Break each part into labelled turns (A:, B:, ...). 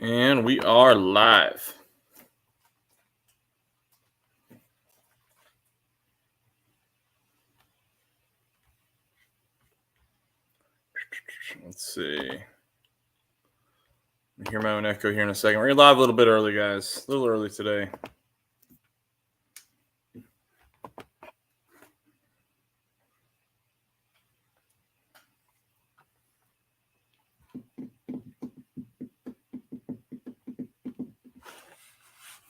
A: And we are live. Let's see. I hear my own echo here in a second. We're live a little bit early, guys. A little early today.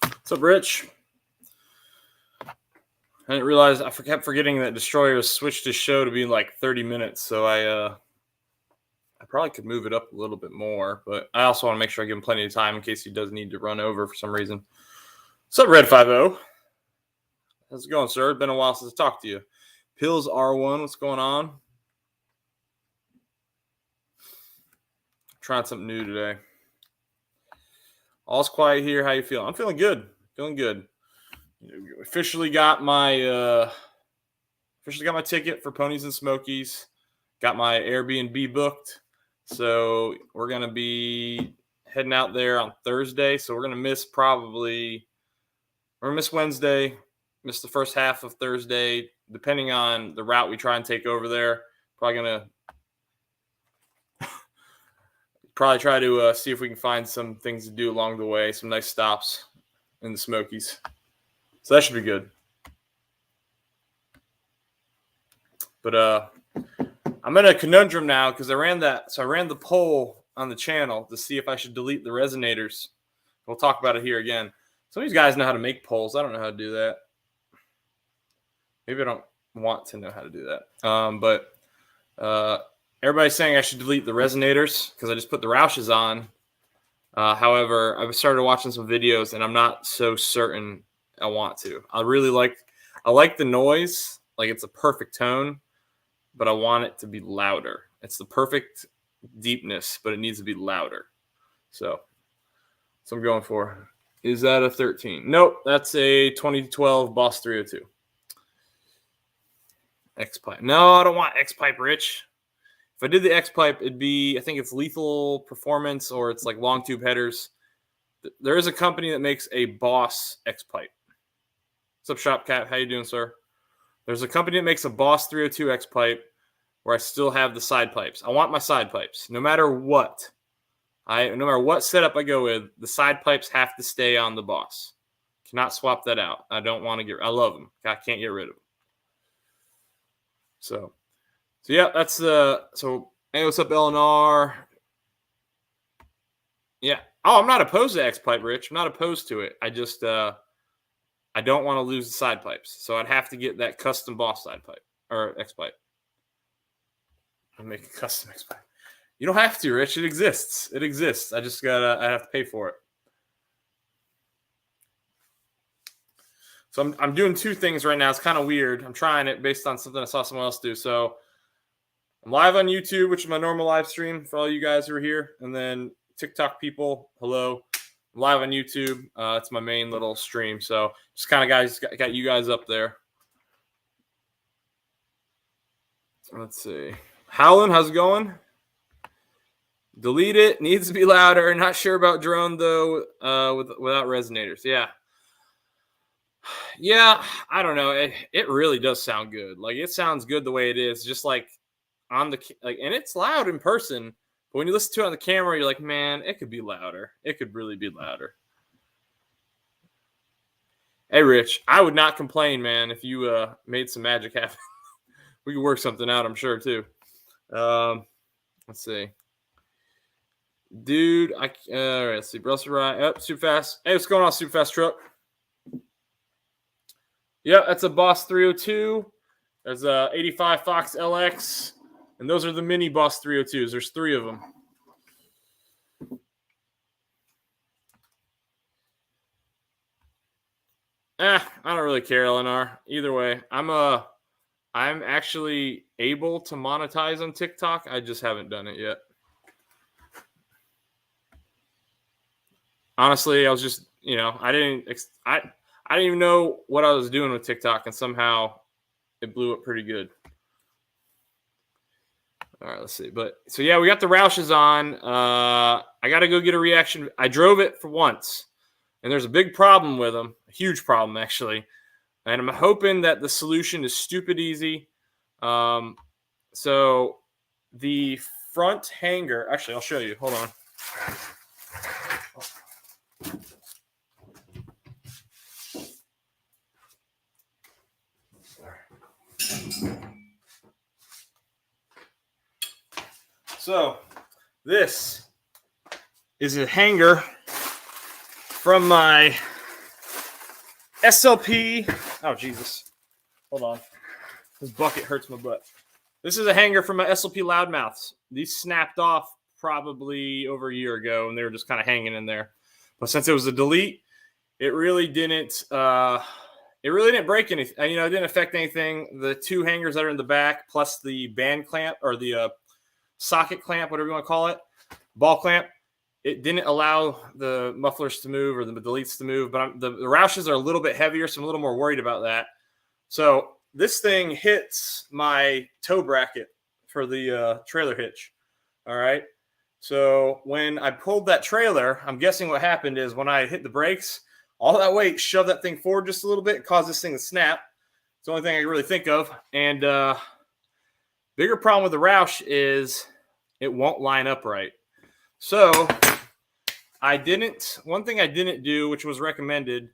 A: What's up, Rich? I didn't realize I kept forgetting that Destroyer switched his show to be like 30 minutes, so I probably could move it up a little bit more, but I also want to make sure I give him plenty of time in case he does need to run over for some reason. What's up, Red50? How's it going, sir? It's been a while since I talked to you. Pills R1, what's going on? Trying something new today. All's quiet here. How you feeling? I'm feeling good. Feeling good. Officially got my ticket for Ponies and Smokies. Got my Airbnb booked. So we're gonna be heading out there on Thursday. So we're gonna miss Wednesday, miss the first half of Thursday, depending on the route we try and take over there. Probably gonna try to see if we can find some things to do along the way, some nice stops in the Smokies. So that should be good. But I'm in a conundrum now because I ran the poll on the channel to see if I should delete the Resonators. We'll talk about it here again. Some of these guys know how to make polls. I don't know how to do that. Maybe I don't want to know how to do that. But everybody's saying I should delete the Resonators because I just put the Roushes on. However, I've started watching some videos and I'm not so certain I want to. I like the noise. Like, it's a perfect tone, but I want it to be louder. It's the perfect deepness, but it needs to be louder. So I'm going for. Is that a 13? Nope, that's a 2012 Boss 302. X-Pipe. No, I don't want X-Pipe, Rich. If I did the X-Pipe, it'd be, I think it's Lethal Performance or it's like long tube headers. There is a company that makes a Boss X-Pipe. What's up, Shopcat? How you doing, sir? There's a company that makes a Boss 302 X-Pipe where I still have the side pipes. I want my side pipes. No matter what. No matter what setup I go with, the side pipes have to stay on the Boss. Cannot swap that out. I don't want to I love them. I can't get rid of them. So yeah, that's so hey, what's up, LNR? Yeah. Oh, I'm not opposed to X-Pipe, Rich. I'm not opposed to it. I just I don't want to lose the side pipes. So I'd have to get that custom Boss side pipe or X-Pipe. I'll make a custom X-Pipe. You don't have to, Rich. It exists. It exists. I have to pay for it. So I'm doing two things right now. It's kind of weird. I'm trying it based on something I saw someone else do. So I'm live on YouTube, which is my normal live stream for all you guys who are here. And then TikTok people, hello. I'm live on YouTube. It's my main little stream. So just kind of got you guys up there. Let's see. Howlin', how's it going? Delete it. Needs to be louder. Not sure about drone though. Without resonators. Yeah. Yeah. I don't know. It really does sound good. Like, it sounds good the way it is. Just like on the and it's loud in person. But when you listen to it on the camera, you're like, man, it could be louder. It could really be louder. Hey, Rich, I would not complain, man, if you made some magic happen. We could work something out, I'm sure, too. Let's see. Dude, all right, let's see. Brussels Ride. Up, Super Fast. Hey, what's going on, Super Fast Truck? Yeah, that's a Boss 302. There's a 85 Fox LX. And those are the mini Boss 302s. There's 3 of them. I don't really care, LNR. Either way, I'm actually able to monetize on TikTok. I just haven't done it yet. Honestly, I was just, I didn't even know what I was doing with TikTok, and somehow it blew up pretty good. All right, let's see. But so yeah, we got the Roushes on. I got to go get a reaction. I drove it for once, and there's a big problem with them, a huge problem actually. And I'm hoping that the solution is stupid easy. So the front hanger, actually, I'll show you. Hold on. So this is a hanger from my SLP. Oh, Jesus. Hold on. This bucket hurts my butt. This is a hanger from my SLP loudmouths. These snapped off probably over a year ago, and they were just kind of hanging in there. But since it was a delete, it really didn't break anything. You know, it didn't affect anything. The two hangers that are in the back, plus the band clamp or the socket clamp, whatever you want to call it, ball clamp, it didn't allow the mufflers to move or the deletes to move. But the Roushes are a little bit heavier, so I'm a little more worried about that. So this thing hits my toe bracket for the trailer hitch. All right. So when I pulled that trailer, I'm guessing what happened is when I hit the brakes, all that weight shoved that thing forward just a little bit and caused this thing to snap. It's the only thing I can really think of. And bigger problem with the Roush is it won't line up right. So one thing I didn't do, which was recommended,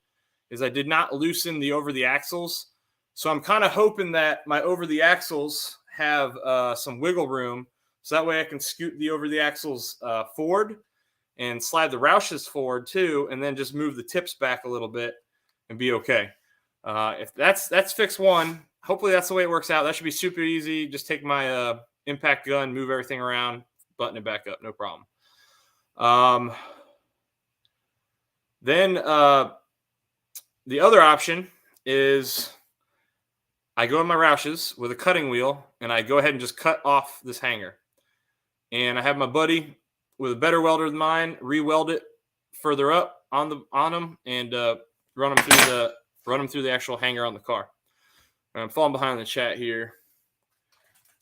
A: is I did not loosen the over the axles. So I'm kind of hoping that my over the axles have some wiggle room, so that way I can scoot the over the axles forward and slide the Roushes forward too, and then just move the tips back a little bit and be okay. If that's fix one. Hopefully that's the way it works out. That should be super easy. Just take my impact gun, move everything around, button it back up, no problem. Then the other option is I go in my Roushes with a cutting wheel, and I go ahead and just cut off this hanger. And I have my buddy with a better welder than mine re-weld it further up on them and run them through the actual hanger on the car. I'm falling behind in the chat here.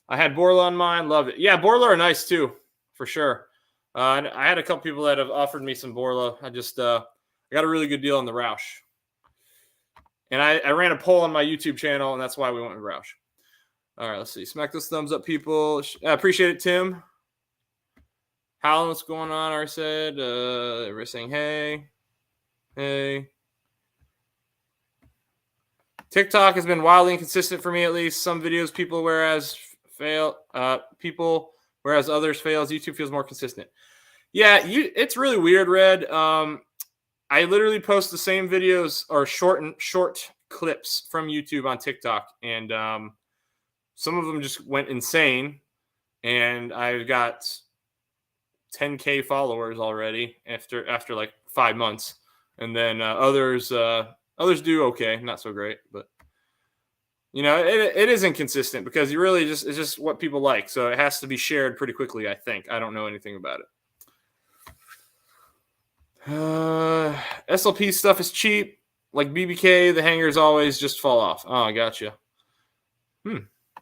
A: I had Borla on mine, love it. Yeah, Borla are nice too, for sure. I had a couple people that have offered me some Borla. I got a really good deal on the Roush. And I ran a poll on my YouTube channel, and that's why we went with Roush. All right, let's see. Smack those thumbs up, people. I appreciate it, Tim. Howlin', what's going on? I said. Everybody's saying hey. Hey. TikTok has been wildly inconsistent for me, at least. Some videos people whereas others fails. YouTube feels more consistent. Yeah, it's really weird, Red. I literally post the same videos or short clips from YouTube on TikTok, and some of them just went insane, and I've got 10K followers already after like 5 months, and then others do okay, not so great, but you know it is inconsistent because you really it's just what people like, so it has to be shared pretty quickly. I think I don't know anything about it. SLP stuff is cheap. Like BBK, the hangers always just fall off. Oh, I gotcha.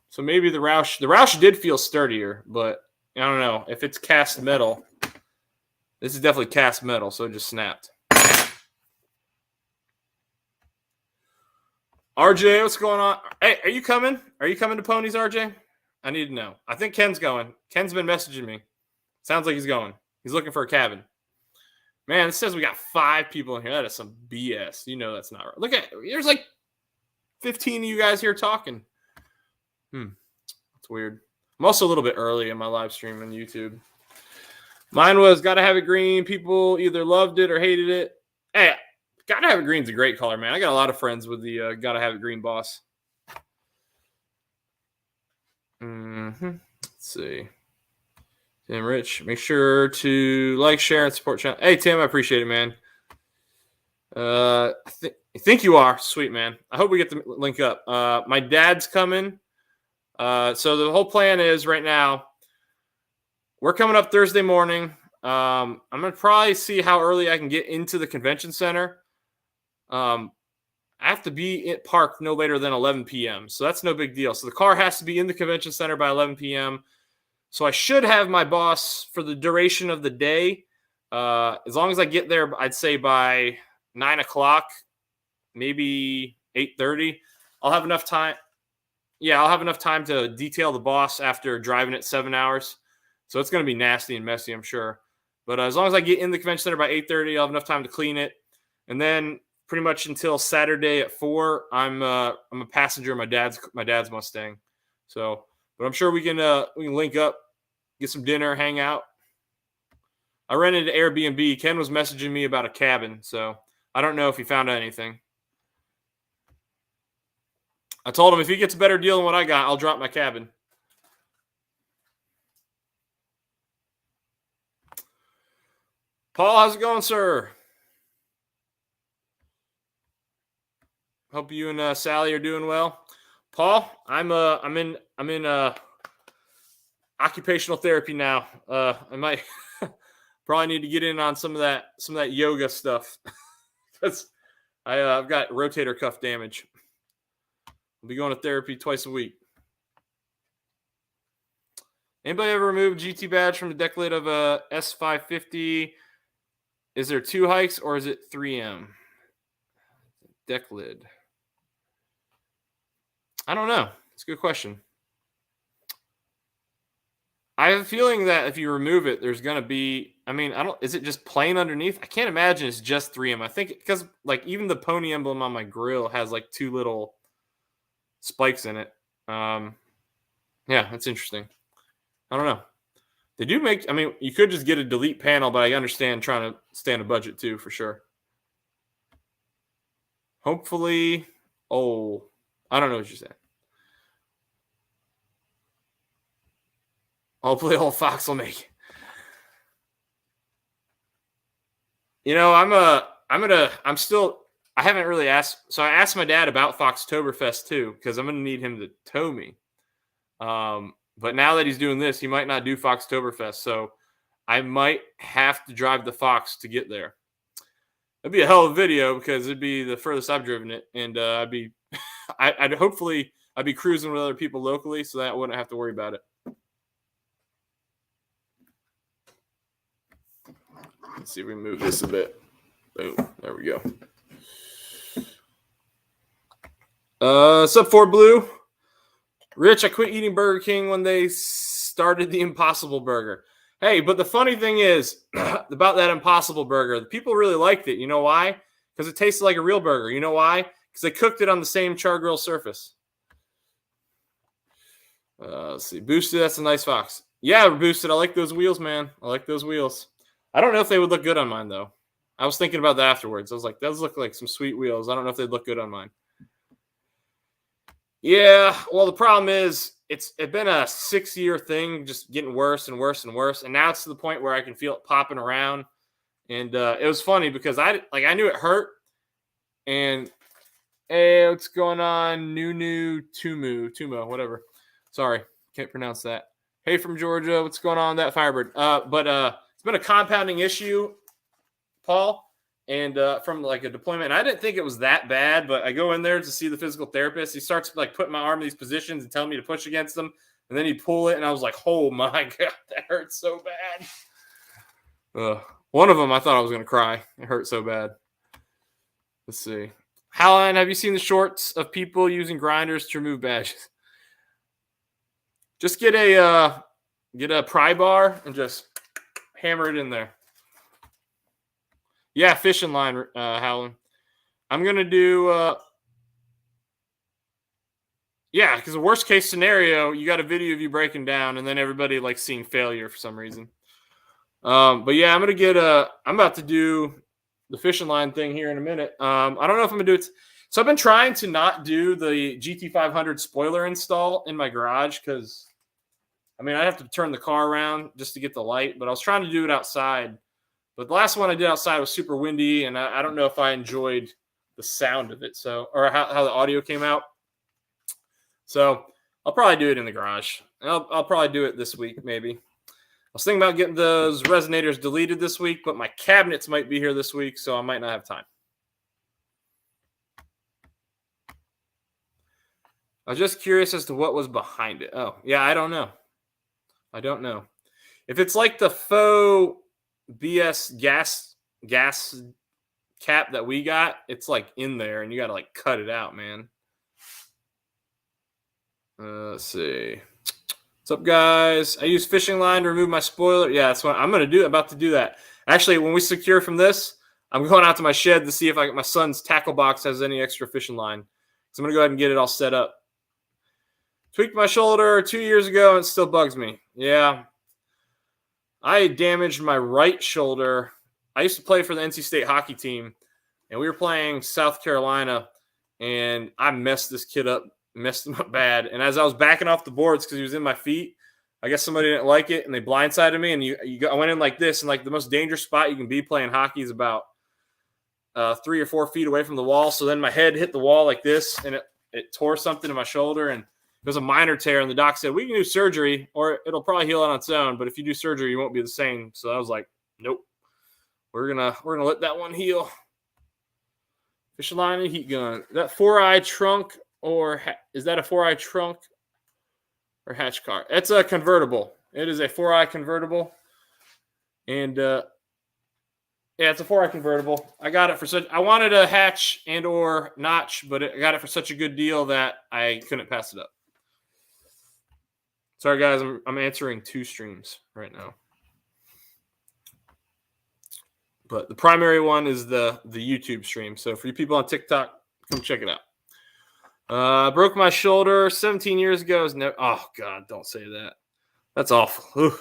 A: So maybe the Roush did feel sturdier, but I don't know. If it's cast metal, this is definitely cast metal, so it just snapped. RJ, what's going on? Hey, are you coming? Are you coming to Ponies, RJ? I need to know. I think Ken's going. Ken's been messaging me. Sounds like he's going. He's looking for a cabin. Man, it says we got 5 people in here. That is some BS. You know that's not right. Look at there's like 15 of you guys here talking. That's weird. I'm also a little bit early in my live stream on YouTube. Mine was Gotta Have It Green. People either loved it or hated it. Hey, Gotta Have It Green's a great color, man. I got a lot of friends with the Gotta Have It Green boss. Let's see. Tim Rich, make sure to like, share, and support channel. Hey, Tim, I appreciate it, man. I think you are. Sweet, man. I hope we get the link up. My dad's coming. So the whole plan is right now, we're coming up Thursday morning. I'm going to probably see how early I can get into the convention center. I have to be at park no later than 11 p.m. So that's no big deal. So the car has to be in the convention center by 11 p.m. So I should have my boss for the duration of the day. As long as I get there, I'd say by 9 o'clock, maybe 8:30. I'll have enough time. Yeah, I'll have enough time to detail the boss after driving it 7 hours. So it's going to be nasty and messy, I'm sure. But as long as I get in the convention center by 8:30, I'll have enough time to clean it. And then pretty much until Saturday at 4, I'm a passenger in my dad's Mustang. So, but I'm sure we can link up, get some dinner, hang out. I rented an Airbnb. Ken was messaging me about a cabin, so I don't know if he found anything. I told him if he gets a better deal than what I got, I'll drop my cabin. Paul, how's it going, sir? Hope you and Sally are doing well. Paul, I'm in occupational therapy now. I might probably need to get in on some of that yoga stuff because I've got rotator cuff damage. I'll be going to therapy twice a week. Anybody ever removed GT badge from the deck lid of a S550? Is there 2 hikes or is it 3M? Deck lid. I don't know. It's a good question. I have a feeling that if you remove it, there's going to be, is it just plain underneath? I can't imagine it's just 3M. I think because like even the pony emblem on my grill has like 2 little spikes in it. Yeah, that's interesting. I don't know. They do make, you could just get a delete panel, but I understand trying to stay on a budget too, for sure. Hopefully, I don't know what you're saying. Hopefully old Fox will make it. I haven't really asked. So I asked my dad about Foxtoberfest too, because I'm going to need him to tow me. But now that he's doing this, he might not do Foxtoberfest. So I might have to drive the Fox to get there. It'd be a hell of a video because it'd be the furthest I've driven it. And I'd be cruising with other people locally so that I wouldn't have to worry about it. Let's see if we can move this a bit. Boom. There we go. Sub 4 Blue. Rich, I quit eating Burger King when they started the Impossible Burger. Hey, but the funny thing is about that Impossible Burger, the people really liked it. You know why? Because it tasted like a real burger. You know why? Because they cooked it on the same char grill surface. Let's see. Boosted, that's a nice Fox. Yeah, Boosted. I like those wheels, man. I like those wheels. I don't know if they would look good on mine, though. I was thinking about that afterwards. I was like, those look like some sweet wheels. I don't know if they'd look good on mine. Yeah, well, the problem is it's been a 6-year thing, just getting worse and worse and worse. And now it's to the point where I can feel it popping around. And it was funny because I knew it hurt. And hey, what's going on? Tumu, whatever. Sorry, can't pronounce that. Hey from Georgia, what's going on with that Firebird? But it's been a compounding issue, Paul. And from like a deployment, and I didn't think it was that bad, but I go in there to see the physical therapist. He starts like putting my arm in these positions and telling me to push against them. And then he'd pull it. And I was like, oh my God, that hurts so bad. One of them, I thought I was going to cry. It hurt so bad. Let's see. Hallan, have you seen the shorts of people using grinders to remove badges? Just get a pry bar and just hammer it in there. Yeah, fishing line, Howland. I'm going to do, because the worst case scenario, you got a video of you breaking down and then everybody like seeing failure for some reason. But yeah, I'm about to do the fishing line thing here in a minute. I don't know if I'm going to do it. So I've been trying to not do the GT500 spoiler install in my garage because, I have to turn the car around just to get the light, but I was trying to do it outside. But the last one I did outside was super windy, and I don't know if I enjoyed the sound of it, or how the audio came out. So I'll probably do it in the garage. I'll probably do it this week, maybe. I was thinking about getting those resonators deleted this week, but my cabinets might be here this week, so I might not have time. I was just curious as to what was behind it. Oh, yeah, I don't know. I don't know. If it's like the faux BS gas cap that we got, it's like in there and you got to like cut it out, man. Let's see. What's up, guys? I use fishing line to remove my spoiler. Yeah, that's what I'm going to do. About to do that. Actually, when we secure from this, I'm going out to my shed to see if my son's tackle box has any extra fishing line. So I'm going to go ahead and get it all set up. Tweaked my shoulder 2 years ago and it still bugs me. Yeah. I damaged my right shoulder. I used to play for the NC State hockey team, and we were playing South Carolina, and I messed this kid up, messed him up bad. And as I was backing off the boards because he was in my feet, I guess somebody didn't like it, and they blindsided me, and I went in like this, and like the most dangerous spot you can be playing hockey is about 3 or 4 feet away from the wall. So then my head hit the wall like this, and it tore something in my shoulder, and it was a minor tear, and the doc said, we can do surgery, or it'll probably heal on its own, but if you do surgery, you won't be the same. So I was like, nope. We're gonna let that one heal. Fishing line and heat gun. That 4-eye trunk, or is that a 4-eye trunk or hatch car? It's a convertible. It is a 4-eye convertible. And yeah, it's a 4-eye convertible. I got it for such. I wanted a hatch and or notch, but I got it for such a good deal that I couldn't pass it up. Sorry, guys. I'm answering 2 streams right now. But the primary one is the YouTube stream. So for you people on TikTok, come check it out. Broke my shoulder 17 years ago. Oh, God, don't say that. That's awful. Ooh.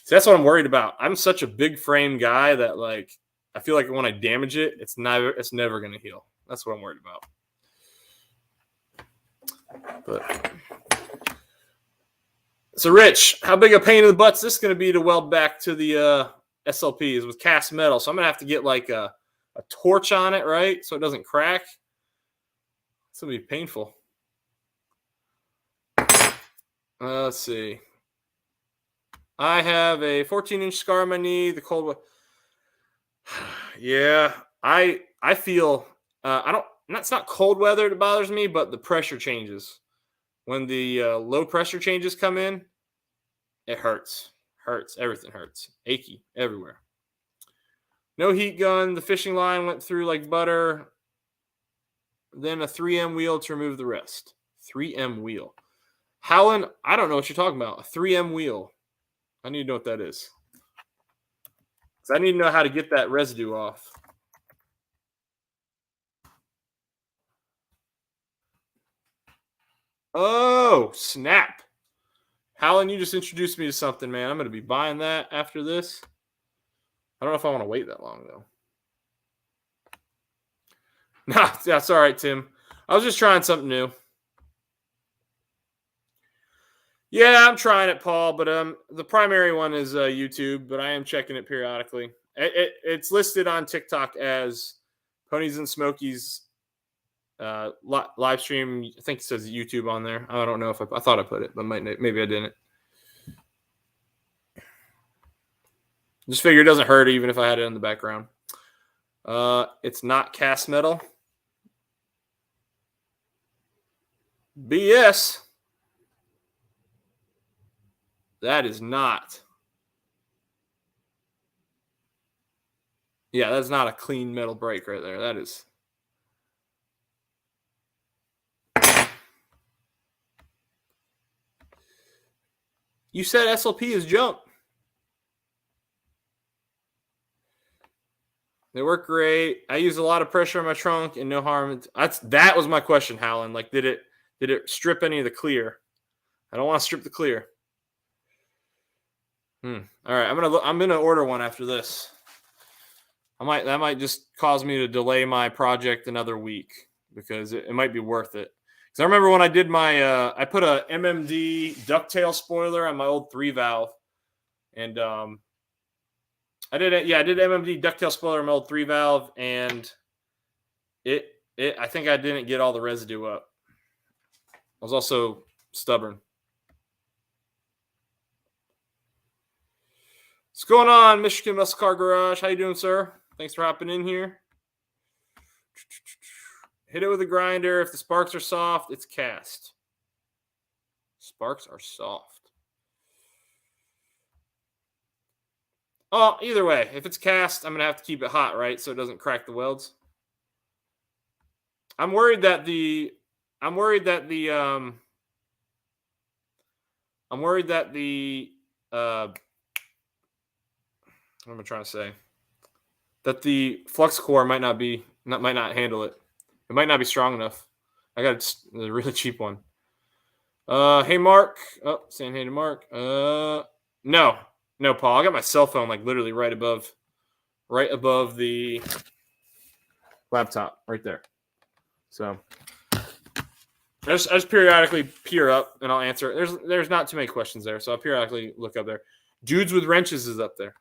A: See, that's what I'm worried about. I'm such a big frame guy that, like, I feel like when I damage it, it's never going to heal. That's what I'm worried about. But so, Rich, how big a pain in the butt is this going to be to weld back to the SLPs with cast metal? So I'm going to have to get like a torch on it, right? So it doesn't crack. It's going to be painful. Let's see. I have a 14-inch scar on my knee. The cold. Yeah, I feel it's not cold weather that bothers me, but the pressure changes. When the low pressure changes come in, it hurts. Hurts. Everything hurts. Achy everywhere. No heat gun. The fishing line went through like butter. Then a 3M wheel to remove the rest. 3M wheel. Howlin', I don't know what you're talking about. A 3M wheel. I need to know what that is. Because I need to know how to get that residue off. Oh, snap. Howlin', you just introduced me to something, man. I'm going to be buying that after this. I don't know if I want to wait that long, though. Nah, that's all right, Tim. I was just trying something new. Yeah, I'm trying it, Paul, but the primary one is YouTube, but I am checking it periodically. It's listed on TikTok as Ponies and Smokies live stream. I think it says YouTube on there. I don't know if I thought I put it, but maybe I didn't. Just figure it doesn't hurt even if I had it in the background. It's not cast metal. BS. That is not. Yeah, that's not a clean metal brake right there. That is. You said SLP is junk. They work great. I use a lot of pressure on my trunk and no harm. That was my question, Howlin'. Like, did it strip any of the clear? I don't want to strip the clear. All right, I'm gonna order one after this. That might just cause me to delay my project another week because it might be worth it. Because I remember when I did my I put a MMD ducktail spoiler on my old 3-valve, and I did MMD ducktail spoiler on my old 3-valve, and I think I didn't get all the residue up. I was also stubborn. What's going on, Michigan Muscle Car Garage? How you doing, sir? Thanks for hopping in here. Hit it with a grinder. If the sparks are soft, it's cast. Sparks are soft. Oh, either way, if it's cast, I'm gonna have to keep it hot, right, so it doesn't crack the welds. I'm worried that the what am I trying to say? That the flux core might not handle it. It might not be strong enough. I got a really cheap one. Hey Mark. Oh, saying hey to Mark. No, Paul. I got my cell phone like literally right above the laptop, right there. So I just periodically peer up and I'll answer. There's not too many questions there, so I'll periodically look up there. Dudes with Wrenches is up there.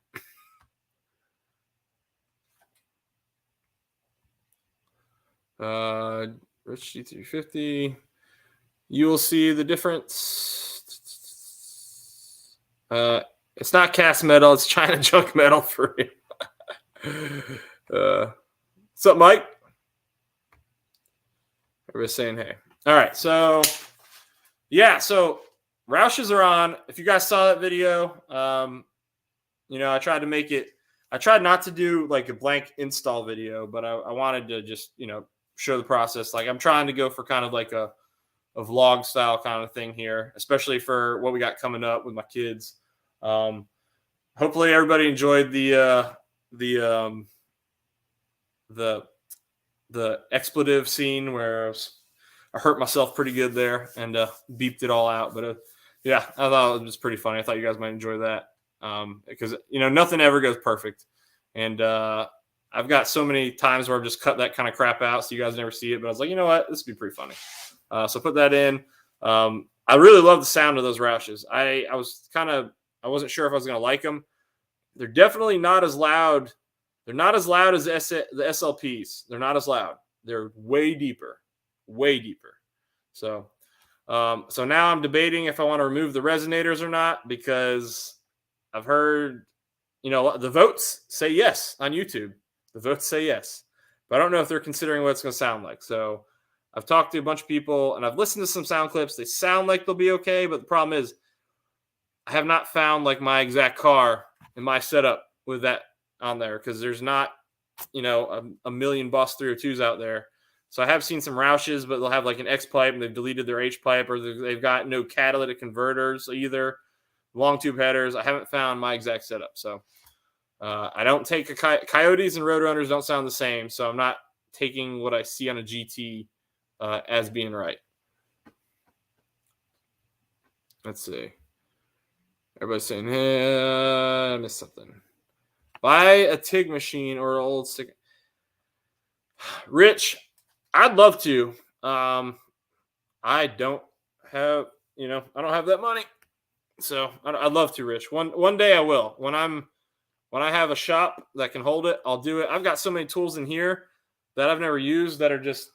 A: Rich G350. You will see the difference. It's not cast metal. It's China junk metal for you. What's up, Mike? Everybody's saying hey. All right, so yeah, so Roushes are on. If you guys saw that video, I tried to make it. I tried not to do like a blank install video, but I wanted to just show the process. Like I'm trying to go for kind of like a vlog style kind of thing here, especially for what we got coming up with my kids. Hopefully everybody enjoyed the expletive scene where I hurt myself pretty good there and beeped it all out. But yeah, I thought it was pretty funny. I thought you guys might enjoy that because nothing ever goes perfect, and I've got so many times where I've just cut that kind of crap out so you guys never see it. But I was like, you know what, this would be pretty funny. So put that in. I really love the sound of those Roushes. I wasn't sure if I was going to like them. They're definitely not as loud. They're not as loud as the SLPs. They're not as loud. They're way deeper. So now I'm debating if I want to remove the resonators or not, because I've heard, the votes say yes on YouTube. The votes say yes, but I don't know if they're considering what it's going to sound like. So I've talked to a bunch of people and I've listened to some sound clips. They sound like they'll be okay, but the problem is I have not found like my exact car in my setup with that on there, because there's not, a million Boss 302s out there. So I have seen some Roushes, but they'll have like an X pipe and they've deleted their H pipe, or they've got no catalytic converters either, long tube headers. I haven't found my exact setup. So I don't take Coyotes and Roadrunners don't sound the same. So I'm not taking what I see on a GT as being right. Let's see. Everybody's saying, hey, I missed something. Buy a TIG machine or an old stick. Rich, I'd love to. I don't have, I don't have that money. So I'd love to, Rich. One day I will. When I have a shop that can hold it, I'll do it. I've got so many tools in here that I've never used that are just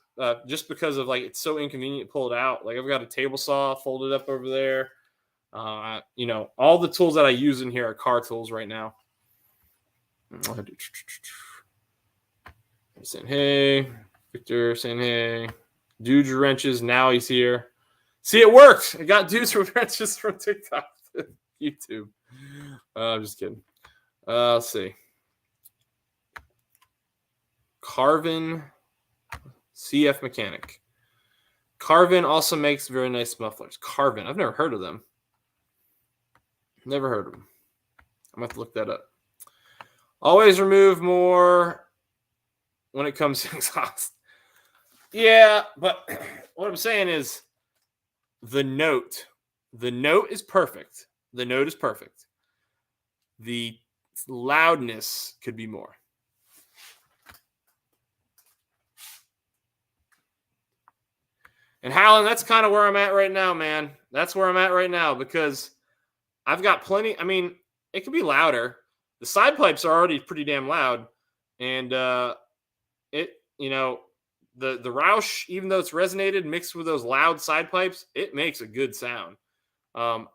A: because of like it's so inconvenient to pull it out. Like I've got a table saw folded up over there. All the tools that I use in here are car tools right now. Saying hey, Victor saying hey. Dudes with Wrenches, now he's here. See, it worked. I got Dudes with Wrenches from TikTok to YouTube. I'm just kidding. Let's see. Carvin CF Mechanic. Carvin also makes very nice mufflers. Carvin, I've never heard of them. Never heard of them. I'm going to have to look that up. Always remove more when it comes to exhaust. Yeah, but what I'm saying is the note is perfect. The note is perfect. The loudness could be more. And Howland, that's kind of where I'm at right now, man. That's where I'm at right now, because I've got plenty. I mean, it could be louder. The side pipes are already pretty damn loud. And the Roush, even though it's resonated mixed with those loud side pipes, it makes a good sound. I'm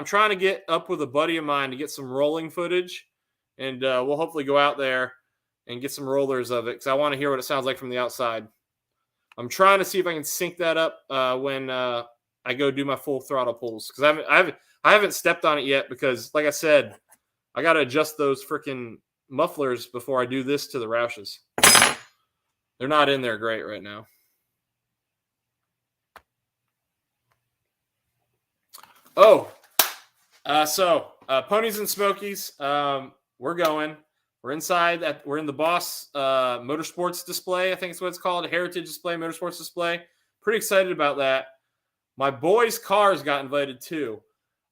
A: trying to get up with a buddy of mine to get some rolling footage, and we'll hopefully go out there and get some rollers of it, because I want to hear what it sounds like from the outside. I'm trying to see if I can sync that up when I go do my full throttle pulls, because I haven't stepped on it yet, because like I said, I got to adjust those freaking mufflers before I do this to the Roushes. They're not in there great right now. Oh, so Ponies and Smokies, we're going. We're inside. We're in the Boss Motorsports display. I think it's what it's called, a Heritage display, Motorsports display. Pretty excited about that. My boys' cars got invited too.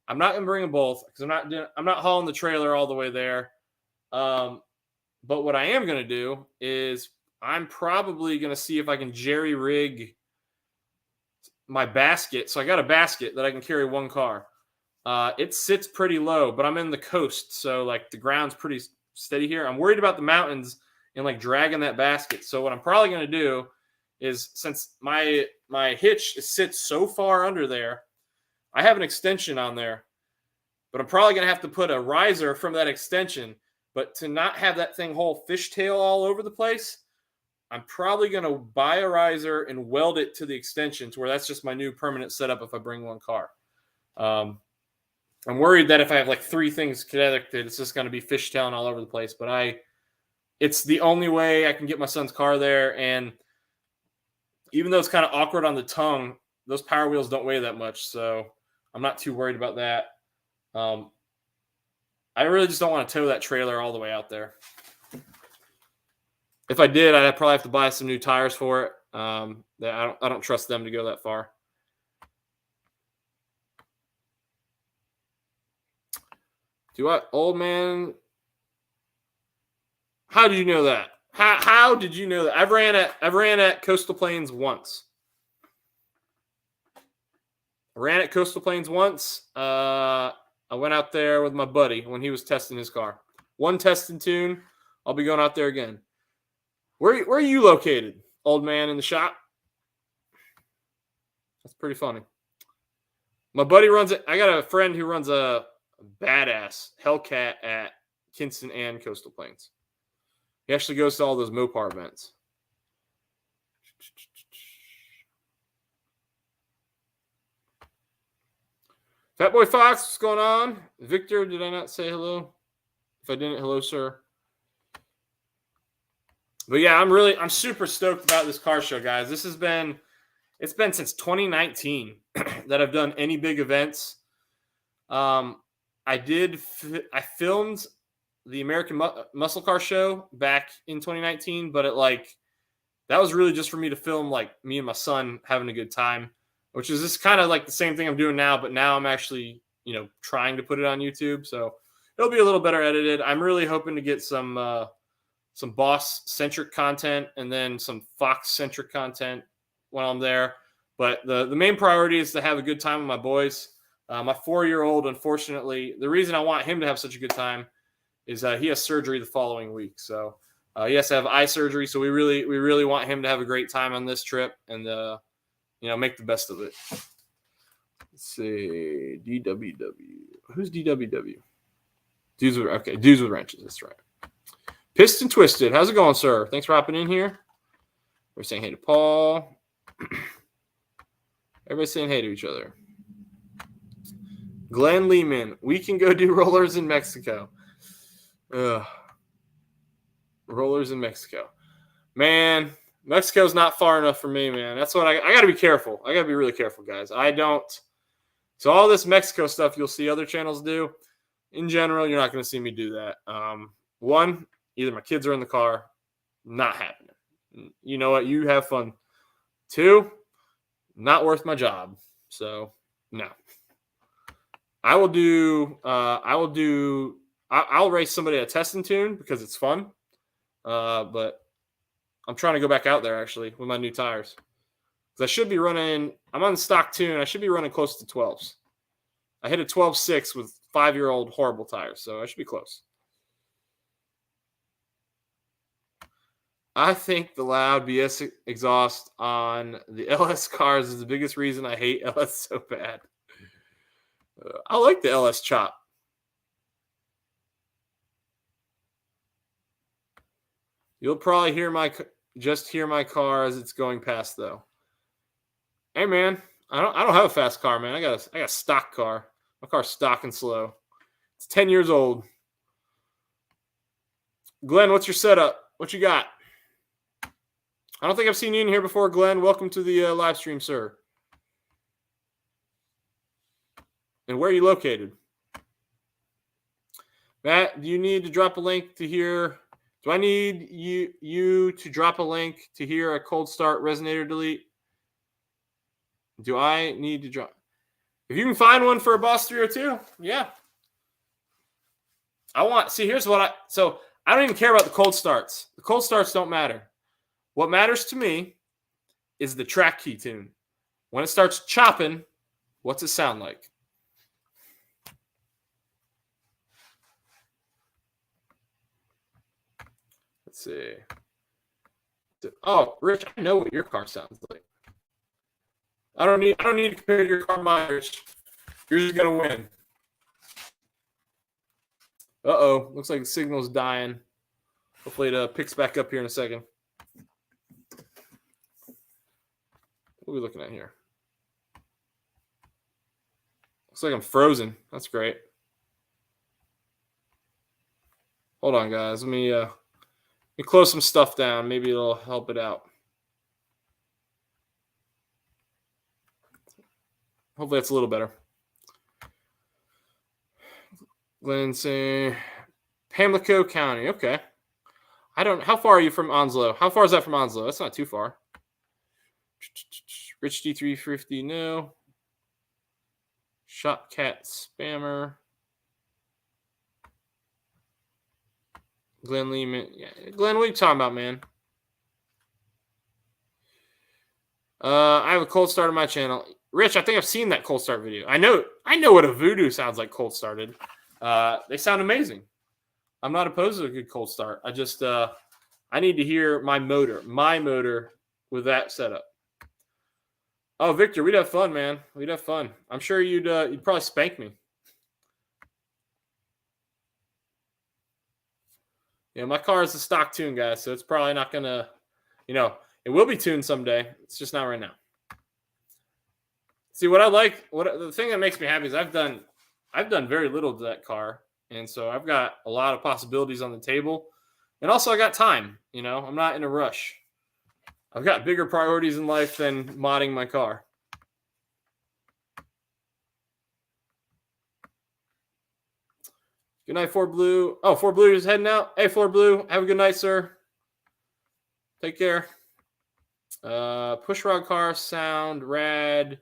A: I'm not gonna bring them both because I'm not hauling the trailer all the way there. But what I am gonna do is I'm probably gonna see if I can jerry rig my basket. So I got a basket that I can carry one car. It sits pretty low, but I'm in the coast, so like the ground's pretty steady here. I'm worried about the mountains and like dragging that basket. So what I'm probably gonna do is, since my hitch sits so far under there, I have an extension on there, but I'm probably gonna have to put a riser from that extension. But to not have that thing whole fishtail all over the place, I'm probably going to buy a riser and weld it to the extension to where that's just my new permanent setup if I bring one car. I'm worried that if I have like 3 things connected, it's just going to be fishtailing all over the place. But it's the only way I can get my son's car there. And even though it's kind of awkward on the tongue, those power wheels don't weigh that much. So I'm not too worried about that. I really just don't want to tow that trailer all the way out there. If I did, I'd probably have to buy some new tires for it. I don't trust them to go that far. Old man? How did you know that? How did you know that? I've ran at Coastal Plains once. I ran at Coastal Plains once. I went out there with my buddy when he was testing his car. One test and tune. I'll be going out there again. Where are you located, old man, in the shop? That's pretty funny. My buddy runs it. I got a friend who runs a badass Hellcat at Kinston and Coastal Plains. He actually goes to all those Mopar events. Fat Boy Fox, what's going on? Victor, did I not say hello? If I didn't, hello, sir. But yeah, I'm super stoked about this car show, guys. It's been since 2019 that I've done any big events. I filmed the American Muscle Car Show back in 2019, but that was really just for me to film like me and my son having a good time, which is just kind of like the same thing I'm doing now, but now I'm actually, trying to put it on YouTube. So it'll be a little better edited. I'm really hoping to get some boss-centric content and then some Fox-centric content when I'm there. But the main priority is to have a good time with my boys. My 4-year-old, unfortunately, the reason I want him to have such a good time is he has surgery the following week. So he has to have eye surgery. So we really want him to have a great time on this trip and make the best of it. Let's see, DWW. Who's DWW? Dudes with wrenches. That's right. Piston Twisted. How's it going, sir? Thanks for hopping in here. We're saying hey to Paul. Everybody's saying hey to each other. Glenn Lehman. We can go do rollers in Mexico. Rollers in Mexico. Man, Mexico's not far enough for me, man. That's what I got to be careful. I got to be really careful, guys. So all this Mexico stuff you'll see other channels do. In general, you're not going to see me do that. One, either my kids are in the car, not happening. You know what? You have fun. 2, not worth my job. So, no. I'll race somebody at test and tune because it's fun. But I'm trying to go back out there actually with my new tires. Because I should be running, I'm on the stock tune. I should be running close to 12s. I hit a 12.6 with 5-year-old horrible tires, so I should be close. I think the loud BS exhaust on the LS cars is the biggest reason I hate LS so bad. I like the LS chop. You'll probably hear my car as it's going past, though. Hey, man, I don't have a fast car, man. I got a stock car. My car's stock and slow. It's 10 years old. Glenn, what's your setup? What you got? I don't think I've seen you in here before, Glenn. Welcome to the live stream, sir. And where are you located? Matt, do you need to drop a link to hear? Do I need you to drop a link to hear a cold start resonator delete? Do I need to drop? If you can find one for a Boss 302, yeah. Here's what so I don't even care about the cold starts. The cold starts don't matter. What matters to me is the track key tune. When it starts chopping, what's it sound like? Let's see. Oh, Rich, I know what your car sounds like. I don't need to compare to your car, Myers. You're just gonna win. Uh-oh. Looks like the signal's dying. Hopefully it picks back up here in a second. What are we looking at here? Looks like I'm frozen. That's great. Hold on, guys. Let me close some stuff down. Maybe it'll help it out. Hopefully that's a little better. Glenn saying Pamlico County. Okay. How far are you from Onslow? How far is that from Onslow? That's not too far. Rich D350, no. Shopcat Spammer. Glenn Lehman. Yeah. Glenn, what are you talking about, man? I have a cold start on my channel. Rich, I think I've seen that cold start video. I know what a Voodoo sounds like cold started. They sound amazing. I'm not opposed to a good cold start. I just I need to hear my motor with that setup. Oh, Victor, we'd have fun, man. We'd have fun. I'm sure you'd probably spank me. Yeah, my car is a stock tune, guys, so it's probably not gonna, it will be tuned someday. It's just not right now. See, the thing that makes me happy is I've done very little to that car, and so I've got a lot of possibilities on the table, and also I got time. I'm not in a rush. I've got bigger priorities in life than modding my car. Good night, 4Blue. Oh, 4Blue is heading out. Hey, 4Blue, have a good night, sir. Take care. Pushrod car sound rad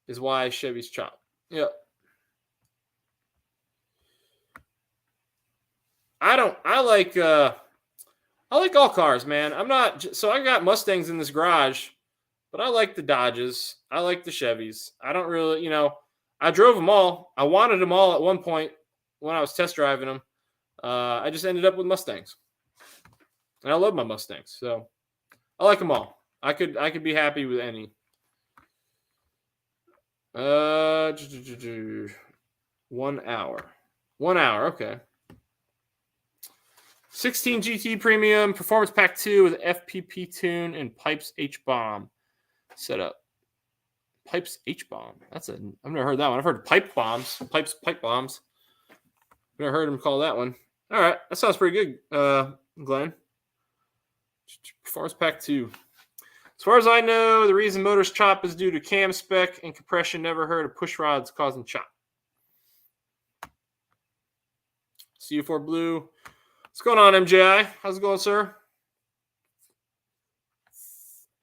A: is why Chevy's chop. Yep. I like all cars, man. I got Mustangs in this garage, but I like the Dodges. I like the Chevys. I don't really, I drove them all. I wanted them all at one point when I was test driving them. I just ended up with Mustangs. And I love my Mustangs. So I like them all. I could be happy with any. 1 hour. 1 hour, okay. 16 GT Premium, Performance Pack 2 with FPP tune and Pipes H-Bomb setup. Pipes H-Bomb. I've never heard that one. I've heard pipe bombs. Pipe bombs. I've never heard him call that one. All right. That sounds pretty good, Glenn. Performance Pack 2. As far as I know, the reason motors chop is due to cam spec and compression. Never heard of push rods causing chop. CU4 Blue. What's going on, MJI? How's it going, sir?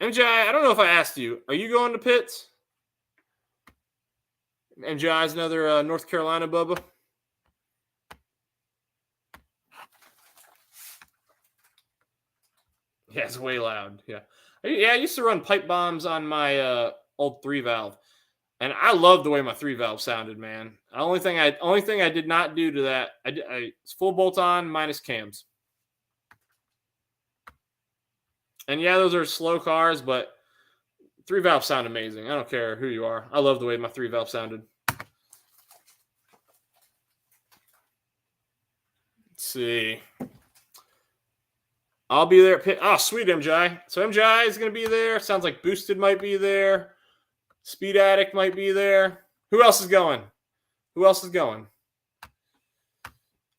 A: MJI, I don't know if I asked you. Are you going to pits? MJI is another North Carolina Bubba. Yeah, it's way loud. Yeah. I used to run pipe bombs on my old 3-valve. And I love the way my 3-valve sounded, man. The only thing I did not do to that, it's full bolt on minus cams. And yeah, those are slow cars, but 3-valve sound amazing. I don't care who you are. I love the way my 3-valve sounded. Let's see. I'll be there. Oh, sweet, MJ. So MJ is going to be there. Sounds like Boosted might be there. Speed Addict might be there. Who else is going?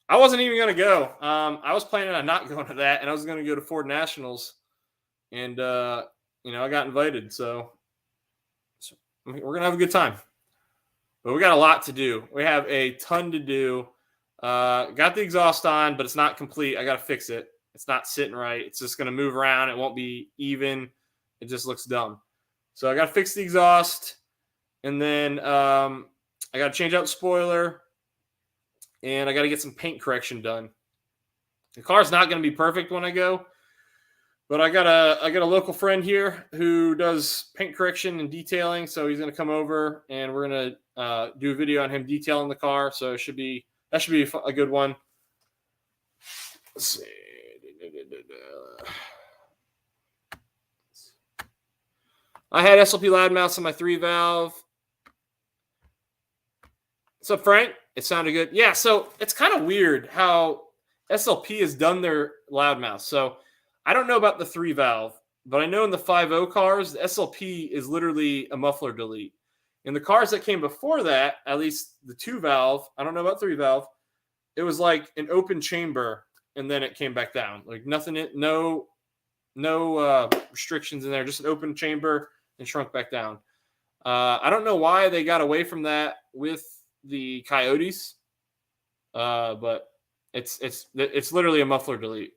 A: I wasn't even going to go. I was planning on not going to that, and I was going to go to Ford Nationals, and you know, I got invited, so we're going to have a good time. But we got a lot to do. We have a ton to do. Got the exhaust on, but it's not complete. I got to fix it. It's not sitting right. It's just going to move around. It won't be even. It just looks dumb. So I got to fix the exhaust, and then I got to change out the spoiler, and I got to get some paint correction done. The car's not going to be perfect when I go, but I got a local friend here who does paint correction and detailing, so he's going to come over, and we're going to do a video on him detailing the car. So that should be a good one. Let's see. I had SLP loudmouths on my 3-valve. What's up, Frank? It sounded good. Yeah, so it's kind of weird how SLP has done their loudmouths. So I don't know about the 3-valve, but I know in the 5.0 cars, the SLP is literally a muffler delete. In the cars that came before that, at least the 2-valve, I don't know about 3-valve, it was like an open chamber, and then it came back down. Like nothing, no restrictions in there, just an open chamber and shrunk back down. I don't know why they got away from that with the Coyotes, but it's literally a muffler delete.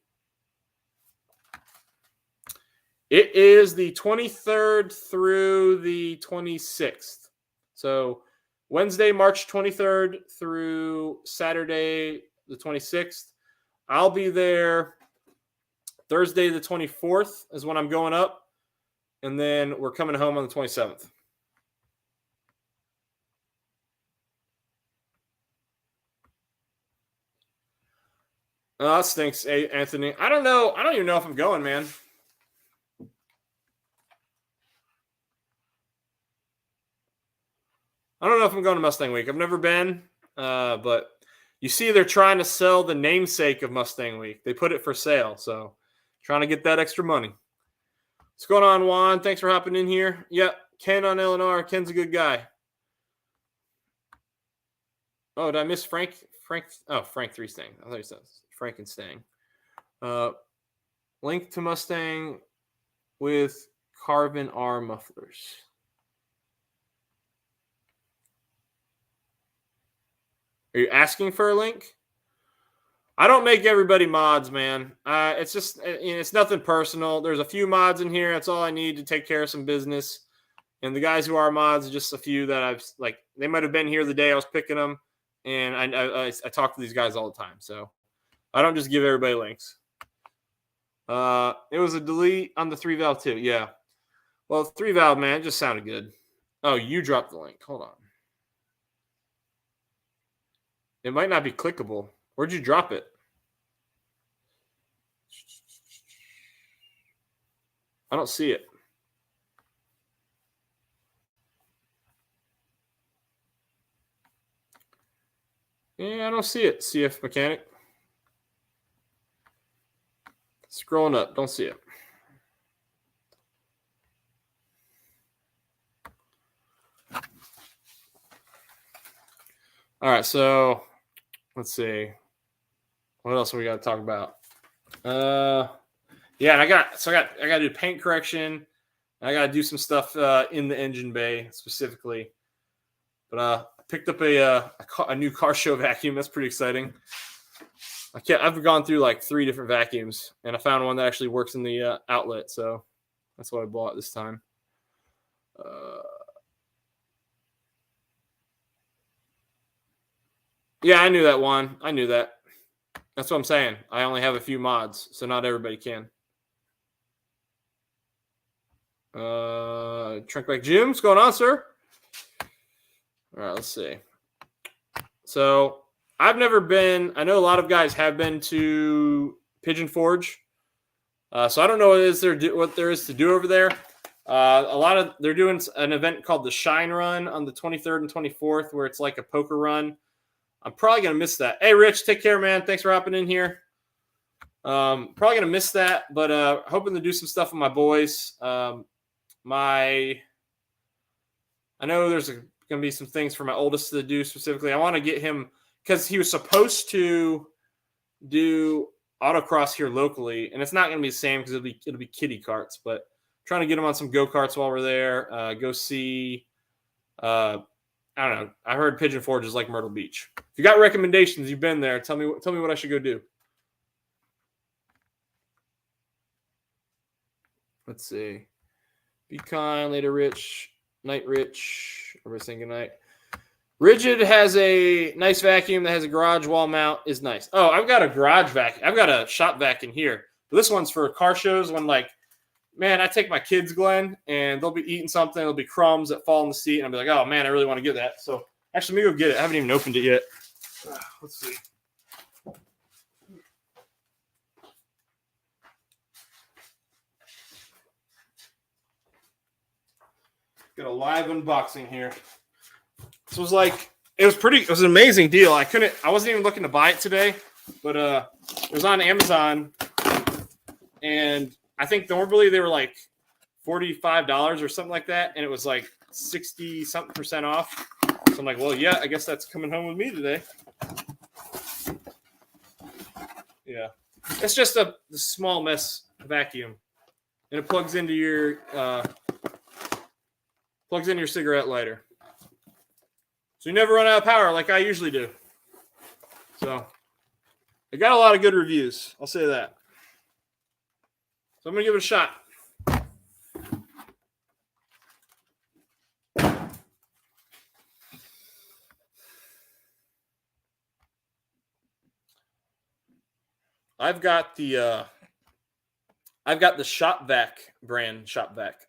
A: It is the 23rd through the 26th. So Wednesday, March 23rd through Saturday, the 26th. I'll be there Thursday, the 24th is when I'm going up. And then we're coming home on the 27th. Oh, that stinks, Anthony. I don't know. I don't even know if I'm going, man. I don't know if I'm going to Mustang Week. I've never been, but you see they're trying to sell the namesake of Mustang Week. They put it for sale, so trying to get that extra money. What's going on, Juan? Thanks for hopping in here. Yep, Ken on Illinois. Ken's a good guy. Oh, did I miss Frank? Frank 3 Stang. I thought he said Frank and Stang. Link to Mustang with carbon R mufflers. Are you asking for a link? I don't make everybody mods, man. It's just, it's nothing personal. There's a few mods in here. That's all I need to take care of some business. And the guys who are mods, just a few that I've, like, they might have been here the day I was picking them. And I talk to these guys all the time. So I don't just give everybody links. It was a delete on the 3-valve too. Yeah. Well, 3-valve, man, it just sounded good. Oh, you dropped the link. Hold on. It might not be clickable. Where'd you drop it? I don't see it. Yeah, I don't see it. CF Mechanic. Scrolling up. Don't see it. All right, so let's see. What else we got to talk about? Yeah, and I got to do paint correction. I got to do some stuff in the engine bay specifically. But I picked up a new car show vacuum. That's pretty exciting. I've gone through like 3 different vacuums, and I found one that actually works in the outlet. So that's what I bought this time. Yeah, I knew that one. I knew that. That's what I'm saying. I only have a few mods, so not everybody can. Trunkback Jim, what's going on, sir? All right, let's see. So I've never been. I know a lot of guys have been to Pigeon Forge. So I don't know what there is to do over there. They're doing an event called the Shine Run on the 23rd and 24th, where it's like a poker run. I'm probably going to miss that. Hey, Rich, take care, man. Thanks for hopping in here. Probably going to miss that, but hoping to do some stuff with my boys. I know there's going to be some things for my oldest to do specifically. I want to get him, because he was supposed to do autocross here locally, and it's not going to be the same because it'll be kiddie carts, but trying to get them on some go-karts while we're there. Go see, I don't know. I heard Pigeon Forge is like Myrtle Beach. If you got recommendations, you've been there, tell me what I should go do. Let's see. Be kind, later, Rich. Night, Rich. Everybody's saying good night. Rigid has a nice vacuum that has a garage wall mount. Is nice. Oh, I've got a garage vacuum. I've got a shop vac in here. But this one's for car shows when, like, man, I take my kids, Glenn, and they'll be eating something. There'll be crumbs that fall in the seat, and I'll be like, oh, man, I really want to get that. So, actually, let me go get it. I haven't even opened it yet. Let's see. Got a live unboxing here. This was it was an amazing deal. I wasn't even looking to buy it today, but it was on Amazon, and I think normally they were like $45 or something like that, and it was like 60-something% off. So I'm like, well, yeah, I guess that's coming home with me today. Yeah, it's just a small mess vacuum, and it plugs into your cigarette lighter. So you never run out of power like I usually do. So it got a lot of good reviews. I'll say that. So I'm going to give it a shot. I've got the Shop Vac brand Shop Vac.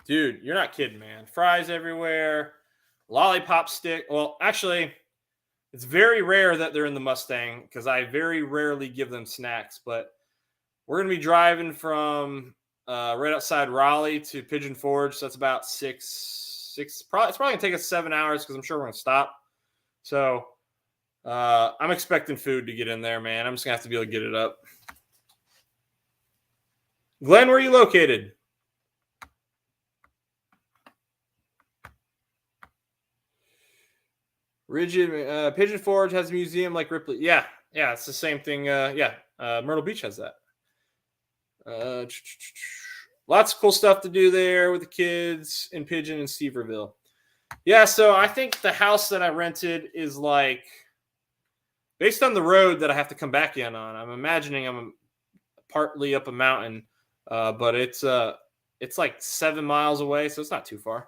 A: Dude, you're not kidding, man. Fries everywhere. Lollipop stick. Well, actually, it's very rare that they're in the Mustang because I very rarely give them snacks. But we're going to be driving from right outside Raleigh to Pigeon Forge. So that's about it's probably going to take us 7 hours because I'm sure we're going to stop. So I'm expecting food to get in there, man. I'm just going to have to be able to get it up. Glenn, where are you located? Rigid Pigeon Forge has a museum like Ripley. Yeah, it's the same thing. Myrtle Beach has that. Lots of cool stuff to do there with the kids in Pigeon and Seaverville. Yeah, so I think the house that I rented is like based on the road that I have to come back in on. I'm imagining I'm partly up a mountain, but it's like 7 miles away, so it's not too far.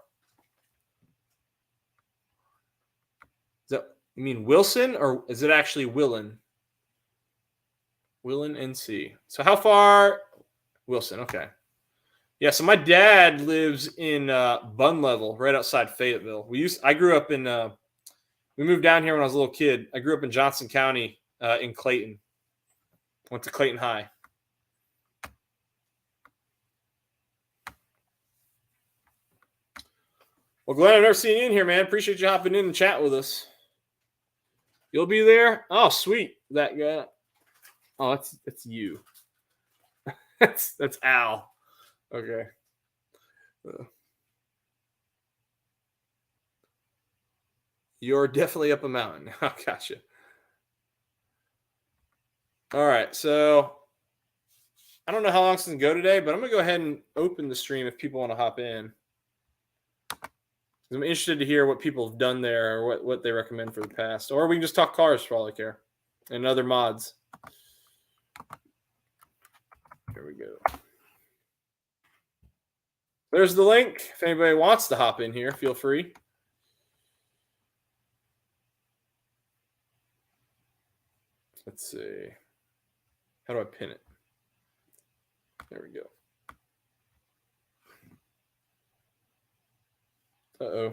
A: You mean Wilson, or is it actually Willen? Willen, NC. So how far? Wilson, okay. Yeah, so my dad lives in Bun Level, right outside Fayetteville. I grew up in, we moved down here when I was a little kid. I grew up in Johnson County in Clayton. Went to Clayton High. Well, Glenn, I've never seen you in here, man. Appreciate you hopping in and chat with us. You'll be there? Oh, sweet. That guy. Oh, that's you. that's Al. Okay. You're definitely up a mountain. Oh, gotcha. All right, so I don't know how long it's going to go today, but I'm going to go ahead and open the stream if people want to hop in. I'm interested to hear what people have done there or what they recommend for the past. Or we can just talk cars for all I care. And other mods. Here we go. There's the link. If anybody wants to hop in here, feel free. Let's see. How do I pin it? There we go. Uh-oh.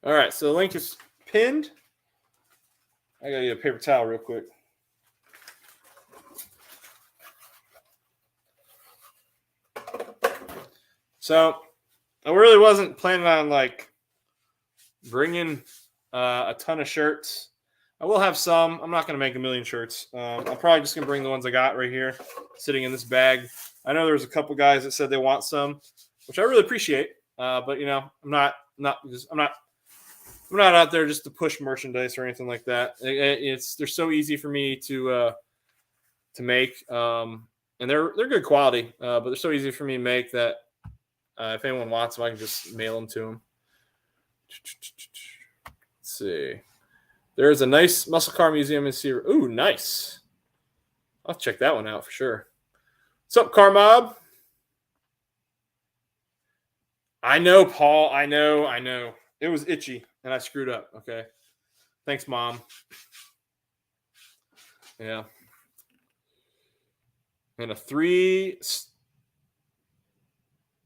A: All right, so the link is pinned. I got to get a paper towel real quick. So I really wasn't planning on like bringing a ton of shirts. I will have some. I'm not going to make a million shirts. I'm probably just going to bring the ones I got right here sitting in this bag. I know there's a couple guys that said they want some, which I really appreciate. But you know, I'm not I'm not out there just to push merchandise or anything like that. They're so easy for me to make, and they're good quality, but they're so easy for me to make that if anyone wants them, I can just mail them to them. Let's see. There's a nice muscle car museum in Seaver. Ooh, nice. I'll check that one out for sure. What's up, Car Mob? I know, Paul. I know. It was itchy, and I screwed up. Okay. Thanks, Mom. Yeah. And a 3.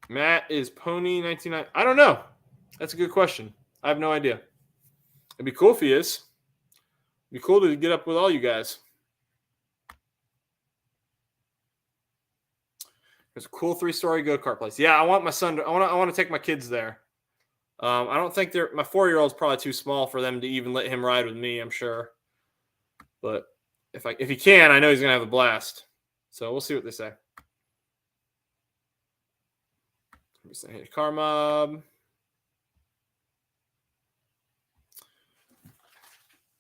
A: Matt is Pony 99. I don't know. That's a good question. I have no idea. It'd be cool if he is. It'd be cool to get up with all you guys. There's a cool 3-story go-kart place. Yeah, I want my son. I want to take my kids there. I don't think my 4-year-old's probably too small for them to even let him ride with me. I'm sure, but if he can, I know he's gonna have a blast. So we'll see what they say. Let me say hey, Car Mob.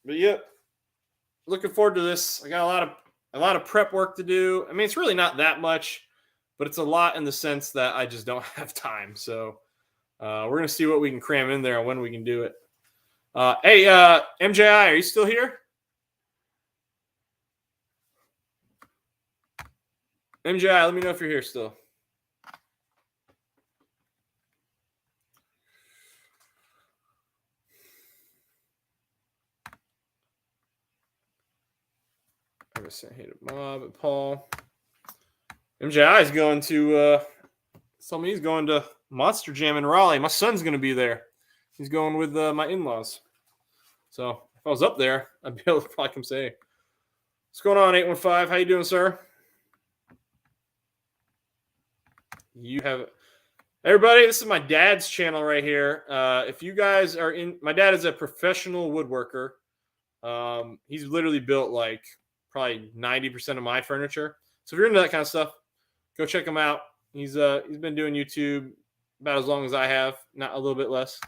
A: But yeah, looking forward to this. I got a lot of prep work to do. I mean, it's really not that much, but it's a lot in the sense that I just don't have time. So we're going to see what we can cram in there and when we can do it. Hey, MJI, are you still here? MJI, let me know if you're here still. I'm going to say hey to Bob and Paul. MJI is going to tell me he's going to Monster Jam in Raleigh. My son's going to be there. He's going with my in-laws. So if I was up there, I'd be able to probably come say, what's going on, 815? How you doing, sir? You have everybody. This is my dad's channel right here. If you guys are in, my dad is a professional woodworker. He's literally built like probably 90% of my furniture. So if you're into that kind of stuff, go check him out. He's been doing YouTube about as long as I have, not a little bit less.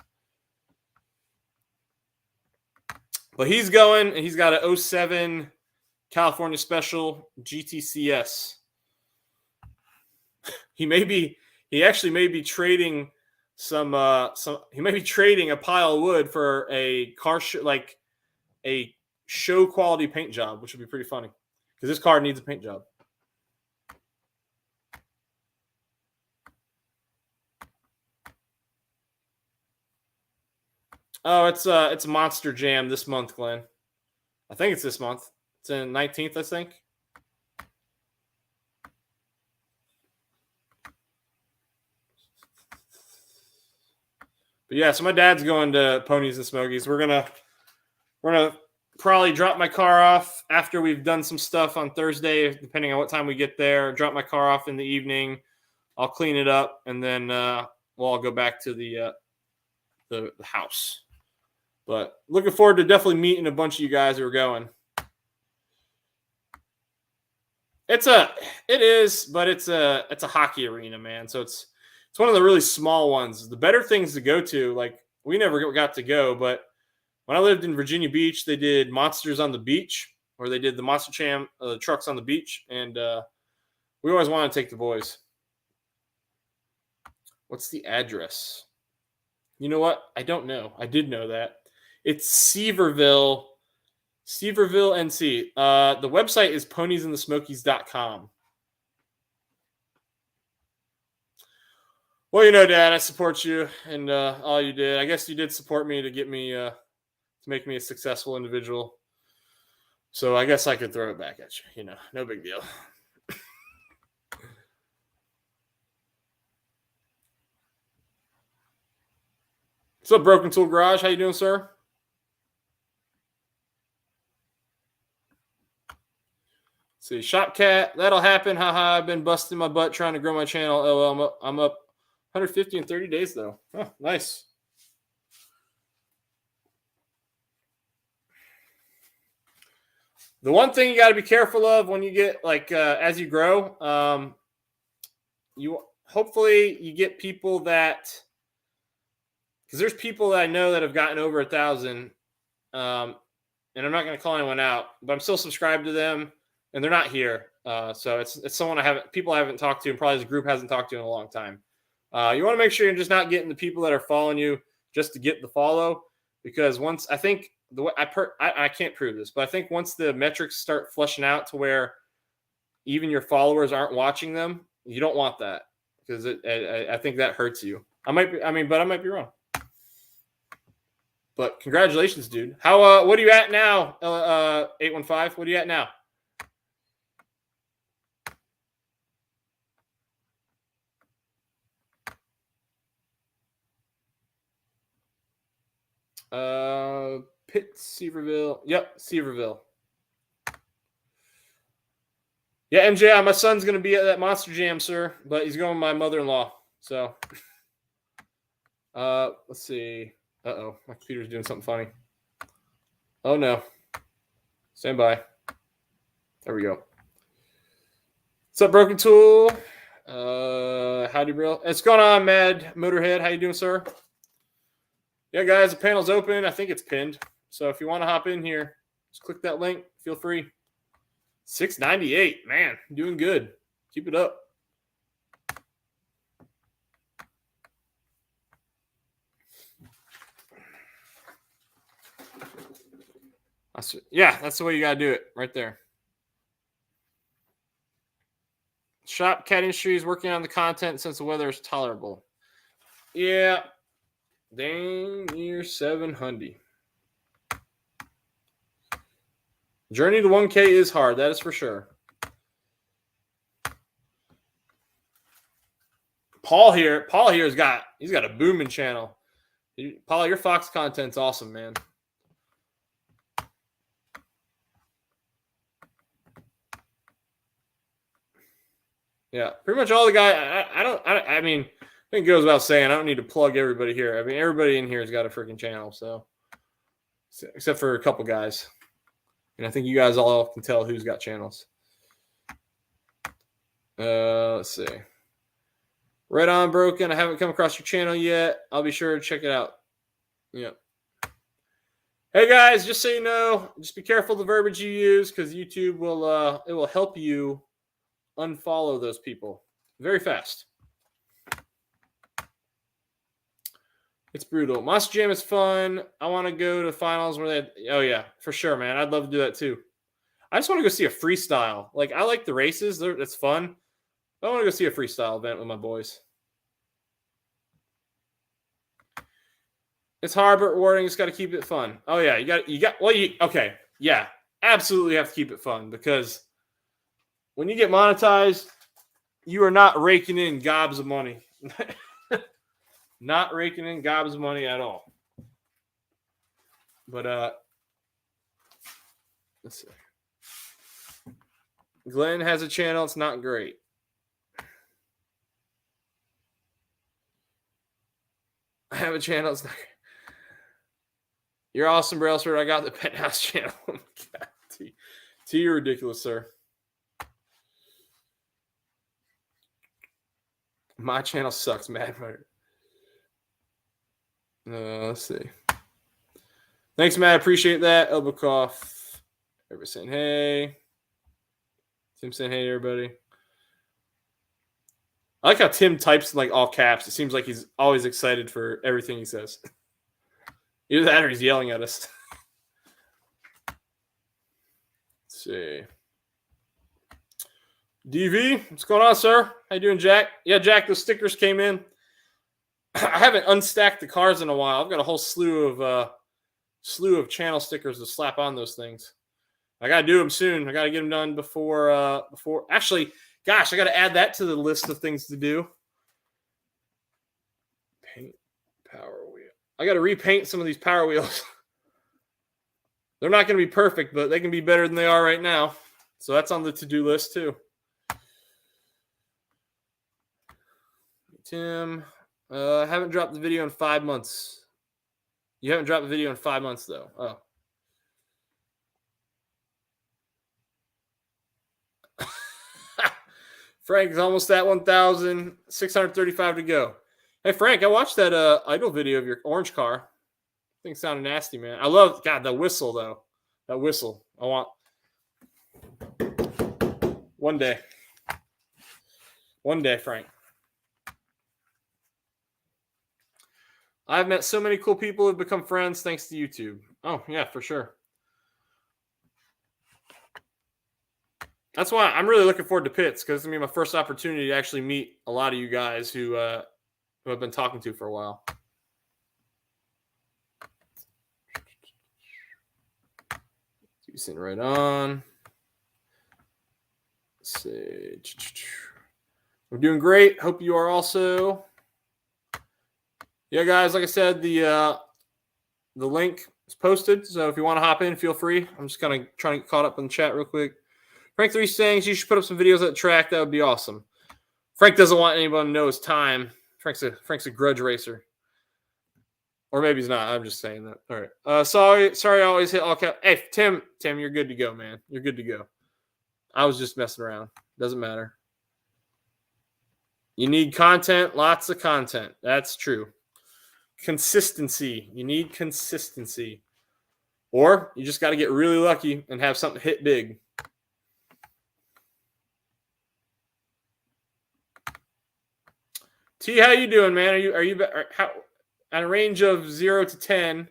A: But he's going, and he's got an 07 California Special GTCS. He actually may be trading he may be trading a pile of wood for a car like a show quality paint job, which would be pretty funny because this car needs a paint job. Oh, it's a Monster Jam this month, Glenn. I think it's this month. It's in 19th, I think. But yeah, so my dad's going to Ponies and Smokies. We're gonna probably drop my car off after we've done some stuff on Thursday, depending on what time we get there. Drop my car off in the evening. I'll clean it up, and then we'll all go back to the house. But looking forward to definitely meeting a bunch of you guys who are going. It is, but it's a hockey arena, man. So it's one of the really small ones. The better things to go to, like we never got to go, but when I lived in Virginia Beach, they did Monsters on the Beach, or they did the Monster Jam trucks on the beach, and we always wanted to take the boys. What's the address? You know what? I don't know. I did know that. It's Seaverville, NC. The website is poniesandthesmokies.com. Well, you know, Dad, I support you and all you did. I guess you did support me to get me to make me a successful individual. So I guess I could throw it back at you. You know, no big deal. What's up, Broken Tool Garage? How you doing, sir? Let's see, Shopcat, that'll happen. Haha, I've been busting my butt trying to grow my channel. LOL, I'm up 150 in 30 days, though. Oh, nice. The one thing you got to be careful of when you get, like, as you grow, hopefully you get people that because there's people that I know that have gotten over 1,000, and I'm not going to call anyone out, but I'm still subscribed to them, and they're not here. So it's someone people I haven't talked to, and probably this group hasn't talked to in a long time. You want to make sure you're just not getting the people that are following you just to get the follow, because once I think the way I can't prove this, but I think once the metrics start flushing out to where even your followers aren't watching them, you don't want that, because I think that hurts you. But I might be wrong. But congratulations, dude. How what are you at now? 815. What are you at now? Pitt, Seaverville. Yep, Seaverville. Yeah, MJ, my son's going to be at that Monster Jam, sir, but he's going with my mother-in-law. So, let's see. Uh-oh, my computer's doing something funny. Oh, no. Stand by. There we go. What's up, Broken Tool? Howdy, bro. What's going on, Mad Motorhead? How you doing, sir? Yeah, guys, the panel's open. I think it's pinned. So if you want to hop in here, just click that link. Feel free. 698. Man, doing good. Keep it up. Yeah, that's the way you got to do it right there. Shop Cat Industry is working on the content since the weather is tolerable. Yeah. Dang near 700. Journey to 1K is hard. That is for sure. Paul here he's got a booming channel. Paul, your Fox content's awesome, man. Yeah, pretty much all the guys. I mean, I think it goes without saying. I don't need to plug everybody here. I mean, everybody in here has got a freaking channel. So, except for a couple guys, and I think you guys all can tell who's got channels. Let's see. Red On Broken. I haven't come across your channel yet. I'll be sure to check it out. Yep. Hey guys, just so you know, just be careful the verbiage you use, because YouTube will help you unfollow those people very fast. It's brutal. Monster Jam is fun. I want to go to finals where oh yeah, for sure, man. I'd love to do that too. I just want to go see a freestyle. Like, I like the races. It's fun. I want to go see a freestyle event with my boys. It's hard but rewarding. Just got to keep it fun. Oh yeah, okay. Yeah, absolutely have to keep it fun, because when you get monetized, you are not raking in gobs of money. Not raking in gobs of money at all. But let's see. Glenn has a channel. It's not great. I have a channel. It's not great. You're awesome, Brailsford. I got the Penthouse channel. Oh my God. T, you're ridiculous, sir. My channel sucks, Mad Motor. Let's see. Thanks, Matt. Appreciate that. Elbocoff. Everybody saying hey. Tim saying hey, everybody. I like how Tim types in like all caps. It seems like he's always excited for everything he says. Either that or he's yelling at us. Let's see. DV, what's going on, sir? How you doing, Jack? Yeah, Jack, those stickers came in. I haven't unstacked the cars in a while. I've got a whole slew of channel stickers to slap on those things. I got to do them soon. I got to get them done before. Actually, gosh, I got to add that to the list of things to do. Paint power wheel. I got to repaint some of these power wheels. They're not going to be perfect, but they can be better than they are right now. So that's on the to-do list too. Tim, I haven't dropped the video in 5 months. You haven't dropped the video in 5 months, though. Oh. Frank is almost at 1,635 to go. Hey, Frank, I watched that idle video of your orange car. Thing sounded nasty, man. I love, God, the whistle, though. That whistle. I want one day. One day, Frank. I've met so many cool people who've become friends thanks to YouTube. Oh, yeah, for sure. That's why I'm really looking forward to Pits, because it's going to be my first opportunity to actually meet a lot of you guys who I've been talking to for a while. Sitting right on. Let's see. We're doing great. Hope you are also. Yeah, guys, like I said, the link is posted, so if you want to hop in, feel free. I'm just kind of trying to get caught up in the chat real quick. Frank 3 saying you should put up some videos at the track. That would be awesome. Frank doesn't want anyone to know his time. Frank's a grudge racer. Or maybe he's not. I'm just saying that. All right. Sorry I always hit all cap. Hey, Tim, you're good to go, man. You're good to go. I was just messing around. Doesn't matter. You need content, lots of content. That's true. Consistency. You need consistency. Or you just got to get really lucky and have something hit big. T, how you doing, man? Are you how on a range of 0 to 10?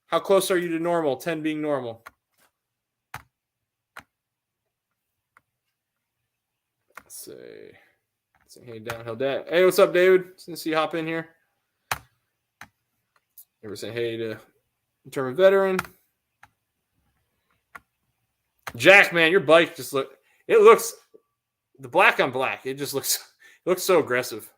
A: How close are you to normal? 10 being normal. Let's see. Hey, downhill dad. Hey, what's up, David? Since you hop in here. Ever say hey to Determined Veteran. Jack, man, your bike just looks the black on black. It just looks so aggressive.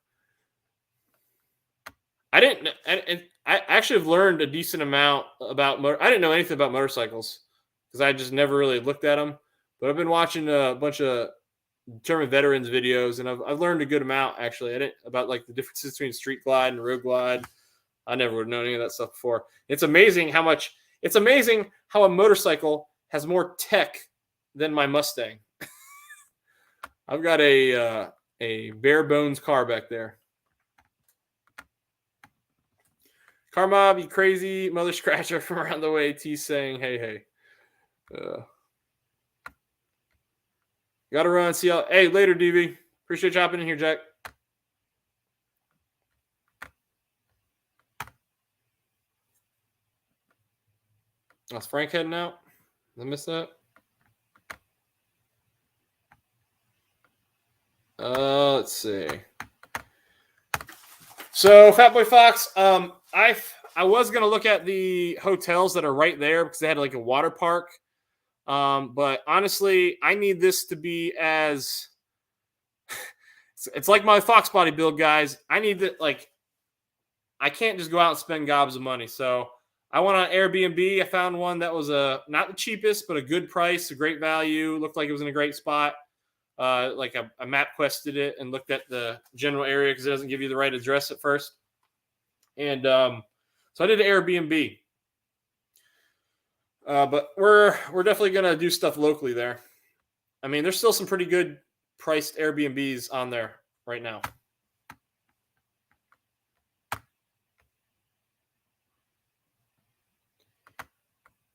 A: I actually have learned a decent amount about I didn't know anything about motorcycles because I just never really looked at them. But I've been watching a bunch of Determined Veterans videos, and I've learned a good amount actually. I didn't about like the differences between street glide and road glide. I never would have known any of that stuff before. It's amazing how a motorcycle has more tech than my Mustang. I've got a bare bones car back there. Car mob, you crazy mother scratcher from around the way. T saying, hey. Gotta run. See y'all. Hey, later, DB. Appreciate you hopping in here, Jack. Was Frank heading out? Did I miss that? Let's see. So, Fatboy Fox, I was gonna look at the hotels that are right there because they had like a water park. But honestly, I need this to be as it's like my Fox body build, guys. I need that, like, I can't just go out and spend gobs of money. So I went on Airbnb. I found one that was not the cheapest, but a good price, a great value. Looked like it was in a great spot. Like I map quested it and looked at the general area because it doesn't give you the right address at first. And so I did an Airbnb. But we're definitely gonna do stuff locally there. I mean, there's still some pretty good priced Airbnbs on there right now.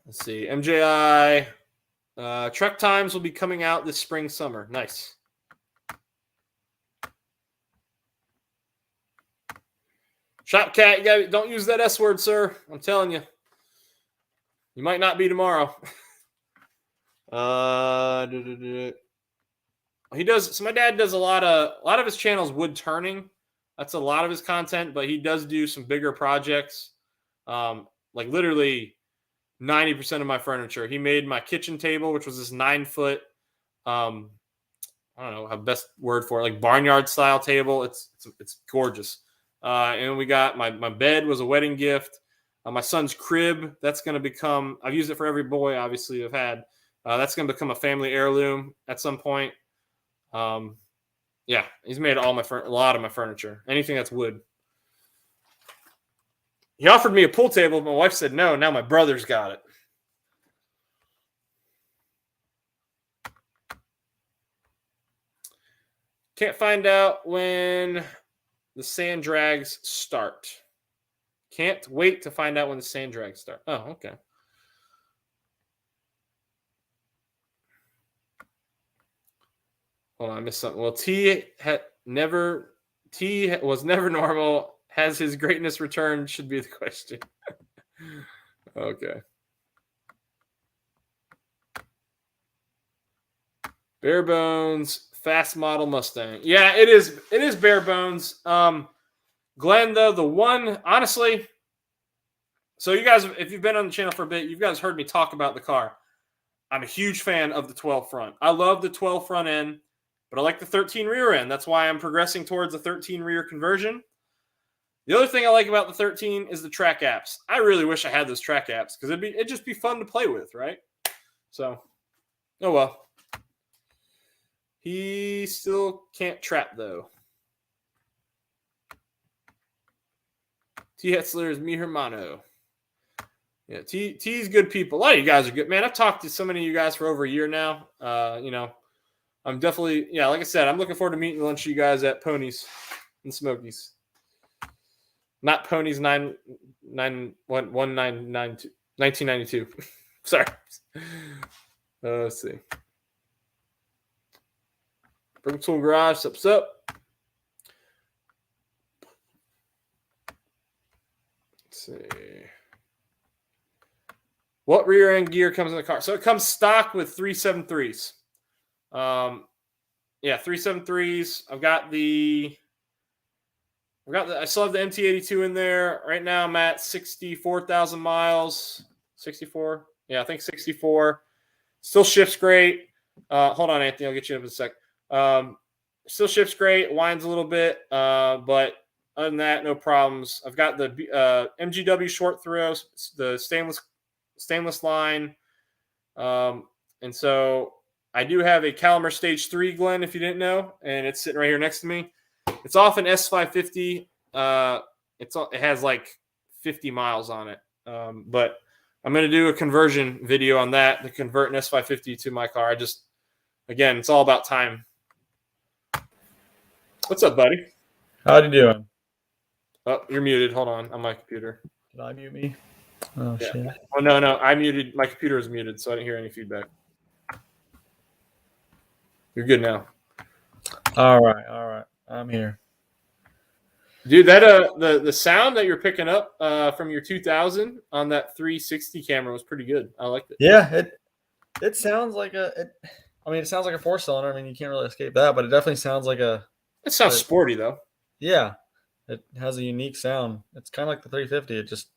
A: Let's see. MJI Trek Times will be coming out this spring, summer. Nice. Shopcat, don't use that S word, sir. I'm telling you. You might not be tomorrow. He does. So my dad does a lot of his channels wood turning. That's a lot of his content, but he does do some bigger projects. Like literally 90% of my furniture. He made my kitchen table, which was this 9-foot, I don't know how best word for it, like barnyard style table. It's gorgeous. And we got my bed was a wedding gift. My son's crib, that's going to become, I've used it for every boy, obviously, I've had. That's going to become a family heirloom at some point. Yeah, he's made a lot of my furniture, anything that's wood. He offered me a pool table, but my wife said no. Now my brother's got it. Can't find out when the sand drags start. Can't wait to find out when the sand drags start. Oh, okay. Hold on, I missed something. Well, T was never normal. Has his greatness returned? Should be the question. Okay. Bare bones, fast model Mustang. Yeah, it is. It is bare bones. Glenn, though, the one, honestly. So you guys, if you've been on the channel for a bit, you guys heard me talk about the car. I'm a huge fan of the 12 front. I love the 12 front end, but I like the 13 rear end. That's why I'm progressing towards a 13 rear conversion. The other thing I like about the 13 is the track apps. I really wish I had those track apps because it'd just be fun to play with, right? So, oh well. He still can't trap though. T. Hetzler is mi hermano. Yeah, T's good people. A lot of you guys are good, man. I've talked to so many of you guys for over a year now. I'm definitely, like I said, I'm looking forward to meeting a bunch of you guys at Ponies and Smokies. Not Ponies 1992. Sorry. Let's see. Broken Tool Garage, what's up? Let's see. What rear end gear comes in the car? So it comes stock with 373s. 373s. I still have the MT82 in there. Right now I'm at 64,000 miles. 64? Yeah, I think 64. Still shifts great. Hold on, Anthony. I'll get you up in a sec. Still shifts great. Winds a little bit. But other than that, no problems. I've got the MGW short throw, the stainless line. And so I do have a Calimer Stage 3, Glenn, if you didn't know, and it's sitting right here next to me. It's off an S550. It has like 50 miles on it. But I'm going to do a conversion video on that to convert an S550 to my car. Again, it's all about time. What's up, buddy?
B: How you doing?
A: Oh, you're muted. Hold on my computer.
B: Did I mute me? Oh,
A: yeah.
B: Shit.
A: Oh, no. I muted. My computer is muted, so I didn't hear any feedback. You're good now.
B: All right. I'm here.
A: Dude, that the sound that you're picking up from your 2000 on that 360 camera was pretty good. I liked it.
B: Yeah, it sounds like it sounds like a 4-cylinder. I mean, you can't really escape that, but it definitely sounds like a.
A: It sounds sporty though.
B: Yeah, it has a unique sound. It's kind of like the 350. It just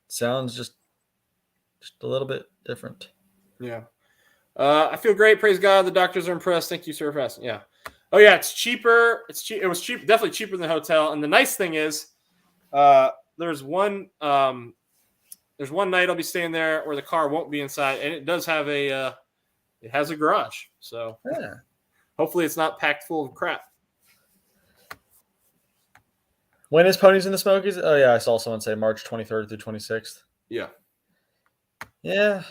B: sounds just a little bit different.
A: Yeah. I feel great. Praise God. The doctors are impressed. Thank you, sir, for asking. Yeah. Oh yeah, it's cheaper. It was cheap, definitely cheaper than the hotel. And the nice thing is, there's one night I'll be staying there where the car won't be inside, and it does have it has a garage. So
B: yeah.
A: Hopefully it's not packed full of crap.
B: When is Ponies in the Smokies? Oh yeah, I saw someone say March 23rd through 26th.
A: Yeah.
B: Yeah,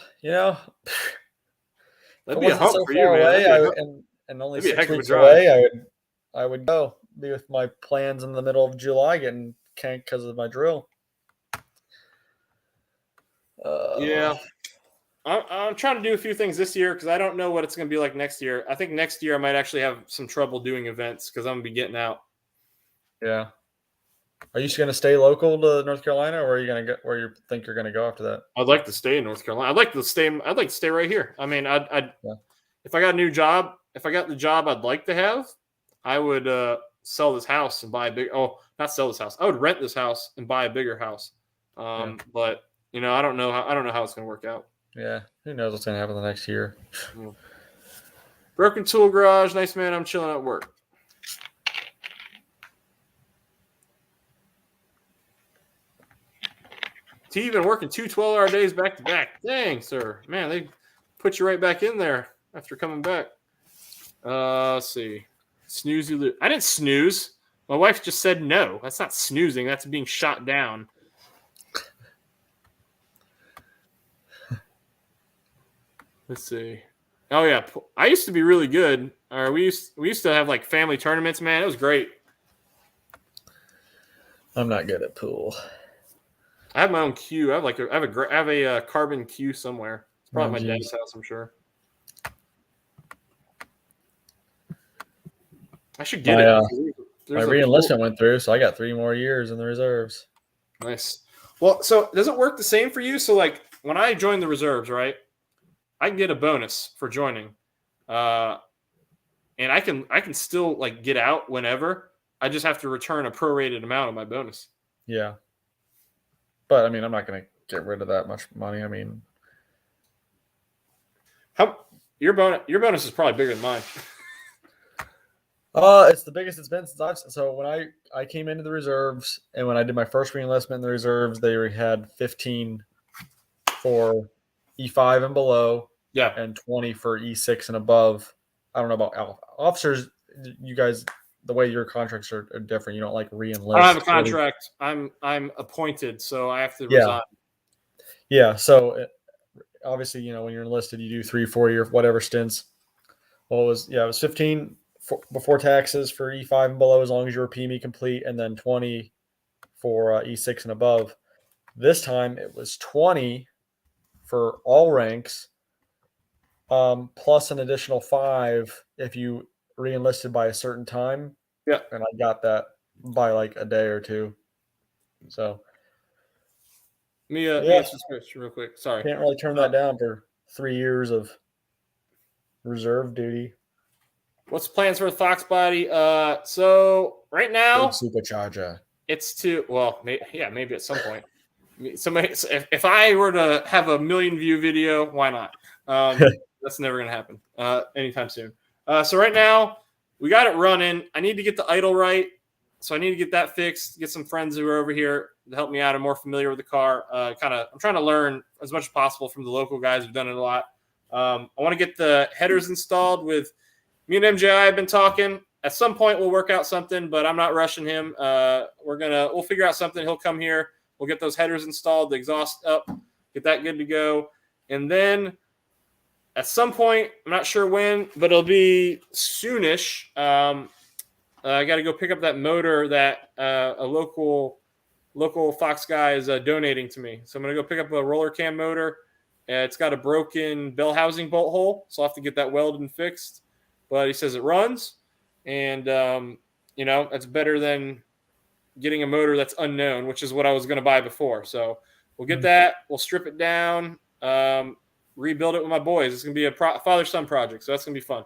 A: that'd be a hump for you, man.
B: And only 6 weeks away, I would go be with my plans in the middle of July getting canked because of my drill.
A: Yeah, I'm trying to do a few things this year because I don't know what it's going to be like next year. I think next year I might actually have some trouble doing events because I'm going to be getting out.
B: Yeah. Are you going to stay local to North Carolina, or are you going to go where you think you're going to go after that?
A: I'd like to stay in North Carolina. I'd like to stay right here. I mean, if I got a new job, if I got the job I'd like to have, I would sell this house and buy a big. Oh, not sell this house. I would rent this house and buy a bigger house. But I don't know how it's going to work out.
B: Yeah, who knows what's going to happen the next year?
A: Yeah. Broken Tool Garage, nice man. I'm chilling at work. T been working 2 12-hour days back to back. Dang, sir. Man, they put you right back in there after coming back. Let's see. Snooze you lose. I didn't snooze. My wife just said no. That's not snoozing. That's being shot down. Let's see. Oh yeah, I used to be really good. We used to have like family tournaments. Man, it was great.
B: I'm not good at pool.
A: I have my own cue. I have a carbon cue somewhere. It's probably my
B: geez.
A: dad's house, I'm sure. I should get it.
B: My re-enlistment went through, so I got 3 more years in the reserves.
A: Nice. Well, so does it work the same for you? So like when I join the reserves, right, I can get a bonus for joining. And I can still like get out whenever. I just have to return a prorated amount of my bonus.
B: Yeah. But I mean, I'm not going to get rid of that much money. I mean,
A: your bonus is probably bigger than mine.
B: It's the biggest it's been since so when I came into the reserves and when I did my first re-enlistment in the reserves, they had 15 for E5 and below, and 20 for E6 and above. I don't know about officers. You guys, the way your contracts are different. You don't like re-enlist.
A: I don't have a contract. I'm appointed, so I have to resign.
B: Yeah. So obviously, when you're enlisted, you do 3-4 year whatever stints. Well, it was 15 before taxes for E5 and below, as long as you're PME complete, and then 20 for E6 and above. This time it was 20 for all ranks, plus an additional 5 if you re-enlisted by a certain time.
A: Yeah,
B: and I got that by like a day or two. So
A: let me answer this question real quick. Sorry,
B: can't really turn that down for 3 years of reserve duty.
A: What's the plans for the Fox body? So right now,
B: supercharger.
A: It's maybe at some point. If I were to have a 1 million view video, why not? That's never gonna happen anytime soon. So right now we got it running. I need to get the idle right, so I need to get that fixed. Get some friends who are over here to help me out. I'm more familiar with the car. I'm trying to learn as much as possible from the local guys who've done it a lot. I want to get the headers installed with. Me and MJI have been talking. At some point, we'll work out something, but I'm not rushing him. We'll figure out something. He'll come here. We'll get those headers installed, the exhaust up, get that good to go. And then at some point, I'm not sure when, but it'll be soonish. I got to go pick up that motor that a local Fox guy is donating to me. So I'm going to go pick up a roller cam motor. It's got a broken bell housing bolt hole, so I'll have to get that welded and fixed. But he says it runs, and that's better than getting a motor that's unknown, which is what I was going to buy before. So we'll get that. We'll strip it down, rebuild it with my boys. It's going to be a father-son project, so that's going to be fun.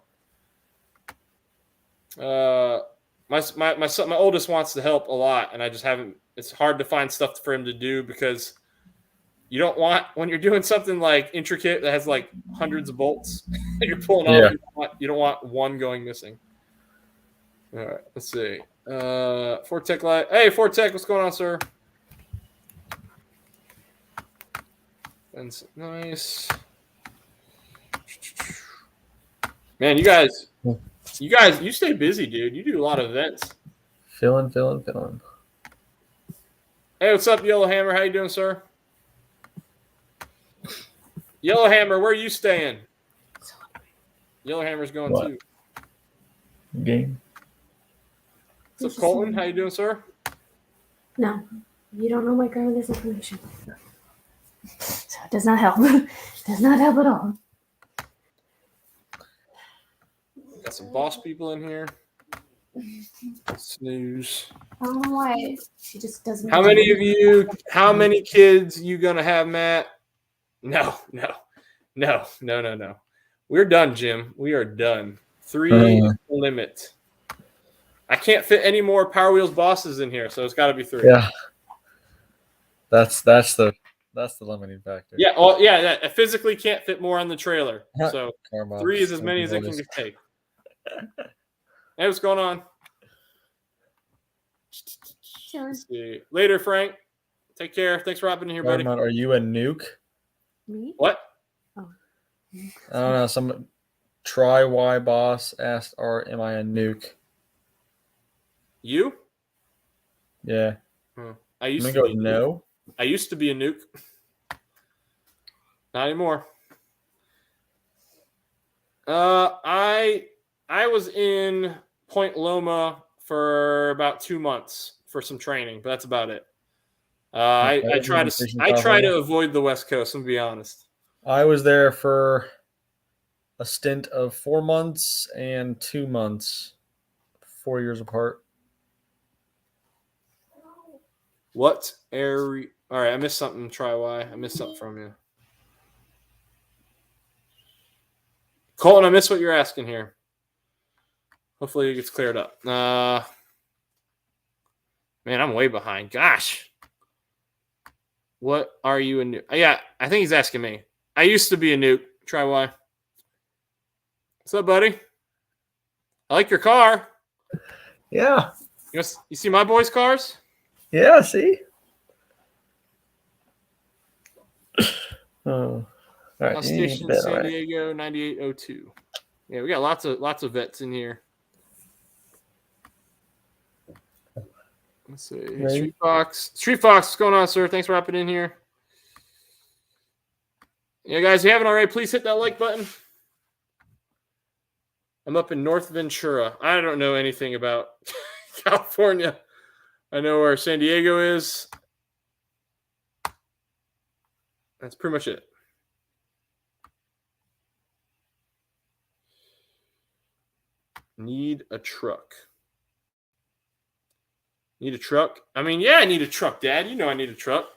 A: My oldest wants to help a lot, and I just haven't. It's hard to find stuff for him to do because you don't want, when you're doing something like intricate that has like hundreds of bolts that you're pulling off, you don't want one going missing. All right, let's see. Ford Tech Live. Hey, Ford Tech, what's going on, sir? That's nice. Man, you guys, you stay busy, dude. You do a lot of events.
B: Feeling.
A: Hey, what's up, Yellowhammer? How you doing, sir? Yellowhammer, where are you staying? Yellowhammer's going too.
B: Game.
C: What's
A: up, Colton? How you doing, sir?
C: No, you don't know my grandmother's information. So it does not help. It does not help at all.
A: Got some boss people in here. Snooze.
C: I don't know why she just doesn't.
A: How many kids you gonna have, Matt? No. We're done, Jim. We are done. 3 limit. I can't fit any more Power Wheels bosses in here, so it's got to be 3.
B: Yeah, that's the limiting factor.
A: Yeah, I physically can't fit more on the trailer, so 3 is as many as it can take. Hey, what's going on?
C: Sure.
A: See. Later, Frank. Take care. Thanks for hopping in here, buddy.
B: Are you a nuke?
C: Me?
A: What?
C: Oh.
B: I don't know. Some try Y boss asked, am I a nuke?
A: You?
B: Yeah.
A: I used to
B: go
A: be
B: no.
A: I used to be a nuke. Not anymore. I was in Point Loma for about 2 months. for some training, but that's about it. I try to
B: California.
A: avoid the West Coast. I'm gonna be honest.
B: I was there for a stint of 4 months and 2 months, 4 years apart.
A: What area? All right, I missed something. Try why I missed something from you, Colton. I missed what you're asking here. Hopefully it gets cleared up. Man, I'm way behind. Gosh. What are you a nuke? Yeah, I think he's asking me. I used to be a nuke. Try why. What's up, buddy? I like your car.
B: Yeah.
A: You see my boys' cars?
B: Yeah, see? Oh. All right.
A: Station San Diego 9802. Yeah, we got lots of vets in here. Let's see. Hey, Street Fox. Street Fox, what's going on, sir? Thanks for hopping in here. Yeah, guys, if you haven't already, please hit that like button. I'm up in North Ventura. I don't know anything about California. I know where San Diego is. That's pretty much it. Need a truck. Need a truck? I mean, yeah, I need a truck, Dad. You know I need a truck.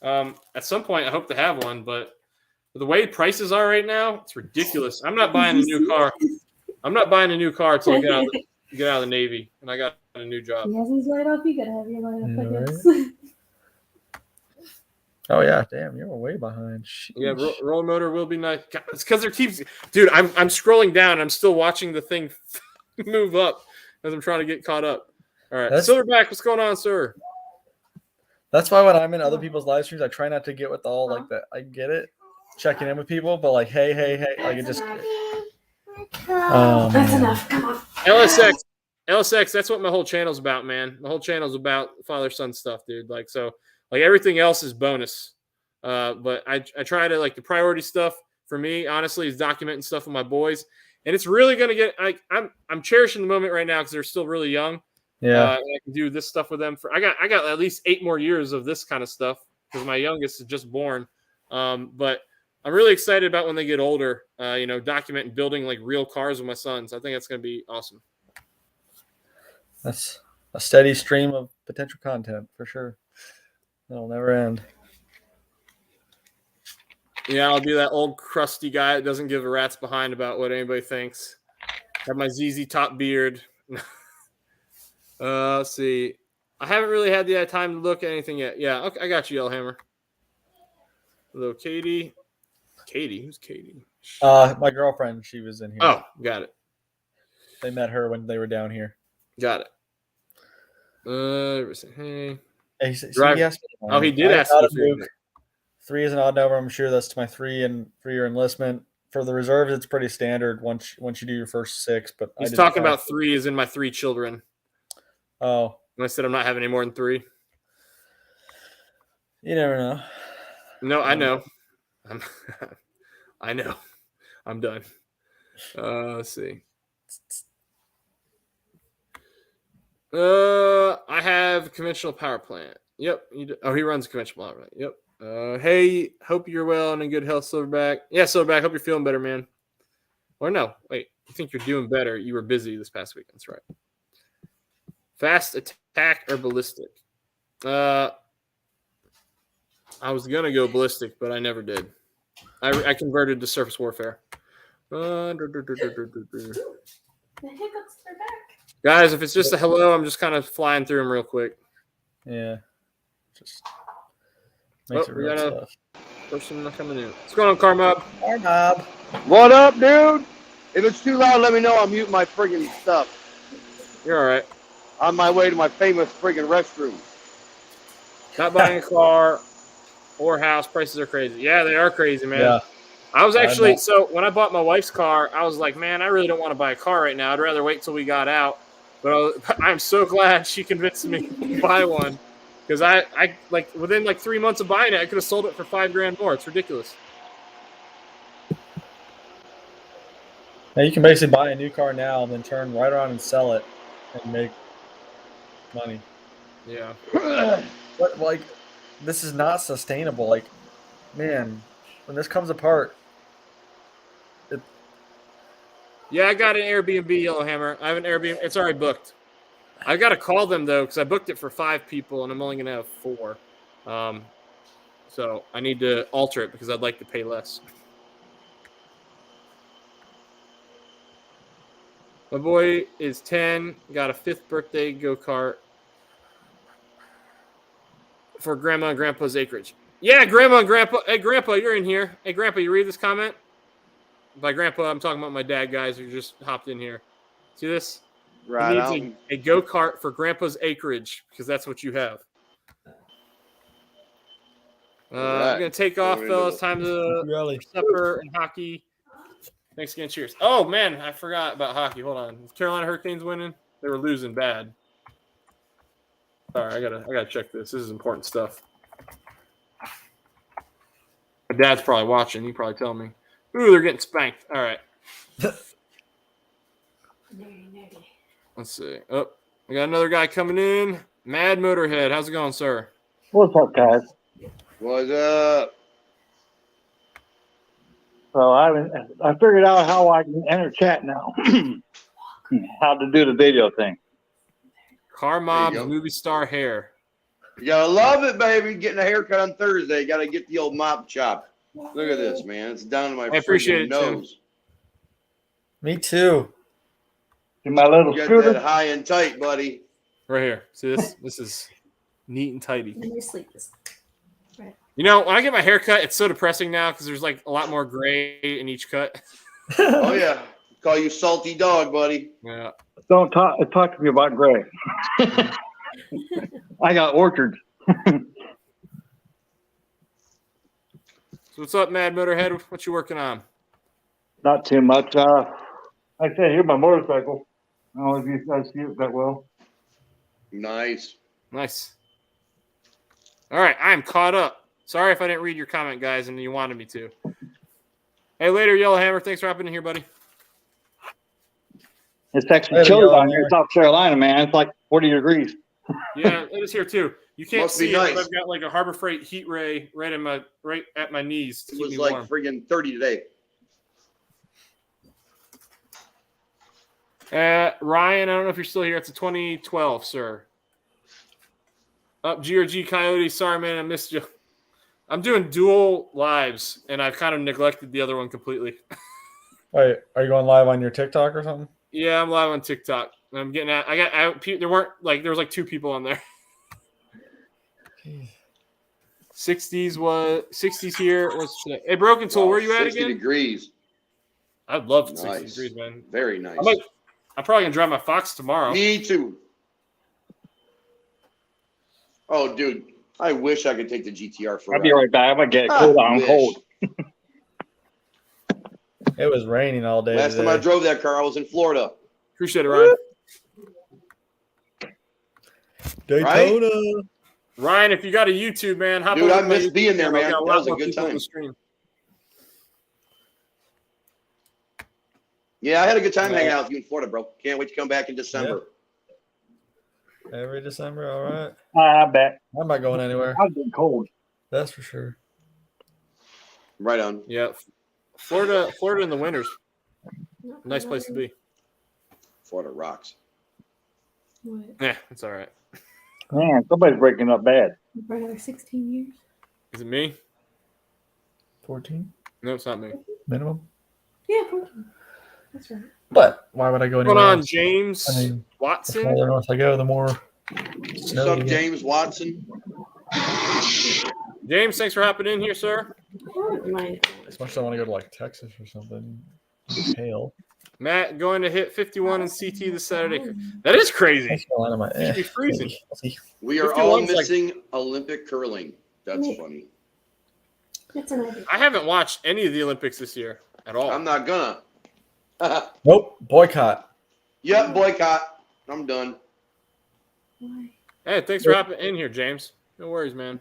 A: At some point, I hope to have one, but the way prices are right now, it's ridiculous. I'm not buying a new car. I'm not buying a new car until I get out of the Navy, and I got a new job.
C: He has his light up. You gotta have your light up, I guess.
B: Right. Oh yeah, damn, you're way behind. Sheesh.
A: Yeah, roller motor will be nice. God, it's because there keeps, dude. I'm scrolling down. I'm still watching the thing move up as I'm trying to get caught up. All right, Silverback, what's going on, sir?
B: That's why when I'm in other people's live streams, I try not to get with all like that. I get it, checking in with people, but like, hey, like it just.
C: That's enough. Come on.
A: LSX. That's what my whole channel's about, man. My whole channel's about father-son stuff, dude. Like so. Like everything else is bonus, but I try to like the priority stuff for me. Honestly, is documenting stuff with my boys, and it's really gonna get. Like I'm cherishing the moment right now because they're still really young.
B: Yeah,
A: and I can do this stuff with them. I got at least 8 more years of this kind of stuff because my youngest is just born. But I'm really excited about when they get older. Documenting building like real cars with my sons. I think that's gonna be awesome.
B: That's a steady stream of potential content for sure. It'll never end.
A: Yeah, I'll be that old crusty guy that doesn't give a rat's behind about what anybody thinks. Have my ZZ Top beard. Let's see. I haven't really had the time to look at anything yet. Yeah, okay, I got you, Yellhammer. Hello, Katie. Katie? Who's Katie?
B: My girlfriend. She was in here.
A: Oh, got it.
B: They met her when they were down here.
A: Got it. Hey.
B: He asked me,
A: he did ask me.
B: 3 is an odd number. I'm sure that's to my 3-year enlistment. For the reserves, it's pretty standard once you do your first 6. But
A: he's talking about 3 as in my 3 children.
B: Oh,
A: when I said I'm not having any more than 3.
B: You never know.
A: No, I know. I know. I'm done. Let's see. I have a conventional power plant. Yep. He runs a conventional power plant. Yep. Hey, hope you're well and in good health, Silverback. Yeah, Silverback, hope you're feeling better, man. Or no, wait. You think you're doing better? You were busy this past week. That's right. Fast attack or ballistic? I was gonna go ballistic, but I never did. I converted to surface warfare.
C: The hiccups are back.
A: Guys, if it's just a hello, I'm just kind of flying through them real quick.
B: Yeah. Just makes it real tough.
A: Person coming in. What's going on, Carmob?
B: Carmob.
D: What up, dude? If it's too loud, let me know. I'll mute my friggin' stuff.
A: You're all right.
D: On my way to my famous friggin' restroom.
A: Not buying a car or house. Prices are crazy. Yeah, they are crazy, man.
B: Yeah.
A: I was actually, so when I bought my wife's car, I was like, man, I really don't want to buy a car right now. I'd rather wait till we got out. But I'm so glad she convinced me to buy one. Because I like within like 3 months of buying it, I could have sold it for $5,000 more. It's ridiculous.
B: Now you can basically buy a new car now and then turn right around and sell it and make money.
A: Yeah.
B: But like, this is not sustainable. Like, man, when this comes apart,
A: Yeah, I got an Airbnb, Yellowhammer. I have an Airbnb. It's already booked. I got to call them, though, because I booked it for 5 people, and I'm only going to have 4. So I need to alter it because I'd like to pay less. My boy is 10, got a 5th birthday go-kart for Grandma and Grandpa's acreage. Yeah, Grandma and Grandpa. Hey, Grandpa, you're in here. Hey, Grandpa, you read this comment? By Grandpa, I'm talking about my dad, guys, who just hopped in here. See this?
D: Right
A: He needs a go-kart for Grandpa's acreage because that's what you have. I'm going to take off, fellas. Time to supper and hockey. Thanks again. Cheers. Oh, man, I forgot about hockey. Hold on. Is Carolina Hurricanes winning? They were losing bad. Sorry, I gotta check this. This is important stuff. My dad's probably watching. He probably tell me. Ooh, they're getting spanked. All right. Let's see. Oh, we got another guy coming in. Mad Motorhead. How's it going, sir?
E: What's up, guys?
D: What's up?
E: So I figured out how I can enter chat now. How to do the video thing.
A: Car Mob's movie star hair.
D: You gotta love it, baby. Getting a haircut on Thursday. You gotta get the old mop chop. Look at this, man. It's down to my freaking nose.
A: Tim.
B: Me too.
E: In my little
D: You got
E: scooter.
D: that high and tight, buddy.
A: Right here. See this? This is neat and tidy.
C: Let me sleep this. Right.
A: You know, when I get my hair cut, it's so depressing now because there's like a lot more gray in each cut.
D: Oh, yeah. Call you salty dog, buddy.
A: Yeah.
E: Don't talk to me about gray. I got orchards.
A: So what's up, Mad Motorhead? What you working on?
E: Not too much. Like I said, here's my motorcycle. I don't know if you guys see it that well.
D: Nice.
A: Nice. All right, I am caught up. Sorry if I didn't read your comment, guys, and you wanted me to. Hey, later, Yellowhammer. Thanks for hopping in here, buddy.
E: It's actually chilly down here in South Carolina, man. It's like 40 degrees.
A: Yeah, it is here too. You can't
D: Must be
A: see it,
D: nice.
A: but I've got like a Harbor Freight heat ray right at my knees to
D: It
A: keep
D: was
A: me
D: like
A: warm.
D: friggin' 30 today.
A: Ryan, I don't know if you're still here. It's a 2012, sir. Up, GRG Coyote. Sorry, man, I missed you. I'm doing dual lives, and I've kind of neglected the other one completely.
B: Wait, are you going live on your TikTok or something?
A: Yeah, I'm live on TikTok. I'm getting at. There weren't like there was like 2 people on there. 60s here. What's today? Hey, Broken Tool, where you at
D: 60
A: again?
D: degrees.
A: I'd love
D: Nice.
A: 60 degrees, man.
D: Very nice.
A: I'm probably gonna drive my Fox tomorrow.
D: Me too. Oh, dude. I wish I could take the GTR for
E: I'll be right back. I'm going to get it cool down. I'm cold.
B: It was raining all day.
D: Last time I drove that car, I was in Florida.
A: Appreciate it, Ryan.
B: Daytona.
A: Ryan, if you got a YouTube, man, hop
D: Dude,
A: over
D: I
A: to my
D: miss
A: YouTube
D: being there,
A: channel.
D: man.
A: I've got a
D: That
A: lot
D: was a
A: more
D: good
A: people on
D: time.
A: the stream.
D: Yeah, I had a good time hanging out with you in Florida, bro. Can't wait to come back in December.
B: Every December, all right.
E: I bet.
B: I'm not going anywhere.
E: I've been cold.
B: That's for sure.
D: Right on.
A: Yeah, Florida in the winters, nice place to be.
D: Florida rocks.
C: What?
A: Yeah, it's all right.
E: Man, somebody's breaking up bad.
C: For another 16 years?
A: Is it me?
B: 14
A: No, it's not me.
B: minimum.
C: Yeah, 14. That's right.
B: But why would I go
A: What's
B: anywhere?
A: going on,
B: else?
A: James
B: I mean, the
A: Watson?
B: farther north I go, the more
D: What's
B: snow
D: up,
B: you get.
D: James Watson?
A: James, thanks for hopping in here, sir.
B: As much as I want to go to like Texas or something. Hail.
A: Matt going to hit 51 in CT this Saturday. That is crazy.
B: North Carolina might.
A: Should be freezing.
B: maybe. I'll see.
D: We are all
A: 51's like-
D: missing Olympic curling. That's
C: Yeah.
D: funny.
C: That's an idea.
A: I haven't watched any of the Olympics this year at all.
D: I'm not gonna.
B: Nope. Boycott.
D: Yep, boycott. I'm done.
C: Why?
A: Hey, thanks for hopping in here, James. No worries, man.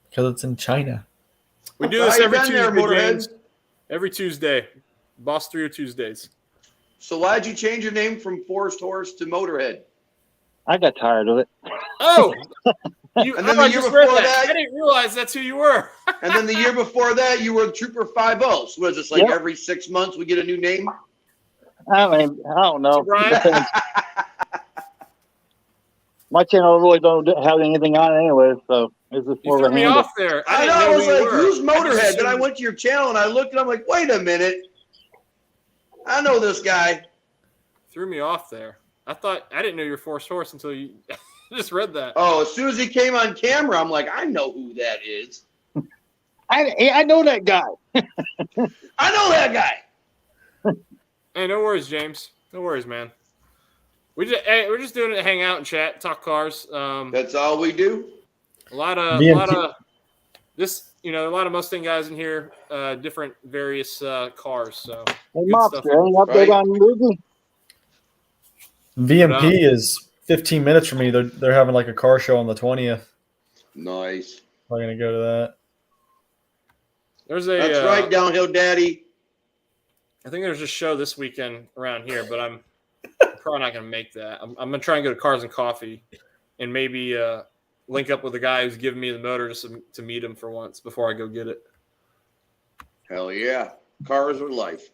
B: Because it's in China.
A: We do this
D: How you
A: every
D: been
A: Tuesday,
D: there, Motorhead?
A: James. Every Tuesday. Boss 302 Tuesdays.
D: So why'd you change your name from Forest Horse to Motorhead?
E: I got tired of it.
A: Oh,
D: And then the year before that,
A: I didn't realize that's who you were.
D: and then the year before that, you were Trooper 50. So was this like every 6 months we get a new name?
E: I mean, I don't know.
A: Brian?
E: My channel really don't have anything on it anyway, so it's just
A: You
E: more
A: threw
E: of a
A: me
E: handle.
A: off there.
D: I
A: didn't
D: know. I was
A: who you
D: like,
A: were.
D: who's
A: I
D: Motorhead?
A: just
D: Then I
A: assumed-
D: went to your channel and I looked and I'm like, wait a minute. I know this guy.
A: Threw me off there. I didn't know you were Force Horse until you just read that.
D: Oh, as soon as he came on camera, I'm like, I know who that is.
E: I know that guy.
D: I know that guy.
A: Hey, no worries, James. No worries, man. We're just doing it to hang out and chat, talk cars.
D: That's all we do.
A: A lot of this, a lot of Mustang guys in here, different various cars. So
E: Hey,
A: good
E: Mobster,
A: stuff.
E: any update
D: Right.
E: on movie?
B: VMP is 15 minutes from me. They're having like a car show on the 20th.
D: Nice.
B: I'm going to go to that.
A: There's a.
D: That's right, Downhill Daddy.
A: I think there's a show this weekend around here, but I'm probably not going to make that. I'm going to try and go to Cars and Coffee and maybe link up with the guy who's giving me the motor just to meet him for once before I go get it.
D: Hell yeah. Cars are life.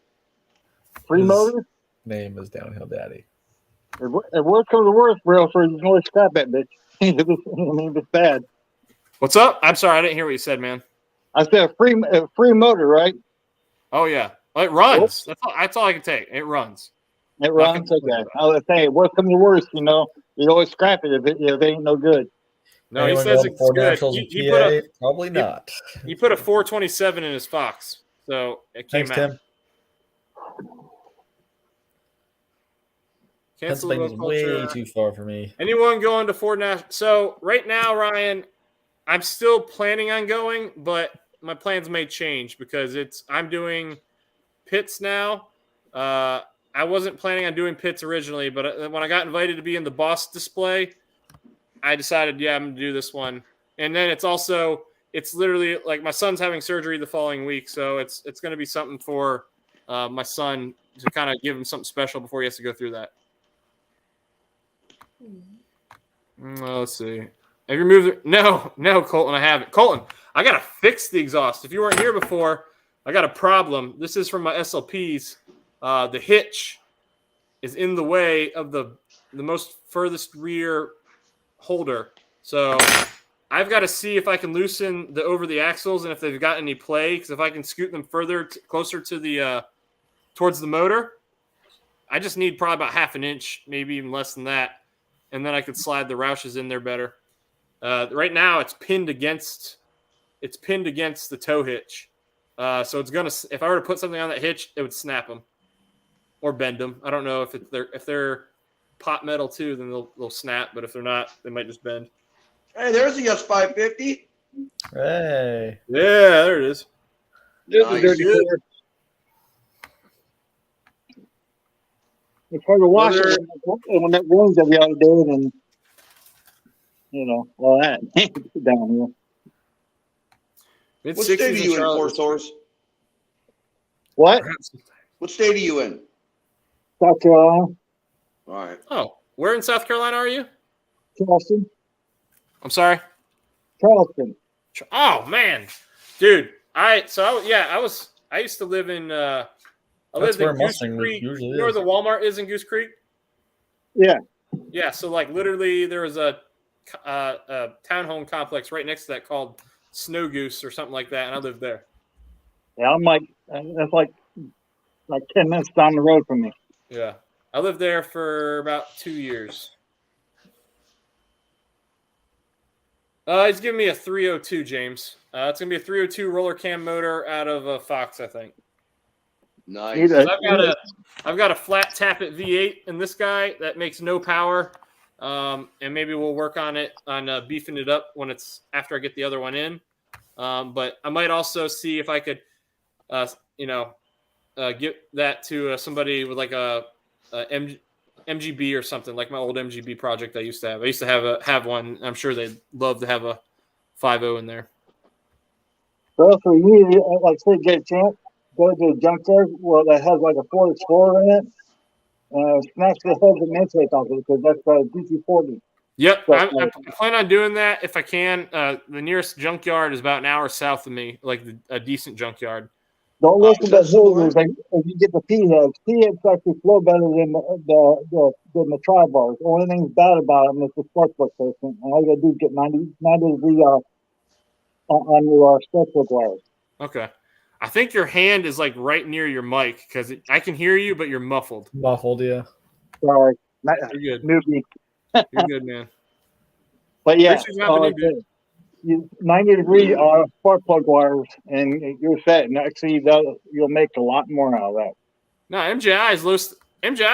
E: Free
B: His
E: motor?
B: name is Downhill Daddy.
E: If worst comes to worst, bro, so you can always scrap that bitch. I mean, it's bad.
A: What's up? I'm sorry, I didn't hear what you said, man.
E: I said a free motor, right?
A: Oh yeah, well, it runs. That's all I can take. It runs.
E: It runs. Okay. I was saying, worst comes to worst, you always scrap it if it ain't no good.
A: No,
B: Anyone
A: he says
B: going
A: it's
B: Ford
A: good.
B: Nationals in
A: He
B: PA? Probably not.
A: He put a 427 in his Fox, so it came
B: Thanks,
A: out.
B: Tim.
A: Cancel
B: Pennsylvania's
A: low
B: way
A: culture.
B: too far for me.
A: Anyone going to Ford National? So right now, Ryan, I'm still planning on going, but my plans may change because I'm doing pits now. I wasn't planning on doing pits originally, but when I got invited to be in the boss display, I decided, I'm going to do this one. And then it's literally like my son's having surgery the following week, so it's going to be something for my son to kind of give him something special before he has to go through that. Well, let's see. Have you moved it? No, Colton, I haven't. Colton, I got to fix the exhaust. If you weren't here before, I got a problem. This is from my SLPs. The hitch is in the way of the most furthest rear holder. So I've got to see if I can loosen the over the axles and if they've got any play. Because if I can scoot them further closer to the towards the motor, I just need probably about half an inch, maybe even less than that. And then I could slide the Roushes in there better. Right now, it's pinned against the tow hitch. So it's gonna. If I were to put something on that hitch, it would snap them or bend them. I don't know if they're pot metal too, then they'll snap. But if they're not, they might just bend.
D: Hey, there's a S550.
B: Hey.
A: Yeah, there it is.
D: Nice.
E: It's hard to watch it when that rains every other day, and all that down here.
D: What state are you in, Force Horse?
E: What?
D: What state are you in?
E: South Carolina,
D: All right.
A: Oh, where in South Carolina are you?
E: Charleston.
A: I'm sorry.
E: Charleston.
A: Oh man, dude. I used to live in. I lived in Goose Creek. You know where the Walmart is in Goose Creek?
E: Yeah.
A: Yeah. So like literally, there was a townhome complex right next to that called Snow Goose or something like that, and I lived there.
E: Yeah, I'm like that's like 10 minutes down the road from me.
A: Yeah, I lived there for about 2 years. He's giving me a 302, James. It's gonna be a 302 roller cam motor out of a Fox, I think.
D: Nice.
A: I've got a flat tappet V8 in this guy that makes no power, and maybe we'll work on it on beefing it up when it's after I get the other one in. But I might also see if I could, get that to somebody with like a MGB or something, like my old MGB project I used to have. I used to have one. I'm sure they'd love to have a 5.0 in there.
E: Well, for you, like say get a chance, go to a junkyard that has like a Ford Explorer in it. Smash the heads and intakes off it because that's DC-40.
A: Yep,
E: So,
A: I plan on doing that if I can. The nearest junkyard is about an hour south of me, like a decent junkyard.
E: don't listen to
D: that's
E: haters. Like, if you get the P-heads, P-heads actually flow better than the tri-bars. The only thing bad about them is the spark plug placement. And all you gotta do is get 90 degree on your spark plug wires.
A: Okay. I think your hand is like right near your mic because I can hear you, but you're muffled.
B: Muffled, yeah.
E: Sorry,
A: You're good.
E: newbie.
A: You're good, man.
E: But yeah,
A: Appreciate you hopping in, dude.
E: 90 degree spark plug wires, and you're set. And actually, you'll make a lot more out of that.
A: No, MJI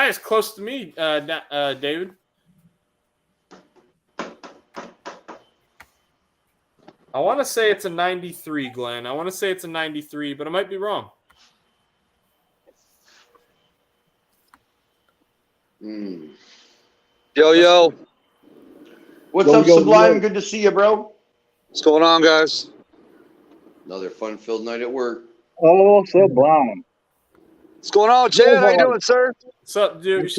A: is close to me, David. I want to say it's a 93, Glenn. I want to say it's a 93, but I might be wrong.
F: Yo.
D: What's up, Sublime? Good to see you, bro.
F: What's going on, guys?
D: Another fun-filled night at work.
E: Oh, Sublime.
F: What's going on, Chad? How you doing, sir?
A: What's up, dude?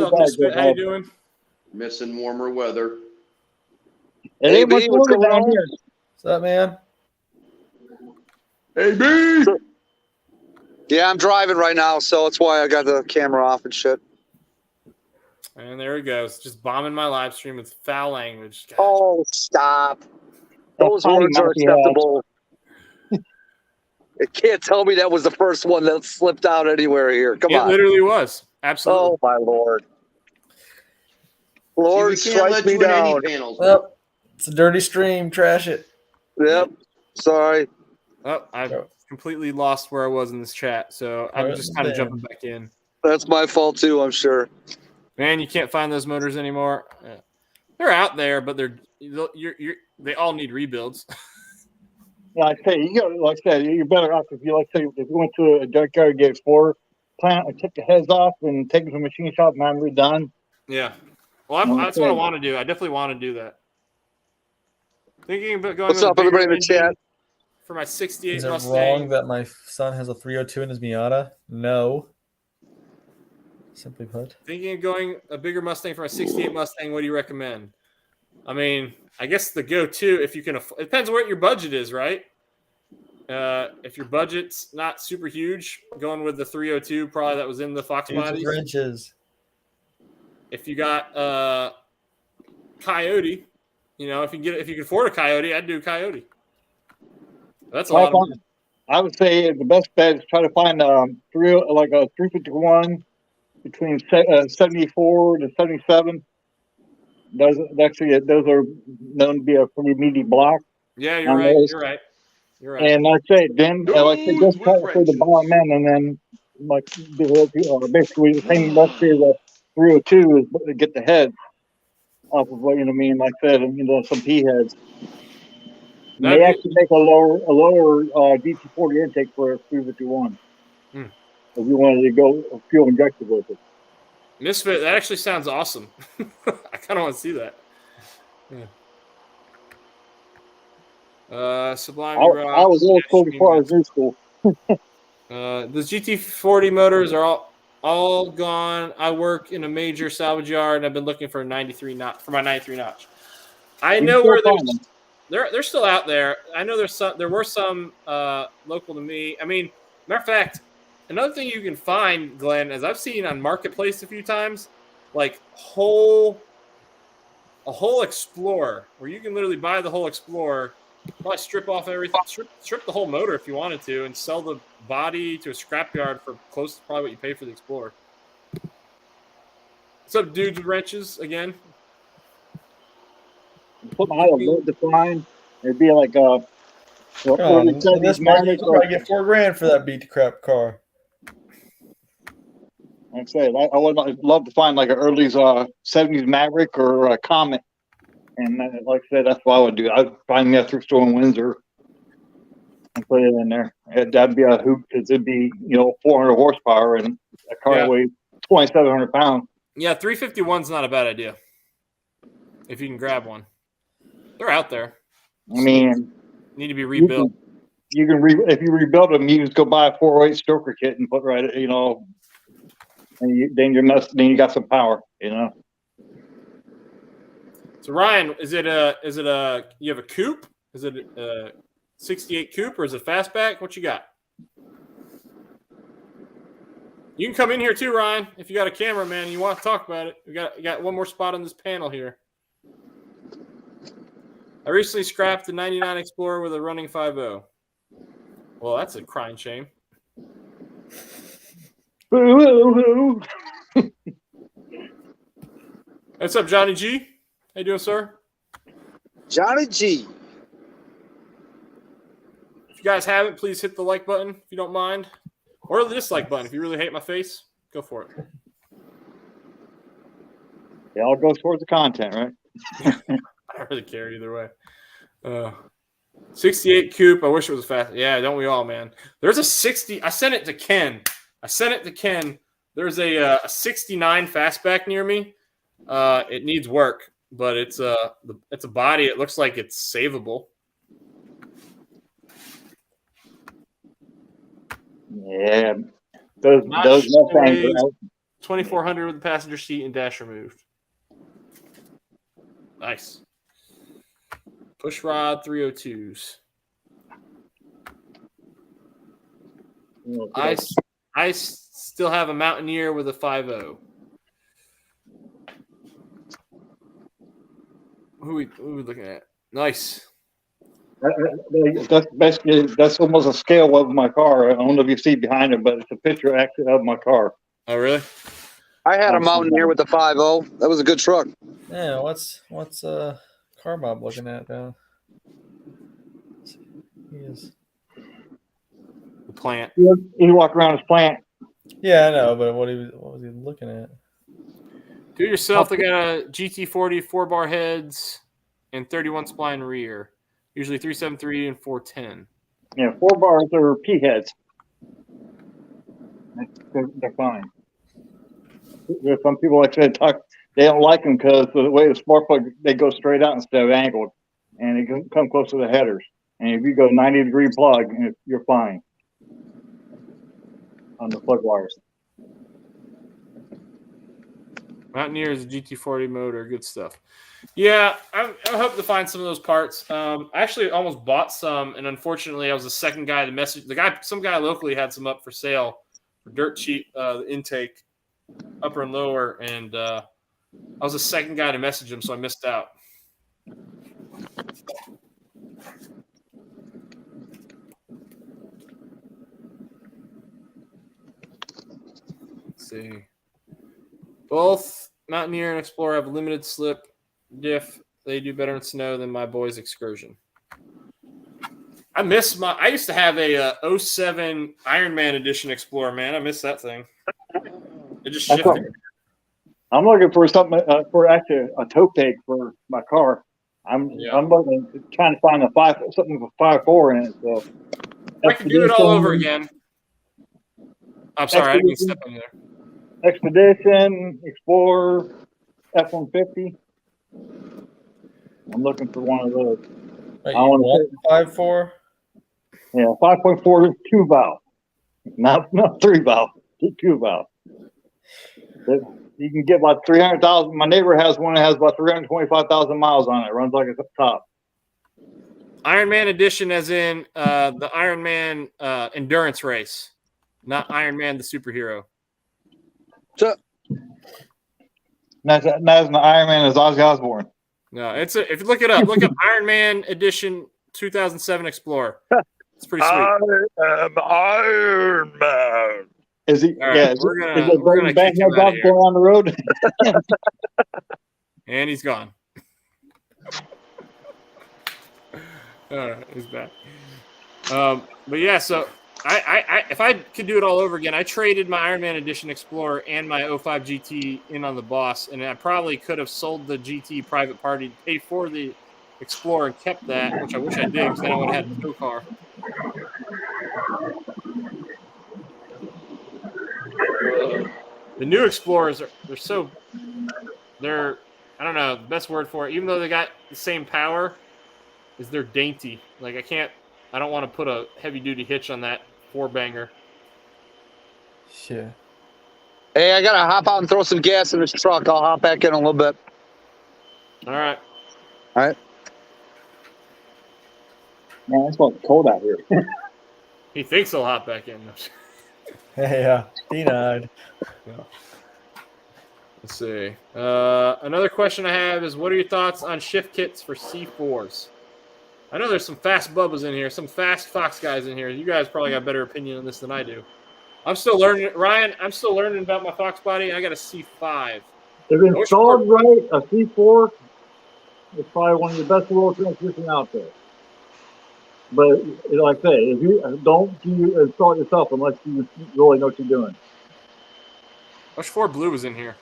A: How you doing?
D: Missing warmer weather.
E: It ain't much warmer down here.
B: What's up, man?
D: Hey, B!
F: Yeah, I'm driving right now, so that's why I got the camera off and shit.
A: And there he goes, just bombing my live stream with foul language. Gosh.
F: Oh, stop. Those words are acceptable. It can't tell me that was the first one that slipped out anywhere here. Come on.
A: It literally was. Absolutely.
F: Oh, my Lord. Lord, strike me down.
B: Well, it's a dirty stream. Trash it.
F: Yep. Sorry.
A: Oh, I've completely lost where I was in this chat, so I'm just kind of jumping back in.
F: That's my fault, too, I'm sure.
A: Man, you can't find those motors anymore. They're out there, but they all need rebuilds.
E: Like I say, like I said, you're better off if you went to a junkyard, get Explorer, plant, and take the heads off, and take them to a machine shop, and I'm redone.
A: Yeah. Well, that's what I want to do. I definitely want to do that. Thinking about going.
F: What's up, everybody in the chat?
A: For my 68
B: Is it
A: Mustang.
B: wrong that my son has a 302 in his Miata? No. Simply put.
A: Thinking of going a bigger Mustang for my 68 Mustang, what do you recommend? I mean, I guess the go-to, if you can, it depends what your budget is, right? If your budget's not super huge, going with the 302, probably that was in the Fox bodies.
B: Wrenches.
A: If you got Coyote, if you can afford a Coyote, I'd do a Coyote. That's a lot of money.
E: I would say the best bet is try to find a 351 between 74 to 77. Those are known to be a pretty meaty block.
A: Yeah, you're right. You're right.
E: And I'd say then, just try for the bottom end, and then basically the same let's say the 302 is to get the head off of what like I said, some P heads. They actually make a lower DT40 intake for a 351. If you wanted to go fuel injected with it.
A: Misfit, that actually sounds awesome. I kind of want to see that. Yeah. Sublime.
E: I was old school before I was new school.
A: The GT40 motors are all gone. I work in a major salvage yard, and I've been looking for a 93 notch for my 93 notch. I know where they're still out there. I know there were some local to me. I mean, matter of fact, another thing you can find, Glenn, as I've seen on Marketplace a few times, like a whole Explorer, where you can literally buy the whole Explorer, probably strip off everything, strip the whole motor if you wanted to, and sell the body to a scrapyard for close to probably what you pay for the Explorer. What's up, dudes with wrenches again?
E: Put my head a defined. It'd be like
B: in this market, you probably get $4,000 for that beat to crap car.
E: Like I said, I would love to find like an early 70s Maverick or a Comet, and like I said, that's what I would do. I'd find that thrift store in Windsor and put it in there. That'd be a hoop because it'd be 400 horsepower and a car weighs 2,700 pounds.
A: Yeah, 351's not a bad idea if you can grab one. They're out there.
E: I mean,
A: need to be rebuilt.
E: You can if you rebuild them, you just go buy a 408 stroker kit and put and then you got some power.
A: So Ryan, is it a you have a coupe? Is it a 68 coupe or is it fastback? What you got? You can come in here too, Ryan, if you got a camera, man, and you want to talk about it. You got one more spot on this panel here. I recently scrapped the 99 Explorer with a running 5.0. Well, that's a crying shame. What's up, Johnny G? How you doing, sir?
F: Johnny G.
A: If you guys haven't, please hit the like button if you don't mind. Or the dislike button if you really hate my face. Go for it.
E: It all goes towards the content, right?
A: I don't really care either way. 68 coupe. I wish it was fast. Yeah, don't we all, man? There's a 60. I sent it to Ken. There's a 69 fastback near me. It needs work, but it's a body. It looks like it's savable.
E: Yeah, those Mustangs are out.
A: 2400 with the passenger seat and dash removed. Nice. Push rod 302s. I still have a Mountaineer with a 5.0. Who we looking at? Nice.
E: That's almost a scale of my car. I don't know if you see behind it, but it's a picture actually of my car.
A: Oh, really?
F: I had a Mountaineer with the 5.0. That was a good truck.
B: Yeah, what's Car Mob looking at now? He is.
A: The plant.
E: He walked around his plant.
B: Yeah, I know, but what was he looking at?
A: Do it yourself. They got a GT40 4-bar heads and 31 spline rear. Usually 373 and 410.
E: Yeah, 4 bars are P heads. They're fine. There's some people, like I said, they don't like them because the way the spark plug, they go straight out instead of angled, and it can come close to the headers. And if you go 90-degree plug, you're fine on the plug wires.
A: Mountaineer is a GT40 motor. Good stuff. Yeah, I hope to find some of those parts. I actually almost bought some, and unfortunately, I was the second guy to message. Some guy locally had some up for sale for dirt cheap, the intake, upper and lower, and I was the second guy to message him, so I missed out. Let's see. Both Mountaineer and Explorer have limited slip diff. They do better in snow than my boys Excursion. I used to have a 07 Ironman edition Explorer, man. I miss that thing. It just shifted.
E: I'm looking for something for actually a tow peg for my car. I'm looking, trying to find something with 5.4 in it. So
A: I can do it all over again. I'm sorry, I didn't mean to step on you there.
E: Expedition, Explorer, F-150. I'm looking for one of those.
B: I want 5.4.
E: Yeah, 5.4 2 valve, not 3 valve, 2 valve. You can get about 300,000. My neighbor has one that has about 325,000 miles on it. It runs like it's up top.
A: Ironman edition, as in the Ironman endurance race, not Ironman the superhero.
F: So,
E: That's an Ironman as Ozzy Osbourne.
A: No, if you look it up, look up Ironman edition 2007 Explorer. It's pretty sweet.
F: I am Iron Man.
E: Is he?
A: All right,
E: yeah.
A: we're gonna kick him out of here.
E: Going on the road.
A: And he's gone. All right, he's back. But yeah, so I if I could do it all over again, I traded my Ironman Edition Explorer and my 05 GT in on the Boss, and I probably could have sold the GT private party to pay for the Explorer and kept that, which I wish I did, because then I would have had a tow car. The new Explorers they're I don't know the best word for it. Even though they got the same power, is they're dainty. Like I don't want to put a heavy duty hitch on that 4-banger.
B: Yeah.
F: Hey, I gotta hop out and throw some gas in this truck. I'll hop back in a little bit.
A: All right.
F: All right.
E: Man, it's fucking cold out here.
A: He thinks he'll hop back in.
B: Yeah, denied.
A: No. Let's see. Another question I have is, what are your thoughts on shift kits for C4s? I know there's some fast bubbas in here, some fast Fox guys in here. You guys probably got a better opinion on this than I do. I'm still learning, Ryan. I'm still learning about my Fox body. I got a C5.
E: If installed right, a C4 is probably one of the best roll transmission out there. But like I say, if you don't install it yourself unless you really know what you're doing.
A: Rush 4 Blue was in here.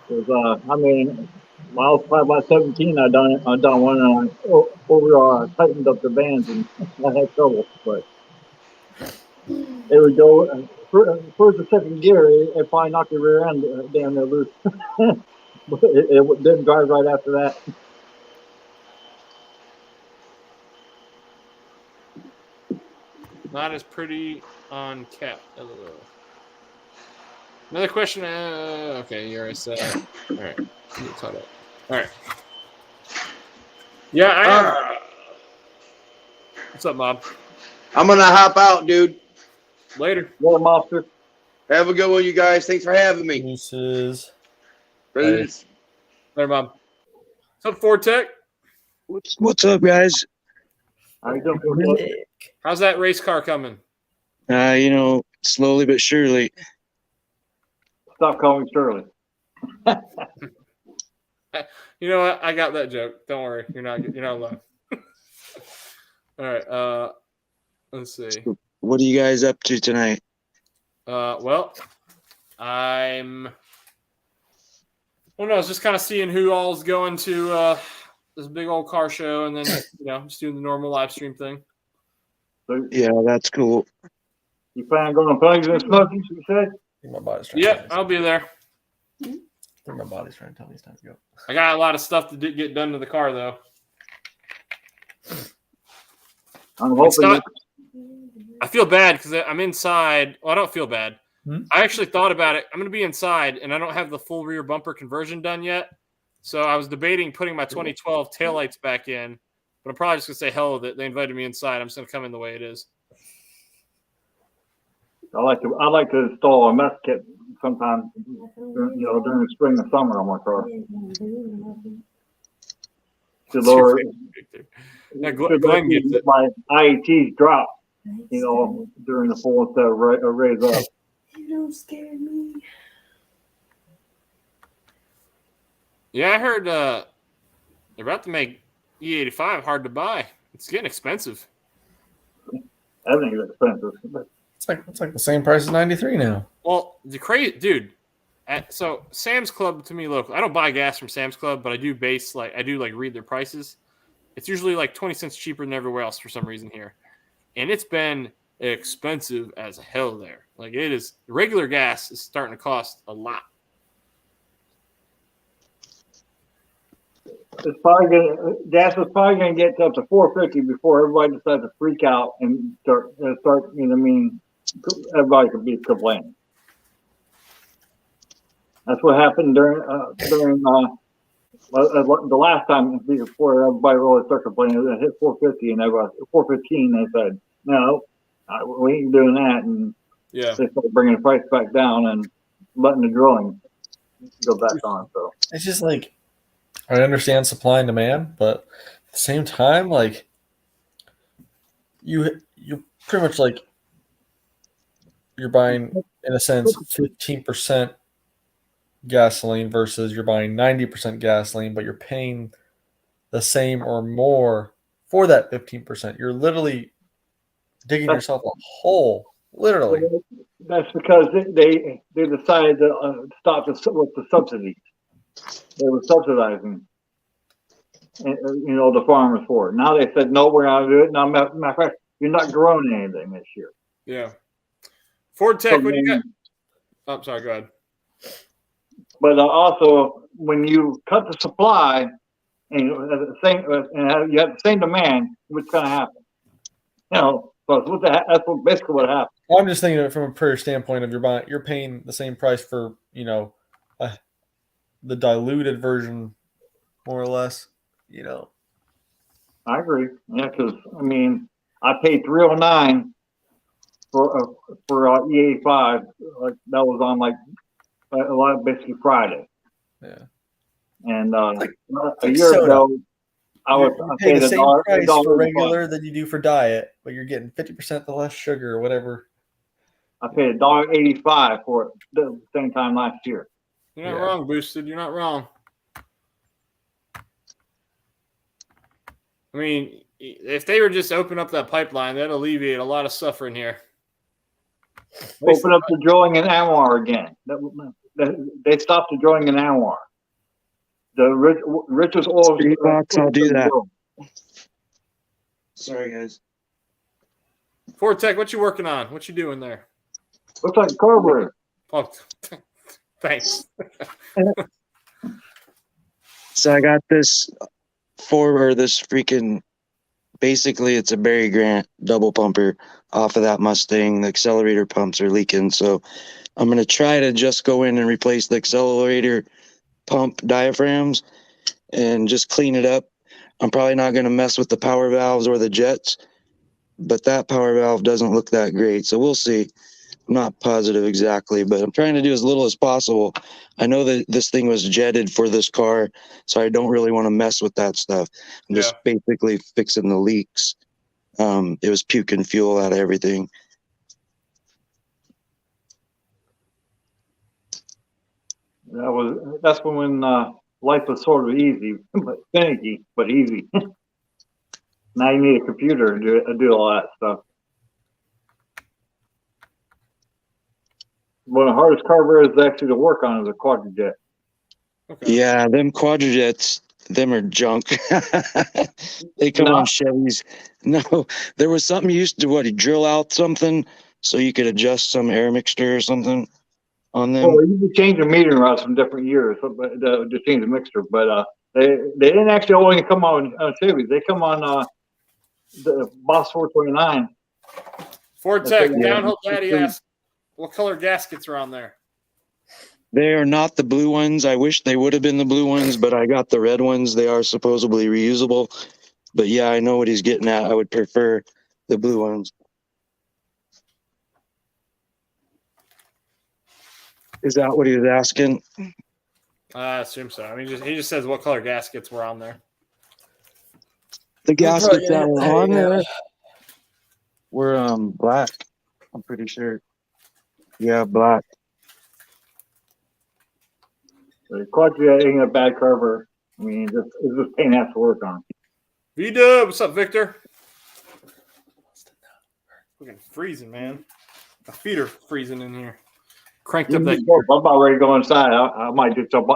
E: Because I mean, when I was probably about 17, I done one, and I tightened up the bands, and I had trouble. But it would go first or second gear, it probably knocked the rear end damn near loose. But it didn't drive right after that.
A: Not as pretty on cap. Another question. Okay, you already said. All right. Caught up. All right. Yeah, I am. What's up, Bob?
D: I'm gonna hop out, dude.
A: Later.
E: More monster.
D: Have a good one, you guys. Thanks for having me.
B: Deuces.
D: Peace.
A: Later, Bob. What's up, Ford Tech?
F: What's up, guys?
E: How you doing?
A: How's that race car coming?
F: Slowly but surely.
E: Stop calling Shirley.
A: You know what? I got that joke. Don't worry. You're not alone. All right. Let's see.
F: What are you guys up to tonight?
A: Well, I was just kind of seeing who all's going to this big old car show, and then just doing the normal live stream thing.
E: So,
F: Yeah, that's cool.
E: you plan on going to Plagues and Smokies, you said?
B: My body's trying
A: Yep, I'll be there.
B: I think my body's trying to tell me it's time to go.
A: I got a lot of stuff to get done to the car, though.
E: I'm hoping.
A: I feel bad because I'm inside. Well, I don't feel bad. I actually thought about it. I'm going to be inside, and I don't have the full rear bumper conversion done yet. So I was debating putting my 2012 taillights back in, but I'm probably just going to say hell with it. They invited me inside. I'm just going to come in the way it is.
E: I like to install a mess kit sometimes, during the spring and summer on my car. To lower
A: Glenn gets it.
E: My IATs drop, during the fall instead of raise up.
C: You don't scare me.
A: Yeah, I heard they're about to make E85 hard to buy. It's getting expensive.
E: Everything's expensive.
B: It's like the same price as 93 now.
A: Well, the crazy dude. So Sam's Club to me local. I don't buy gas from Sam's Club, but I do read their prices. It's usually like 20 cents cheaper than everywhere else for some reason here, and it's been expensive as hell there. Like it is. Regular gas is starting to cost a lot.
E: Gas is probably gonna get up to $4.50 before everybody decides to freak out and start. Everybody could be complaining. That's what happened during the last time before everybody really started complaining. It hit 450 and everybody 415. They said no, we ain't doing that, and they started bringing the price back down and letting the drilling go back on. So
B: it's just like I understand supply and demand, but at the same time, like you pretty much like you're buying in a sense 15% gasoline versus you're buying 90% gasoline, but you're paying the same or more for that 15%. You're literally digging yourself a hole. Literally.
E: That's because they decided to stop with the subsidies. They were subsidizing, the farmers for it. Now they said no, we're not going to do it. Now, matter of fact, you're not growing anything this year.
A: Yeah. What do you got? Oh, sorry. Go ahead.
E: But also, when you cut the supply and you have the same demand, what's going to happen? So that's basically what happened.
B: I'm just thinking of it from a pure standpoint of you're paying the same price for the diluted version, more or less. You know.
E: I agree. Yeah, because I mean, I paid $309 for E85. Like that was on like basically Friday.
B: Yeah.
E: And
B: like
E: a year
B: soda.
E: ago, I
B: paid the same price for
E: $1
B: regular than you do for diet, but you're getting 50% the less sugar or whatever.
E: I paid $1.85 for it the same time last year.
A: You're not wrong, Boosted. You're not wrong. I mean, if they were just open up that pipeline, that'd alleviate a lot of suffering here.
E: Open up the drilling in Anwar again. They stopped the drilling in Anwar. The richest oil.
F: Box, I'll do that. Sorry, guys.
A: Ford Tech, what you working on? What you doing there?
E: Looks like carburetor.
A: Oh, thanks.
F: So I got this freaking, basically it's a Barry Grant double pumper off of that Mustang. The accelerator pumps are leaking. So I'm going to try to just go in and replace the accelerator pump diaphragms and just clean it up. I'm probably not going to mess with the power valves or the jets, but that power valve doesn't look that great. So we'll see. I'm not positive exactly, but I'm trying to do as little as possible. I know that this thing was jetted for this car, so I don't really want to mess with that stuff. I'm just basically fixing the leaks. It was puking fuel out of everything.
E: That's when life was sort of easy, but finicky, but easy. Now you need a computer to do all that stuff. One of the hardest carburetors actually to work on is a quadrijet.
F: Okay. Yeah, them quadrijets, them are junk. They come on Chevys. No, there was something you used to drill out something so you could adjust some air mixture or something on them.
E: Well, you can change the metering rods from different years, to change the mixture. But they didn't actually only come on Chevys. They come on the Boss 429.
A: Ford Tech, Downhill Daddy asked, what color gaskets are on there?
F: They are not the blue ones. I wish they would have been the blue ones, but I got the red ones. They are supposedly reusable. But yeah, I know what he's getting at. I would prefer the blue ones. Is that what he was asking?
A: I assume so. I mean, he just says what color gaskets were on there.
F: The gaskets that were on there were black. I'm pretty sure. Yeah, black.
E: The quadrijet ain't a bad carburetor. I mean, it's just pain to work on.
A: V-Dub, what's up, Victor? Fucking freezing, man. My feet are freezing in here. Cranked up that.
E: I'm about ready to go inside. I might just jump,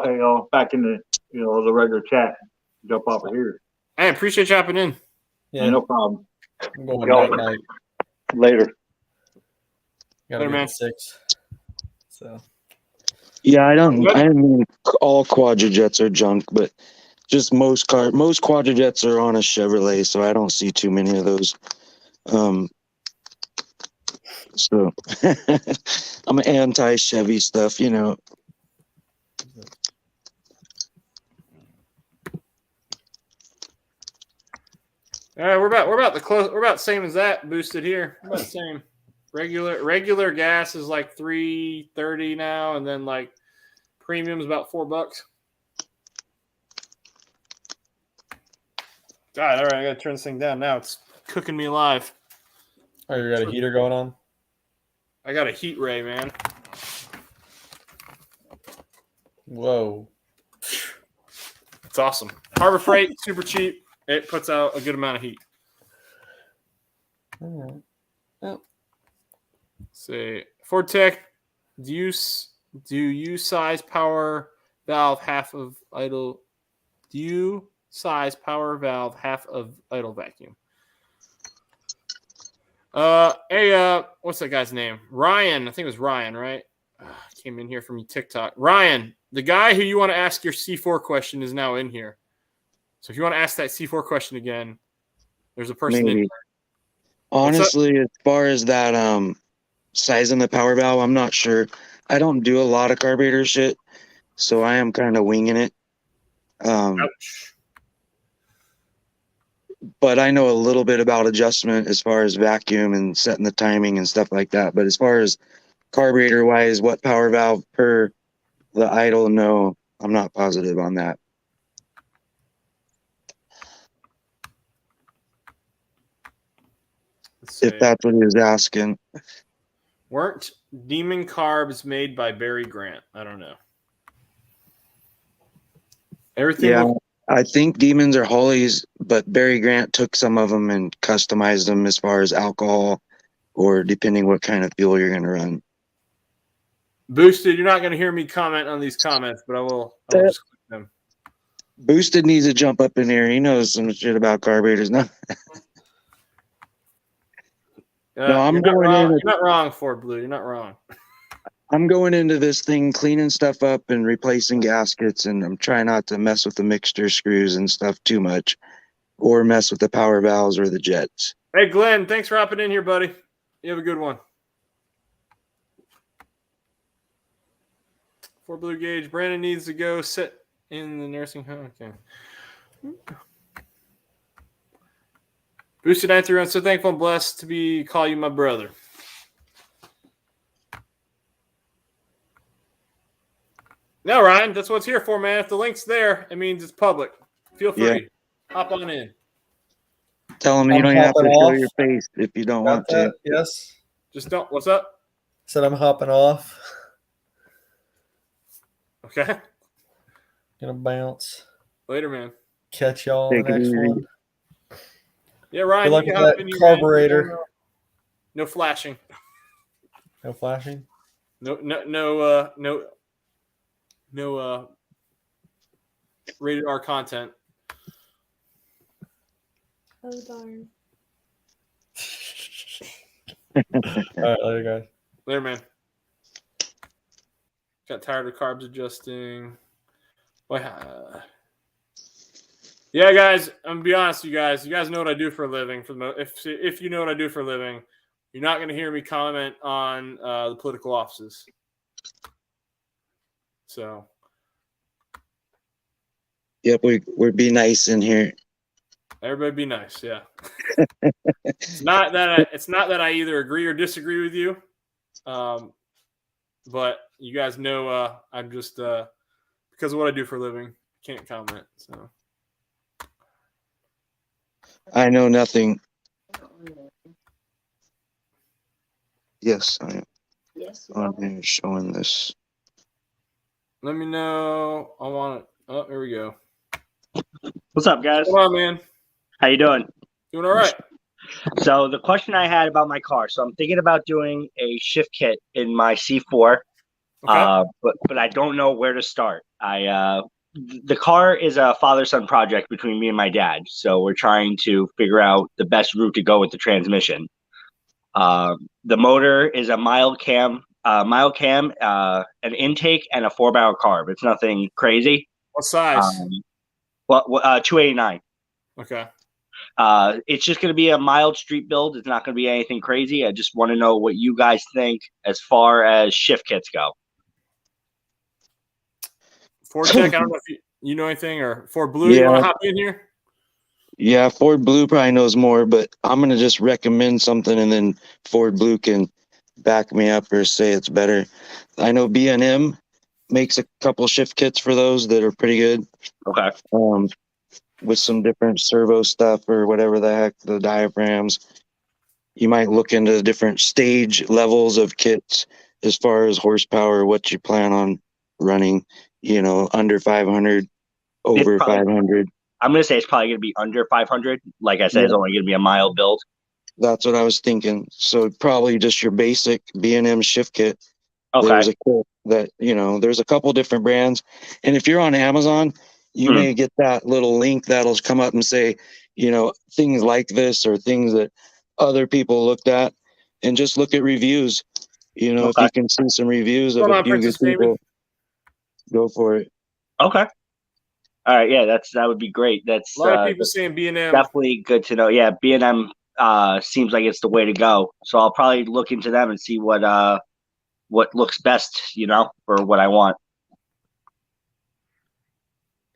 E: back in the regular chat. Jump off of here.
A: I appreciate you hopping in.
E: Yeah, no problem.
B: I'm going night.
E: Later.
B: Gotta be at 6. So.
F: Yeah, I don't mean all quadrijets are junk, but just most quadrijets are on a Chevrolet, so I don't see too many of those. So I'm anti-Chevy stuff, you know.
A: All right, we're about the close. We're about the same as that. Boosted here. We're about the same. Regular gas is like $3.30 now, and then like premium is about $4. God, all right, I gotta turn this thing down now. It's cooking me alive.
B: Oh, you got a heater going on?
A: I got a heat ray, man.
B: Whoa.
A: It's awesome. Harbor Freight, super cheap. It puts out a good amount of heat.
B: All right. Well.
A: See, Ford Tech, do you size power valve half of idle? Do you size power valve half of idle vacuum? What's that guy's name? Ryan. I think it was Ryan, right? Came in here from TikTok. Ryan, the guy who you want to ask your C4 question is now in here. So if you want to ask that C4 question again, there's a person in here.
F: Honestly, as far as that sizing the power valve, I'm not sure. I don't do a lot of carburetor shit, so I am kind of winging it.
A: Ouch.
F: but I know a little bit about adjustment as far as vacuum and setting the timing and stuff like that. But as far as carburetor wise, what power valve per the idle, no, I'm not positive on that. If that's what he was asking.
A: Weren't Demon carbs made by Barry Grant? I don't know. Everything.
F: Yeah, I think Demons are Hollies, but Barry Grant took some of them and customized them as far as alcohol or depending what kind of fuel you're going to run.
A: Boosted, you're not going to hear me comment on these comments, but I will just click them.
F: Boosted needs to jump up in here. He knows some shit about carburetors now. No, I'm going in.
A: You're not wrong, Ford Blue. You're not wrong.
F: I'm going into this thing cleaning stuff up and replacing gaskets, and I'm trying not to mess with the mixture screws and stuff too much, or mess with the power valves or the jets.
A: Hey, Glenn, thanks for hopping in here, buddy. You have a good one. Ford Blue Gauge. Brandon needs to go sit in the nursing home. Okay. Boosted 931. So thankful and blessed to call you my brother. No, Ryan, that's what it's here for, man. If the link's there, it means it's public. Feel free.
F: Yeah.
A: Hop on in.
F: Tell them you don't have to show your face if you don't want to.
B: Yes.
A: Just don't. What's up?
B: Said I'm hopping off.
A: Okay.
B: Gonna bounce.
A: Later, man.
B: Catch y'all on the next one.
A: Yeah, Ryan.
B: Good luck with that carburetor.
A: No flashing.
B: No flashing.
A: No rated R content.
C: Oh darn.
B: All right, later, guys.
A: Later, man. Got tired of carbs adjusting. Yeah, guys. I'm gonna be honest with you guys. You guys know what I do for a living. If you know what I do for a living, you're not going to hear me comment on the political offices. So.
F: Yep, we're be nice in here.
A: Everybody be nice, yeah. It's not that I either agree or disagree with you, but you guys know I'm just because of what I do for a living, can't comment. So
F: I know nothing. Yes, I am.
C: Yes.
F: I'm here showing this.
A: Let me know. I want it. Oh, here we go.
G: What's up, guys?
A: Come on, man.
G: How you doing?
A: Doing all right.
G: So the question I had about my car. So I'm thinking about doing a shift kit in my C4,
A: Okay.
G: but I don't know where to start. The car is a father-son project between me and my dad. So we're trying to figure out the best route to go with the transmission. The motor is a mild cam, an intake, and a 4-barrel carb. It's nothing crazy.
A: What size?
G: 289.
A: Okay.
G: It's just going to be a mild street build. It's not going to be anything crazy. I just want to know what you guys think as far as shift kits go.
A: Ford Tech, I don't know if you know anything, or Ford Blue,
F: Yeah.
A: you want to hop in here?
F: Yeah, Ford Blue probably knows more, but I'm going to just recommend something and then Ford Blue can back me up or say it's better. I know B&M makes a couple shift kits for those that are pretty good.
G: Okay.
F: With some different servo stuff or whatever the heck, the diaphragms. You might look into the different stage levels of kits as far as horsepower, what you plan on running, under 500, over 500.
G: I'm going to say it's probably going to be under 500. Like I said, It's only going to be a mild build.
F: That's what I was thinking. So probably just your basic B&M shift kit.
G: Okay.
F: There's a kit that, there's a couple different brands. And if you're on Amazon, you may get that little link that'll come up and say, things like this or things that other people looked at, and just look at reviews. If you can see some reviews of a few good people, go for it.
G: Okay. All right. Yeah, that would be great. That's
A: a lot of people saying B&M.
G: Definitely good to know. Yeah, B&M seems like it's the way to go. So I'll probably look into them and see what looks best, for what I want.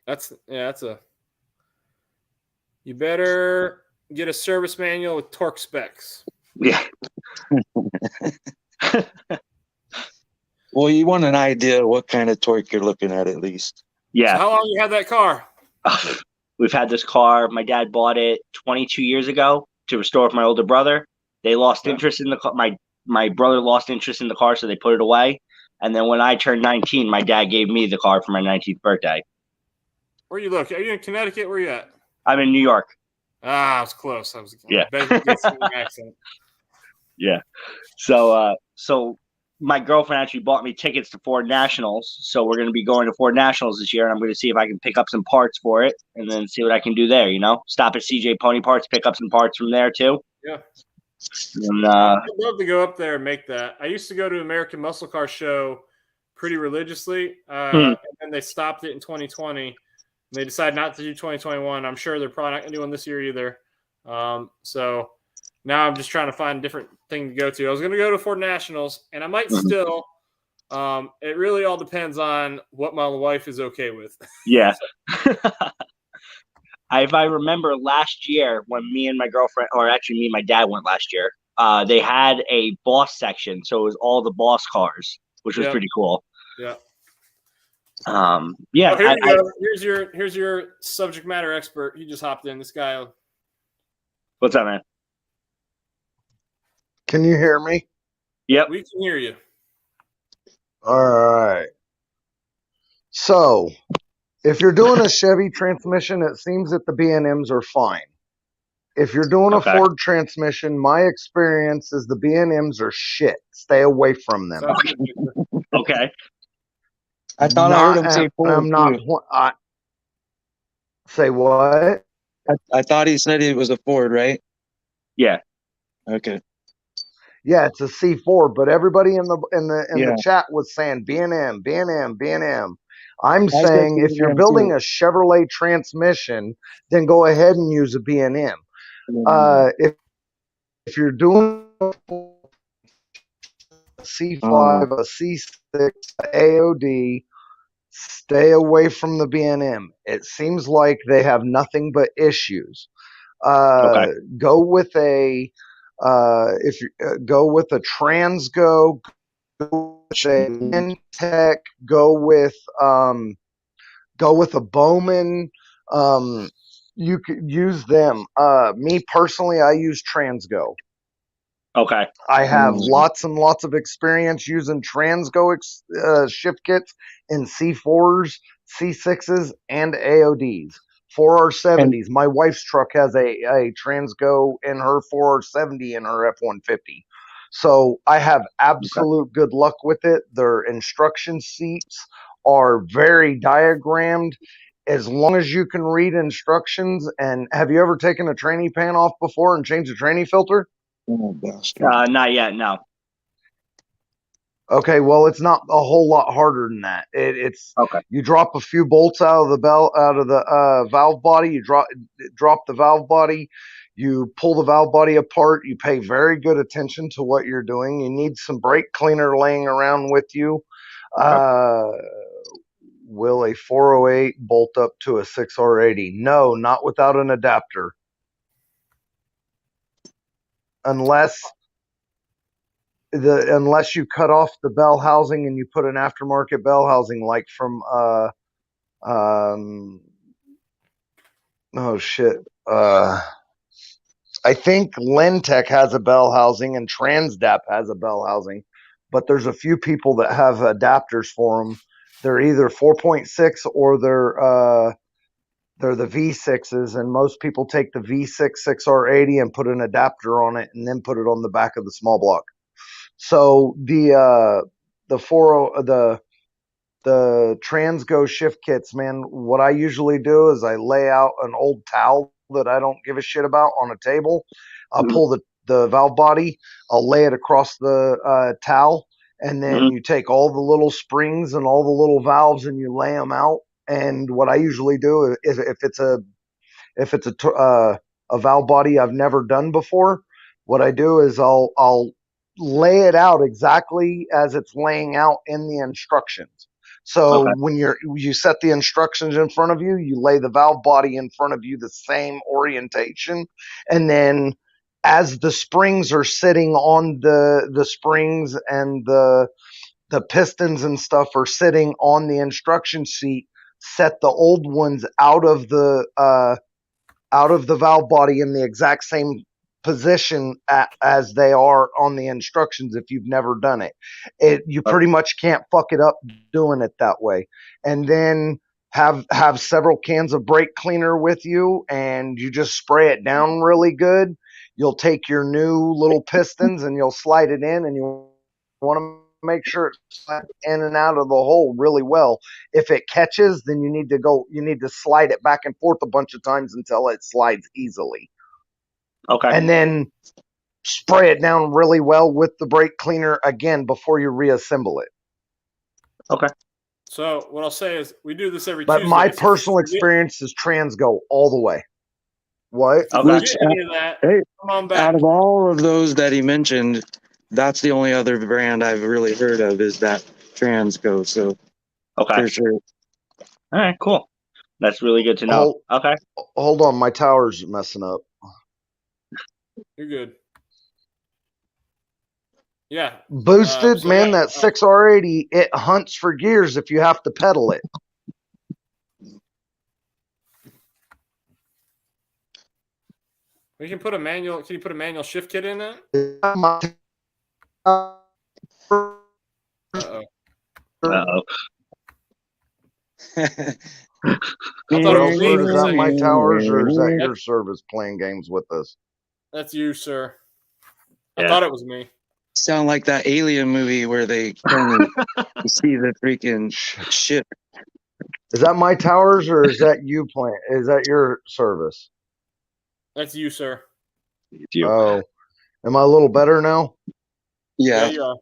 A: That's a You better get a service manual with torque specs.
G: Yeah.
F: Well, you want an idea of what kind of torque you're looking at least.
G: Yeah.
A: So how long you had that car?
G: We've had this car. My dad bought it 22 years ago to restore it for my older brother. They lost interest in the car. My brother lost interest in the car, so they put it away. And then when I turned 19, my dad gave me the car for my 19th birthday.
A: Where you look? Are you in Connecticut? Where you at?
G: I'm in New York.
A: Ah, I was close. I was
G: accent. Yeah. So my girlfriend actually bought me tickets to Ford Nationals. So we're going to be going to Ford Nationals this year, and I'm going to see if I can pick up some parts for it and then see what I can do there, Stop at CJ Pony Parts, pick up some parts from there too.
A: Yeah.
G: And,
A: I'd love to go up there and make that. I used to go to American Muscle Car Show pretty religiously, and then they stopped it in 2020. They decided not to do 2021. I'm sure they're probably not going to do one this year either. So now I'm just trying to find a different thing to go to. I was going to go to Ford Nationals, and I might still. It really all depends on what my wife is okay with.
G: Yeah. If I remember last year when me and my girlfriend, or actually me and my dad went last year, they had a boss section. So it was all the boss cars, which was pretty cool.
A: Yeah.
G: Yeah.
A: Here you go. Here's your subject matter expert. He just hopped in. This guy.
G: What's up, man?
H: Can you hear me?
G: Yep.
A: We can hear you.
H: All right. So, if you're doing a Chevy transmission, it seems that the B&Ms are fine. If you're doing a Ford transmission, my experience is the B&Ms are shit. Stay away from them.
G: Okay.
F: I thought I heard him say Ford.
H: I'm not. Say what?
F: I thought he said it was a Ford, right?
G: Yeah.
F: Okay.
H: Yeah, it's a C4, but everybody in the chat was saying B&M, B&M, B&M. I'm saying if you're building a Chevrolet transmission, then go ahead and use a B&M. If you're doing a C5, a C6, AOD, stay away from the B&M. It seems like they have nothing but issues. Go with a if you go with a Transgo, go with a Lintec, go with a Bowman. You could use them. Me personally, I use Transgo.
G: Okay.
H: I have lots and lots of experience using Transgo shift kits in C4s, C6s, and AODs. 4R70s. My wife's truck has a Transgo in her 4R70 in her F-150. So I have absolute good luck with it. Their instruction sheets are very diagrammed. As long as you can read instructions. And have you ever taken a tranny pan off before and changed a tranny filter?
G: Not yet, no.
H: Okay, well, it's not a whole lot harder than that. It's you drop a few bolts out of the valve body. You drop the valve body. You pull the valve body apart. You pay very good attention to what you're doing. You need some brake cleaner laying around with you. Will a 408 bolt up to a 6R80? No, not without an adapter. Unless you cut off the bell housing and you put an aftermarket bell housing like from I think Lintec has a bell housing and Transdap has a bell housing, but there's a few people that have adapters for them. They're either 4.6 or they're the V6s, and most people take the V6 6R80 and put an adapter on it and then put it on the back of the small block. So the Transgo shift kits, man, what I usually do is I lay out an old towel that I don't give a shit about on a table. I'll pull the valve body, I'll lay it across the towel, and then you take all the little springs and all the little valves and you lay them out. And what I usually do is if it's a valve body I've never done before, what I do is I'll lay it out exactly as it's laying out in the instructions. So
G: Okay.
H: when you set the instructions in front of you, you lay the valve body in front of you the same orientation, and then as the springs are sitting on the springs and the pistons and stuff are sitting on the instruction sheet, set the old ones out of the valve body in the exact same position as they are on the instructions. If you've never done it, you pretty much can't fuck it up doing it that way. And then have several cans of brake cleaner with you, and you just spray it down really good. You'll take your new little pistons and you'll slide it in, and you want to make sure it slides in and out of the hole really well. If it catches, then you need to slide it back and forth a bunch of times until it slides easily.
G: Okay.
H: And then spray it down really well with the brake cleaner again before you reassemble it.
G: Okay.
A: So what I'll say is we do this every
H: But
A: Tuesday.
H: my
A: So
H: personal
A: if you
H: experience is Transgo all the way. What?
G: Okay.
A: get any of that,
F: Hey,
A: come on back.
F: out of all of those that he mentioned, that's the only other brand I've really heard of is that Transco. So
G: Okay.
F: for sure.
G: All right. Cool. That's really good to know. Okay.
H: Hold on, my tower's messing up.
A: You're good. Yeah.
H: Boosted,
A: so
H: man,
A: yeah,
H: that 6R80, it hunts for gears if you have to pedal it.
A: We can put a manual. Can you put a manual shift kit in that?
H: Uh-oh.
A: Uh-oh.
G: Uh-oh.
A: I thought it was me.
H: Is that my towers or is that
A: That-
H: your service playing games with us?
A: That's you, sir. I
G: Yeah.
A: thought it was me.
F: Sound like that Alien movie where they kind of see the freaking ship.
H: Is that my towers or is that you playing? Is that your service?
A: That's you, sir.
G: It's you.
H: Oh, am I a little better now?
A: Yeah,
F: Yeah.
A: you are.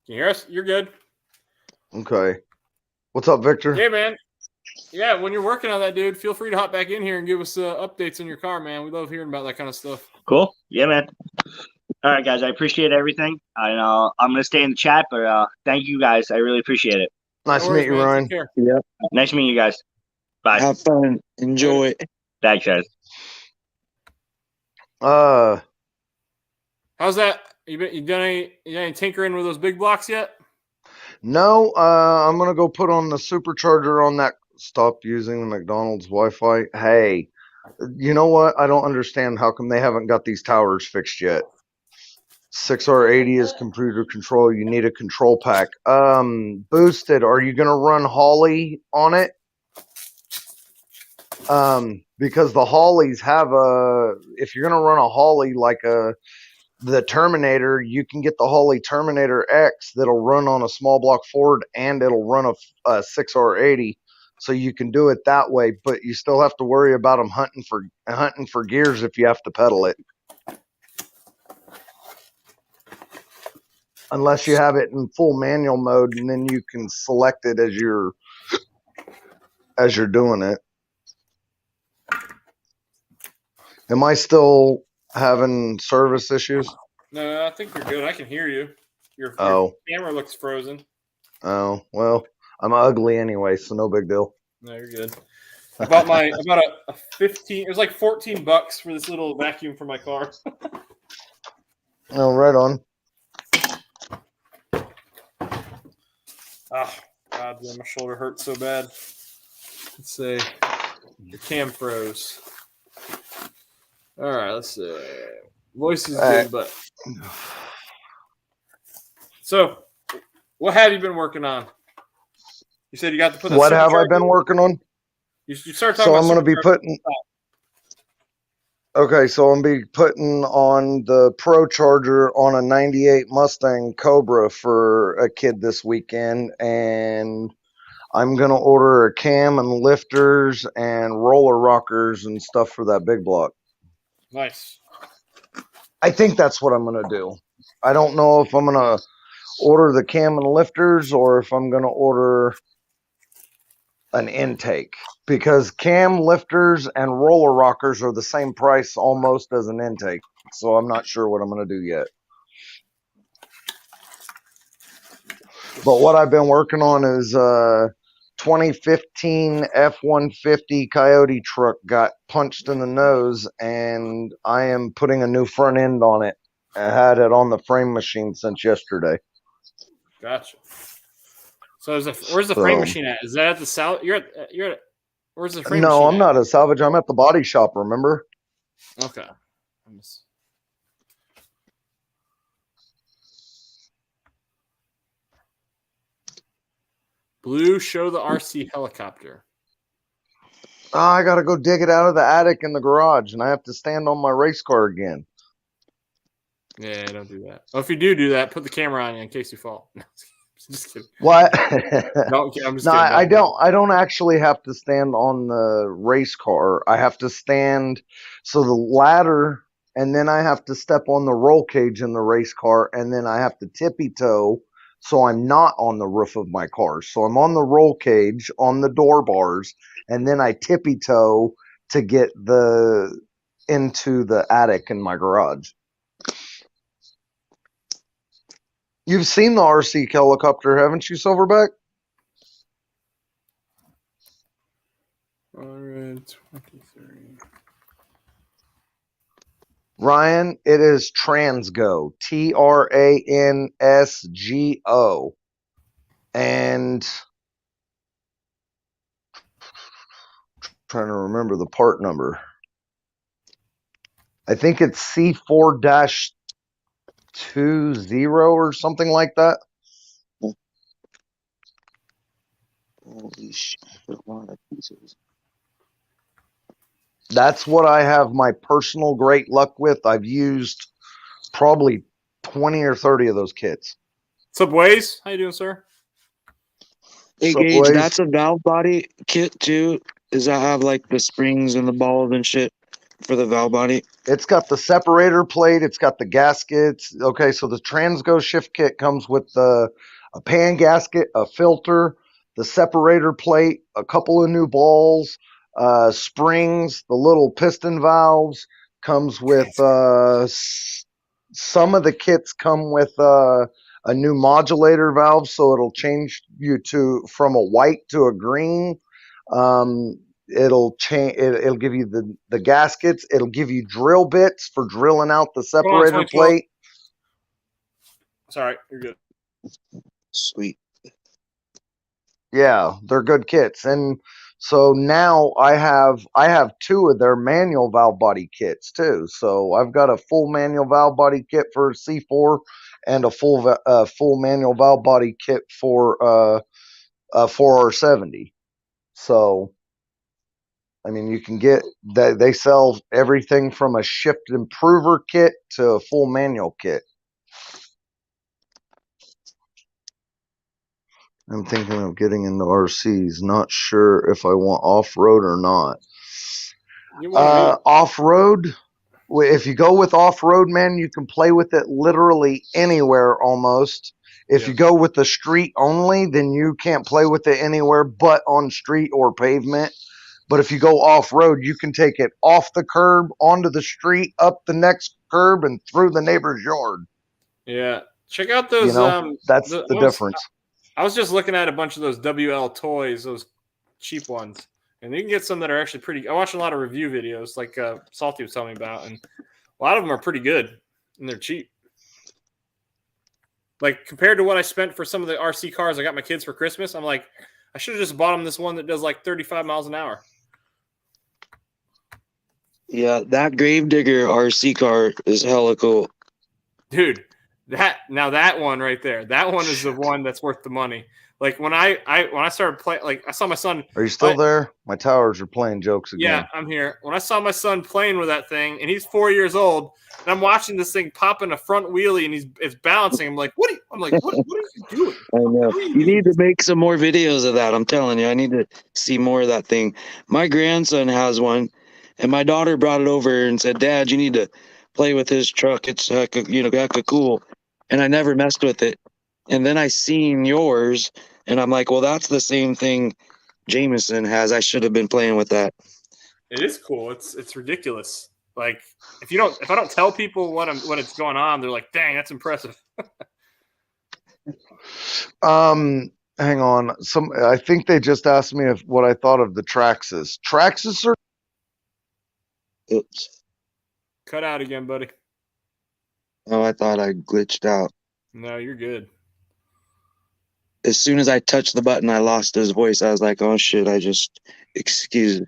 A: Can you hear us? You're good.
H: Okay. What's up, Victor?
A: Yeah, man. Yeah, when you're working on that, dude, feel free to hop back in here and give us updates on your car, man. We love hearing about that kind of stuff.
G: Cool. Yeah, man. All right, guys. I appreciate everything. I know I'm gonna stay in the chat, but thank you guys. I really appreciate it.
H: Nice
A: No
H: to
A: worries,
H: meet you,
A: man.
H: Ryan.
A: Take care.
F: Yeah.
G: Nice to meet you guys. Bye.
F: Have fun. Enjoy.
G: Thanks, guys.
A: How's that? You done any tinkering with those big blocks yet?
H: No, I'm gonna go put on the supercharger on that. Stop using the McDonald's Wi-Fi. Hey, you know what? I don't understand how come they haven't got these towers fixed yet. 6R80 is computer control. You need a control pack. Boosted. Are you gonna run Holly on it? Because the Hollies have if you're gonna run a Holly like the Terminator, you can get the Holly Terminator X that'll run on a small block Ford and it'll run a 6R80. So you can do it that way, but you still have to worry about them hunting for gears if you have to pedal it. Unless you have it in full manual mode, and then you can select it as you're doing it. Am I still having service issues?
A: No, I think you're good. I can hear you. Your camera looks frozen.
H: Oh, well, I'm ugly anyway, so no big deal.
A: No, you're good. I bought a 15. It was like $14 for this little vacuum for my car.
H: Oh, right on.
A: Oh, God, man, my shoulder hurts so bad. Let's see. Your cam froze. All right, let's see. Voice is good, but so what have you been working on? You said you got to put.
H: What have I been working on?
A: You started talking.
H: So
A: about
H: I'm going to be putting. Okay, so I'm going to be putting on the Pro Charger on a '98 Mustang Cobra for a kid this weekend, and I'm going to order a cam and lifters and roller rockers and stuff for that big block.
A: Nice.
H: I think that's what I'm going to do. I don't know if I'm going to order the cam and lifters or if I'm going to order an intake, because cam lifters and roller rockers are the same price almost as an intake. So I'm not sure what I'm going to do yet. But what I've been working on is 2015 F-150 Coyote truck got punched in the nose, and I am putting a new front end on it. I had it on the frame machine since yesterday.
A: Gotcha. So where's the frame machine at? Is that at the south? You're at where's the frame machine?
H: No, I'm not a salvage. I'm at the body shop. Remember?
A: Okay. Blue, show the RC helicopter.
H: I got to go dig it out of the attic in the garage, and I have to stand on my race car again.
A: Yeah, don't do that. Well, if you do that, put the camera on you in case you fall. No, just kidding.
H: What?
A: No, I'm just
H: no,
A: kidding.
H: I don't. I don't actually have to stand on the race car. I have to stand so the ladder, and then I have to step on the roll cage in the race car, and then I have to tippy toe so I'm not on the roof of my car. So I'm on the roll cage on the door bars, and then I tippy toe to get into the attic in my garage. You've seen the RC helicopter, haven't you, Silverback?
A: Airaid 23.
H: Ryan, it is Transgo, Transgo, and trying to remember the part number. I think it's C4-20 or something like that.
F: Holy shit! A lot of pieces.
H: That's what I have my personal great luck with. I've used probably 20 or 30 of those kits.
A: Subways, how you doing, sir?
F: Hey,
H: Subways.
F: Gage, that's a valve body kit too. Does that have like the springs and the balls and shit for the valve body?
H: It's got the separator plate. It's got the gaskets. Okay, so the Transgo shift kit comes with a pan gasket, a filter, the separator plate, a couple of new balls, springs, the little piston valves. Comes with some of the kits come with a new modulator valve, so it'll change you from a white to a green. It'll change. It'll give you the gaskets. It'll give you drill bits for drilling out the separator plate.
A: Sorry, you're good.
F: Sweet.
H: Yeah, they're good kits. And so now I have 2 of their manual valve body kits too. So I've got a full manual valve body kit for C4 and a full manual valve body kit for 4R70. So I mean, you can get that. They sell everything from a shift improver kit to a full manual kit. I'm thinking of getting into RCs. Not sure if I want off-road or not. Off-road, if you go with off-road, man, you can play with it literally anywhere almost. If you go with the street only, then you can't play with it anywhere but on street or pavement. But if you go off-road, you can take it off the curb, onto the street, up the next curb, and through the neighbor's yard.
A: Yeah. Check out those.
H: That's the difference.
A: I was just looking at a bunch of those WL toys, those cheap ones. And you can get some that are actually pretty. I watch a lot of review videos like Salty was telling me about. And a lot of them are pretty good. And they're cheap. Like compared to what I spent for some of the RC cars I got my kids for Christmas, I'm like, I should have just bought them this one that does like 35 miles an hour.
F: Yeah, that Gravedigger RC car is hella cool.
A: Dude, that one right there, that one is the one that's worth the money. Like when I started playing, like I saw my son.
H: Are you still there? My towers are playing jokes again.
A: Yeah, I'm here. When I saw my son playing with that thing, and he's 4 years old, and I'm watching this thing pop in a front wheelie, and it's balancing. I'm like, what are you doing?
F: I know. You need to make some more videos of that. I'm telling you, I need to see more of that thing. My grandson has one, and my daughter brought it over and said, "Dad, you need to play with his truck. It's hecka cool." And I never messed with it. And then I seen yours, and I'm like, well, that's the same thing Jameson has. I should have been playing with that.
A: It is cool. It's ridiculous. Like if I don't tell people what it's going on, they're like, "Dang, that's impressive."
H: Hang on. I think they just asked me what I thought of the Traxxas. Traxxas are.
F: Oops.
A: Cut out again, buddy.
F: Oh, I thought I glitched out.
A: No, you're good.
F: As soon as I touched the button, I lost his voice. I was like, "Oh shit!" Excuse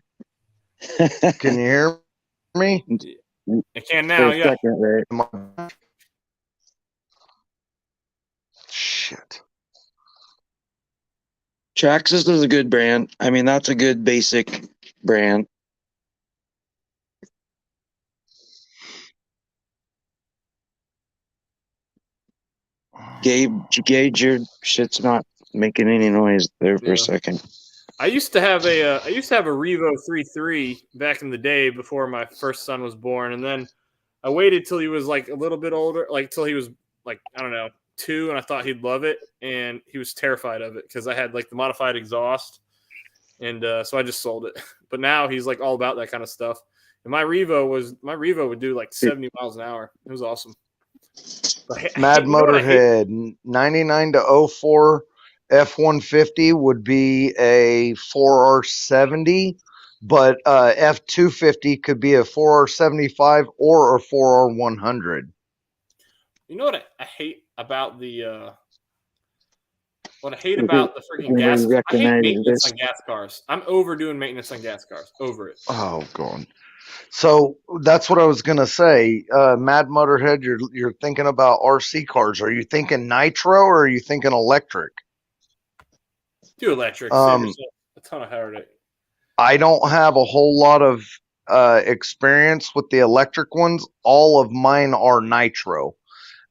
F: it.
H: Can you hear me?
A: I can now. Yeah.
F: Second, right?
H: Shit.
F: Traxxas is a good brand. I mean, that's a good basic brand. Gauge, your shit's not making any noise there for a second.
A: I used to have a Revo 3.3 back in the day before my first son was born, and then I waited till he was like a little bit older, like till he was like, I don't know, 2, and I thought he'd love it, and he was terrified of it because I had like the modified exhaust, and so I just sold it. But now he's like all about that kind of stuff. And my Revo would do like 70 miles an hour. It was awesome.
H: Mad Motorhead 99 to 04 F-150 would be a 4R70, but F-250 could be a 4R75 or a 4R100.
A: You know what I hate about the freaking gas? I hate maintenance on gas cars. I'm overdoing maintenance on gas cars. Over it.
H: Oh god. So that's what I was gonna say. Mad Motorhead, you're thinking about RC cars. Are you thinking nitro or are you thinking electric?
A: Do electric. Save yourself a ton of heartache.
H: I don't have a whole lot of experience with the electric ones. All of mine are nitro.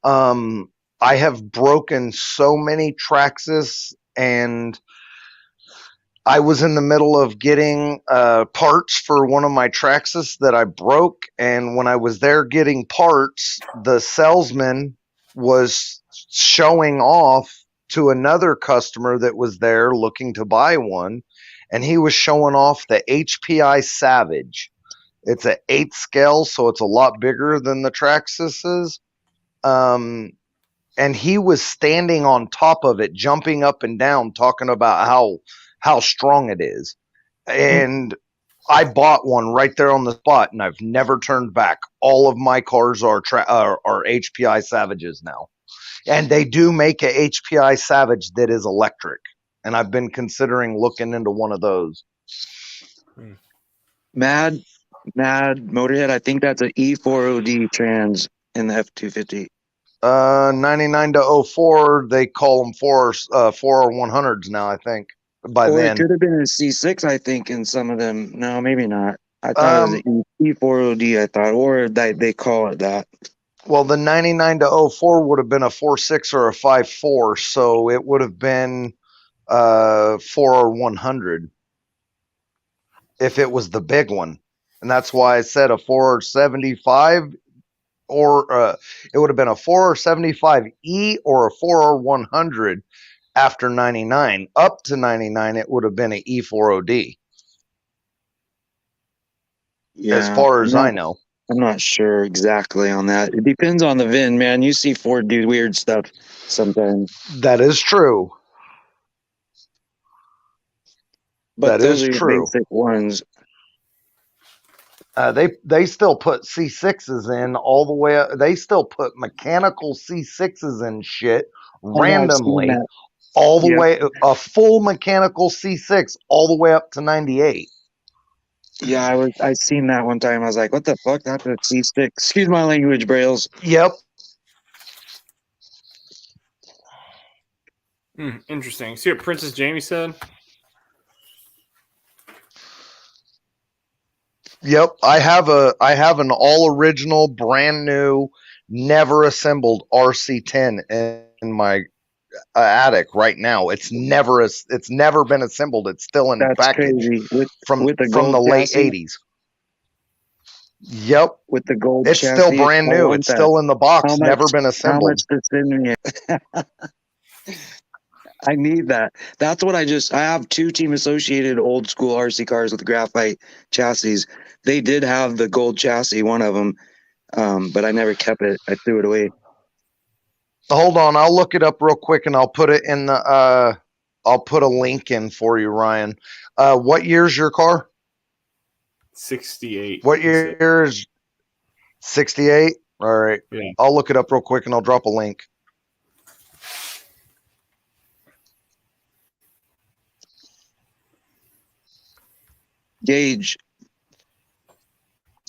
H: I have broken so many Traxxas, and I was in the middle of getting parts for one of my Traxxas that I broke, and when I was there getting parts, the salesman was showing off to another customer that was there looking to buy one, and he was showing off the HPI Savage. It's an 8 scale, so it's a lot bigger than the Traxxas is. And he was standing on top of it, jumping up and down, talking about how strong it is. And I bought one right there on the spot, and I've never turned back. All of my cars are HPI Savages now. And they do make a HPI Savage that is electric. And I've been considering looking into one of those.
F: Mad Motorhead, I think that's an E4OD trans in the F-250.
H: 99 to 04, they call them 4R100s now, I think.
F: It could have been a C6, I think, in some of them. No, maybe not. I thought it was an E4OD, I thought, or they call it that.
H: Well, the 99 to 04 would have been a 4.6 or a 5.4, so it would have been 4R100 if it was the big one. And that's why I said a 4R75, or it would have been a 4R75E or a 4R100 after 99. Up to 99, it would have been an E4OD. Yeah, as far as I know.
F: I'm not sure exactly on that. It depends on the VIN, man. You see Ford do weird stuff sometimes.
H: That is true.
F: But those are true. Basic ones.
H: They still put C6s in all the way up. They still put mechanical C6s in shit randomly all the way, a full mechanical C6 all the way up to 98.
F: Yeah, I seen that one time. I was like, what the fuck? That's a C6. Excuse my language, Brails.
H: Yep.
A: Interesting. See what Princess Jamie said?
H: Yep, I have an all original, brand new, never assembled RC10 in my attic right now. It's never been assembled. It's still in package from the late 80s. Yep,
F: with the gold.
H: It's
F: chassis.
H: still brand new. It's still in the box. Never been assembled.
F: How much to send me? I need that. That's what I have 2 Team Associated old school RC cars with graphite chassis they did have the gold chassis, one of them, but I never kept it. I threw it away.
H: Hold on, I'll look it up real quick and I'll put it in the I'll put a link in for you, Ryan. What year's your car?
A: 68.
H: What year is 68? All right.
A: Yeah.
H: I'll look it up real quick and I'll drop a link.
F: Gage,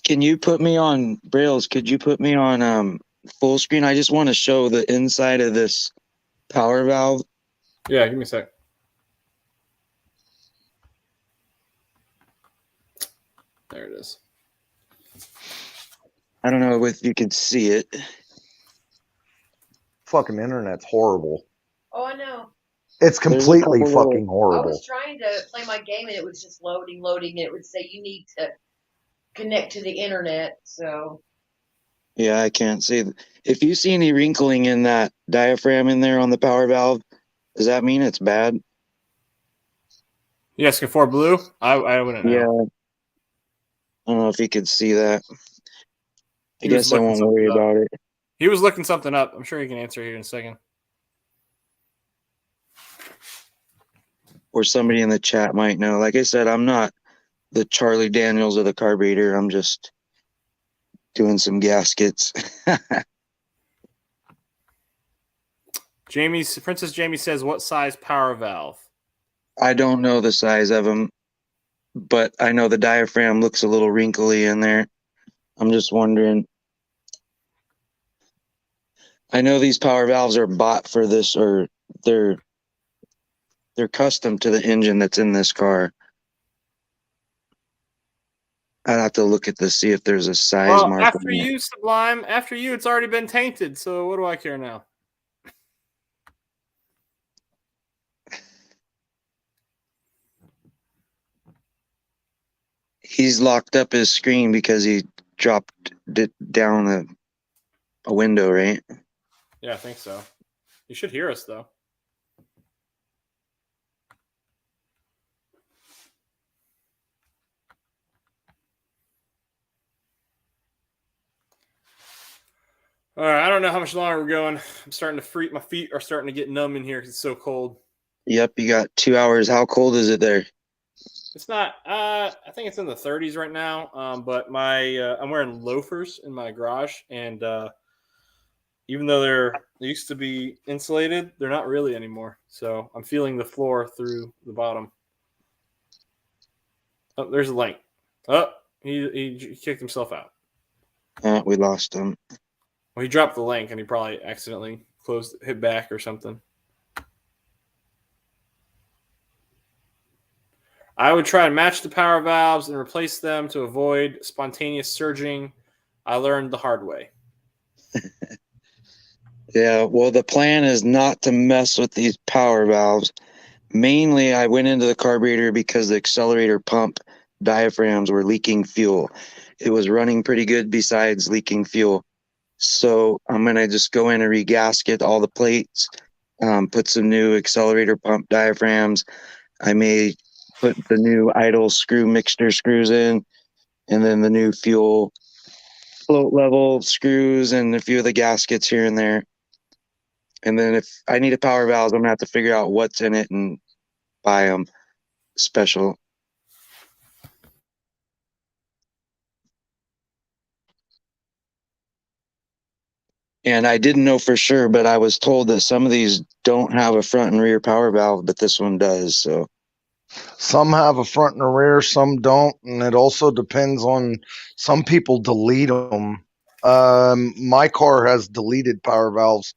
F: can you put me on Brails? Could you put me on full screen? I just want to show the inside of this power valve.
A: Yeah, give me a sec. There it is.
F: I don't know if you can see it.
H: Fucking internet's horrible.
I: Oh, I know.
H: It's completely
F: couple
H: fucking
I: I
H: horrible.
I: was trying to play my game and it was just loading, and it would say you need to connect to the internet. So
F: Yeah, I can't see. If you see any wrinkling in that diaphragm in there on the power valve, does that mean it's bad?
A: You asking for blue? I wouldn't know.
F: Yeah. I don't know if you could see that. I
A: He was
F: guess I
A: looking
F: won't
A: something
F: worry
A: up.
F: about it.
A: He was looking something up. I'm sure he can answer here in a second.
F: Or somebody in the chat might know. Like I said, I'm not the Charlie Daniels of the carburetor. I'm just doing some gaskets.
A: Princess Jamie says, what size power valve?
F: I don't know the size of them, but I know the diaphragm looks a little wrinkly in there. I'm just wondering. I know these power valves are bought for this, or they're custom to the engine that's in this car. I'd have to look at this, see if there's a size
A: Well,
F: mark.
A: after you, Sublime, after you, it's already been tainted. So what do I care now?
F: He's locked up his screen because he dropped it down a window, right?
A: Yeah, I think so. You should hear us, though. All right, I don't know how much longer we're going. I'm starting to freeze. My feet are starting to get numb in here because it's so cold.
F: Yep, you got 2 hours. How cold is it there?
A: It's not. I think it's in the 30s right now. But I'm wearing loafers in my garage, and even though they used to be insulated, they're not really anymore. So I'm feeling the floor through the bottom. Oh, there's a link. Oh, he kicked himself out.
F: We lost him.
A: Well, he dropped the link, and he probably accidentally hit back or something. I would try and match the power valves and replace them to avoid spontaneous surging. I learned the hard way.
F: Yeah, well, the plan is not to mess with these power valves. Mainly, I went into the carburetor because the accelerator pump diaphragms were leaking fuel. It was running pretty good besides leaking fuel. So I'm going to just go in and regasket all the plates, put some new accelerator pump diaphragms. I may put the new idle screw mixture screws in, and then the new fuel float level screws and a few of the gaskets here and there. And then if I need a power valve, I'm going to have to figure out what's in it and buy them special. And I didn't know for sure, but I was told that some of these don't have a front and rear power valve, but this one does. So
H: some have a front and a rear, some don't, and it also depends on. Some people delete them. My car has deleted power valves.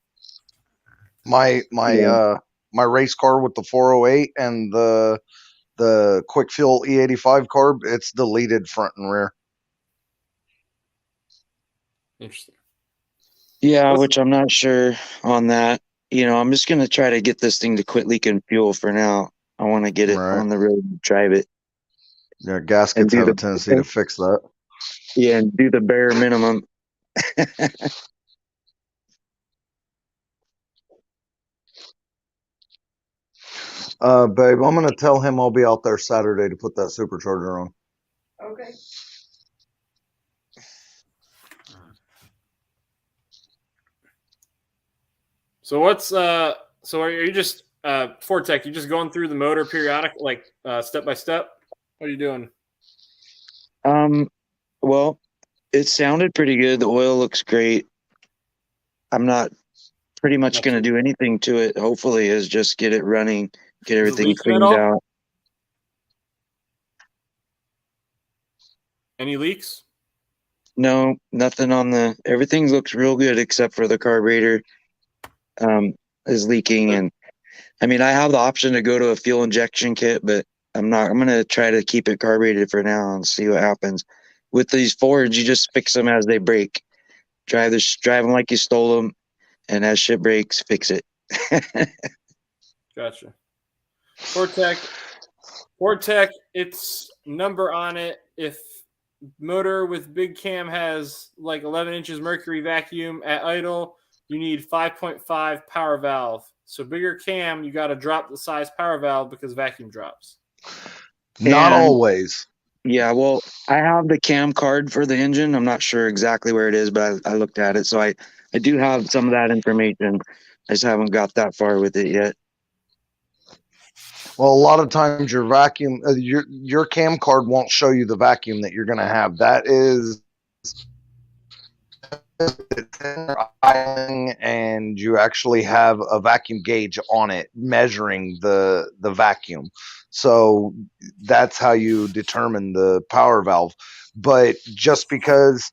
H: My race car with the 408 and the quick fuel E85 carb, it's deleted front and rear.
A: Interesting.
F: yeah, which I'm not sure on that. I'm just going to try to get this thing to quit leaking fuel for now. I want to get it on the road and drive it.
H: Yeah, gaskets have a tendency to fix that.
F: Yeah, and do the bare minimum.
H: Babe, I'm going to tell him I'll be out there Saturday to put that supercharger on.
I: okay.
A: So what's so are you just Fortech? You just going through the motor periodic, like step by step? What are you doing?
F: Well, it sounded pretty good. The oil looks great. I'm not pretty much going to do anything to it. Hopefully, is just get it running, get everything cleaned out.
A: Any leaks?
F: No, nothing on the. Everything looks real good except for the carburetor is leaking, and I mean I have the option to go to a fuel injection kit, but I'm not. I'm gonna try to keep it carbureted for now and see what happens. With these Fords, you just fix them as they break. Drive them like you stole them, and as shit breaks, fix it.
A: Gotcha. Fortech, its number on it. If motor with big cam has like 11 inches mercury vacuum at idle, you need 5.5 power valve. So bigger cam, you got to drop the size power valve because vacuum drops.
H: Not always.
F: Yeah, well, I have the cam card for the engine. I'm not sure exactly where it is, but I looked at it. So I do have some of that information. I just haven't got that far with it yet.
H: Well, a lot of times your vacuum, your cam card won't show you the vacuum that you're going to have. That is and you actually have a vacuum gauge on it measuring the vacuum. So that's how you determine the power valve. But just because,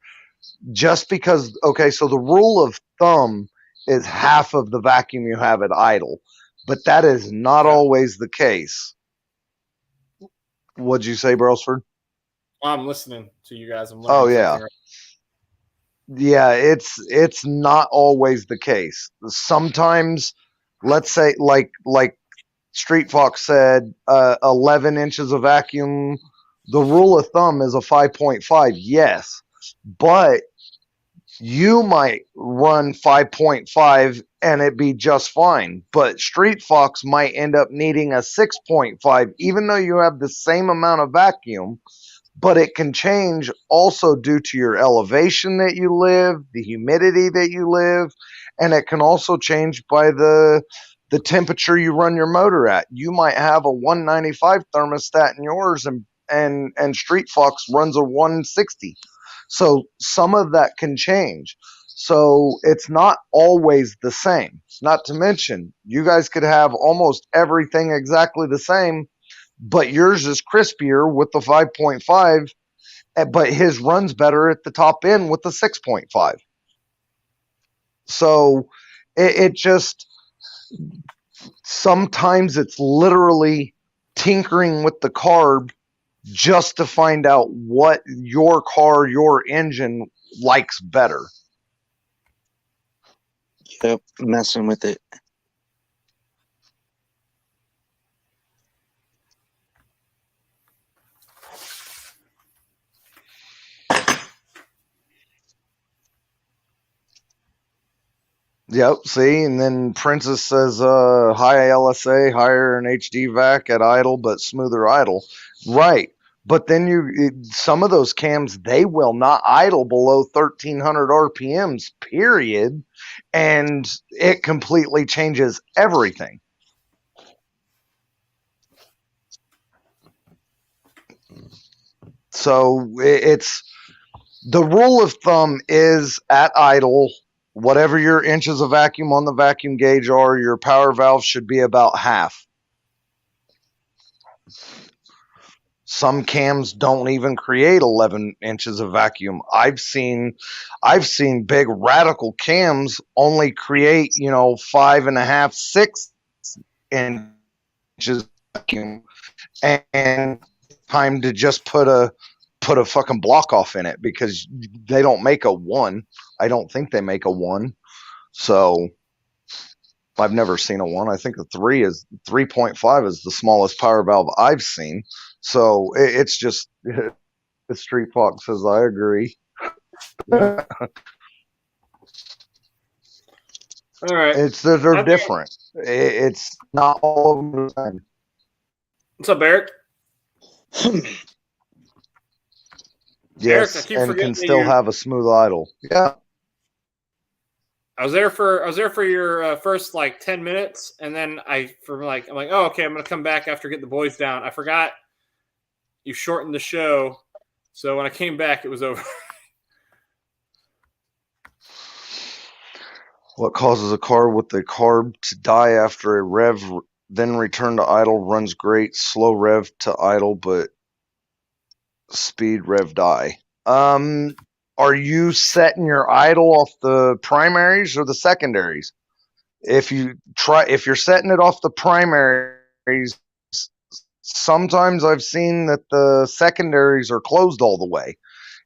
H: okay, so the rule of thumb is half of the vacuum you have at idle. But that is not always the case. What'd you say, Brailsford?
A: I'm listening to you guys. I'm
H: oh yeah, yeah. It's not always the case. Sometimes, let's say, like Street Fox said, 11 inches of vacuum. The rule of thumb is a 5.5. Yes, but you might run 5.5 and it be just fine, but Street Fox might end up needing a 6.5 even though you have the same amount of vacuum. But it can change also due to your elevation that you live, the humidity that you live, and it can also change by the temperature you run your motor at. You might have a 195 thermostat in yours and Street Fox runs a 160. So some of that can change. So it's not always the same. Not to mention, you guys could have almost everything exactly the same, but yours is crispier with the 5.5, but his runs better at the top end with the 6.5. So it just, sometimes it's literally tinkering with the carb just to find out what your car, your engine likes better.
F: Yep, messing with it.
H: Yep, see, and then Princess says high LSA, higher in HD vac at idle, but smoother idle. Right. But then some of those cams, they will not idle below 1300 RPMs, period. And it completely changes everything. So it's, the rule of thumb is at idle, whatever your inches of vacuum on the vacuum gauge are, your power valve should be about half. Some cams don't even create 11 inches of vacuum. I've seen big radical cams only create, 5.5, 6 inches of vacuum, and time to just put a fucking block off in it because they don't make a 1. I don't think they make a 1. So I've never seen a 1. I think the 3.5 is the smallest power valve I've seen. So it's just, the Street Fox says, I agree.
A: Yeah. All right.
H: They're different. It's not all of them the same.
A: What's up, Eric?
H: Yes,
A: Eric,
H: and can still have a smooth idle. Yeah.
A: I was there for your first like 10 minutes, and then I'm like, oh, okay, I'm gonna come back after getting the boys down. I forgot you shortened the show, so when I came back, it was over.
H: What causes a car with a carb to die after a rev, then return to idle? Runs great, slow rev to idle, but speed rev die. Are you setting your idle off the primaries or the secondaries? If you're setting it off the primaries, sometimes I've seen that the secondaries are closed all the way.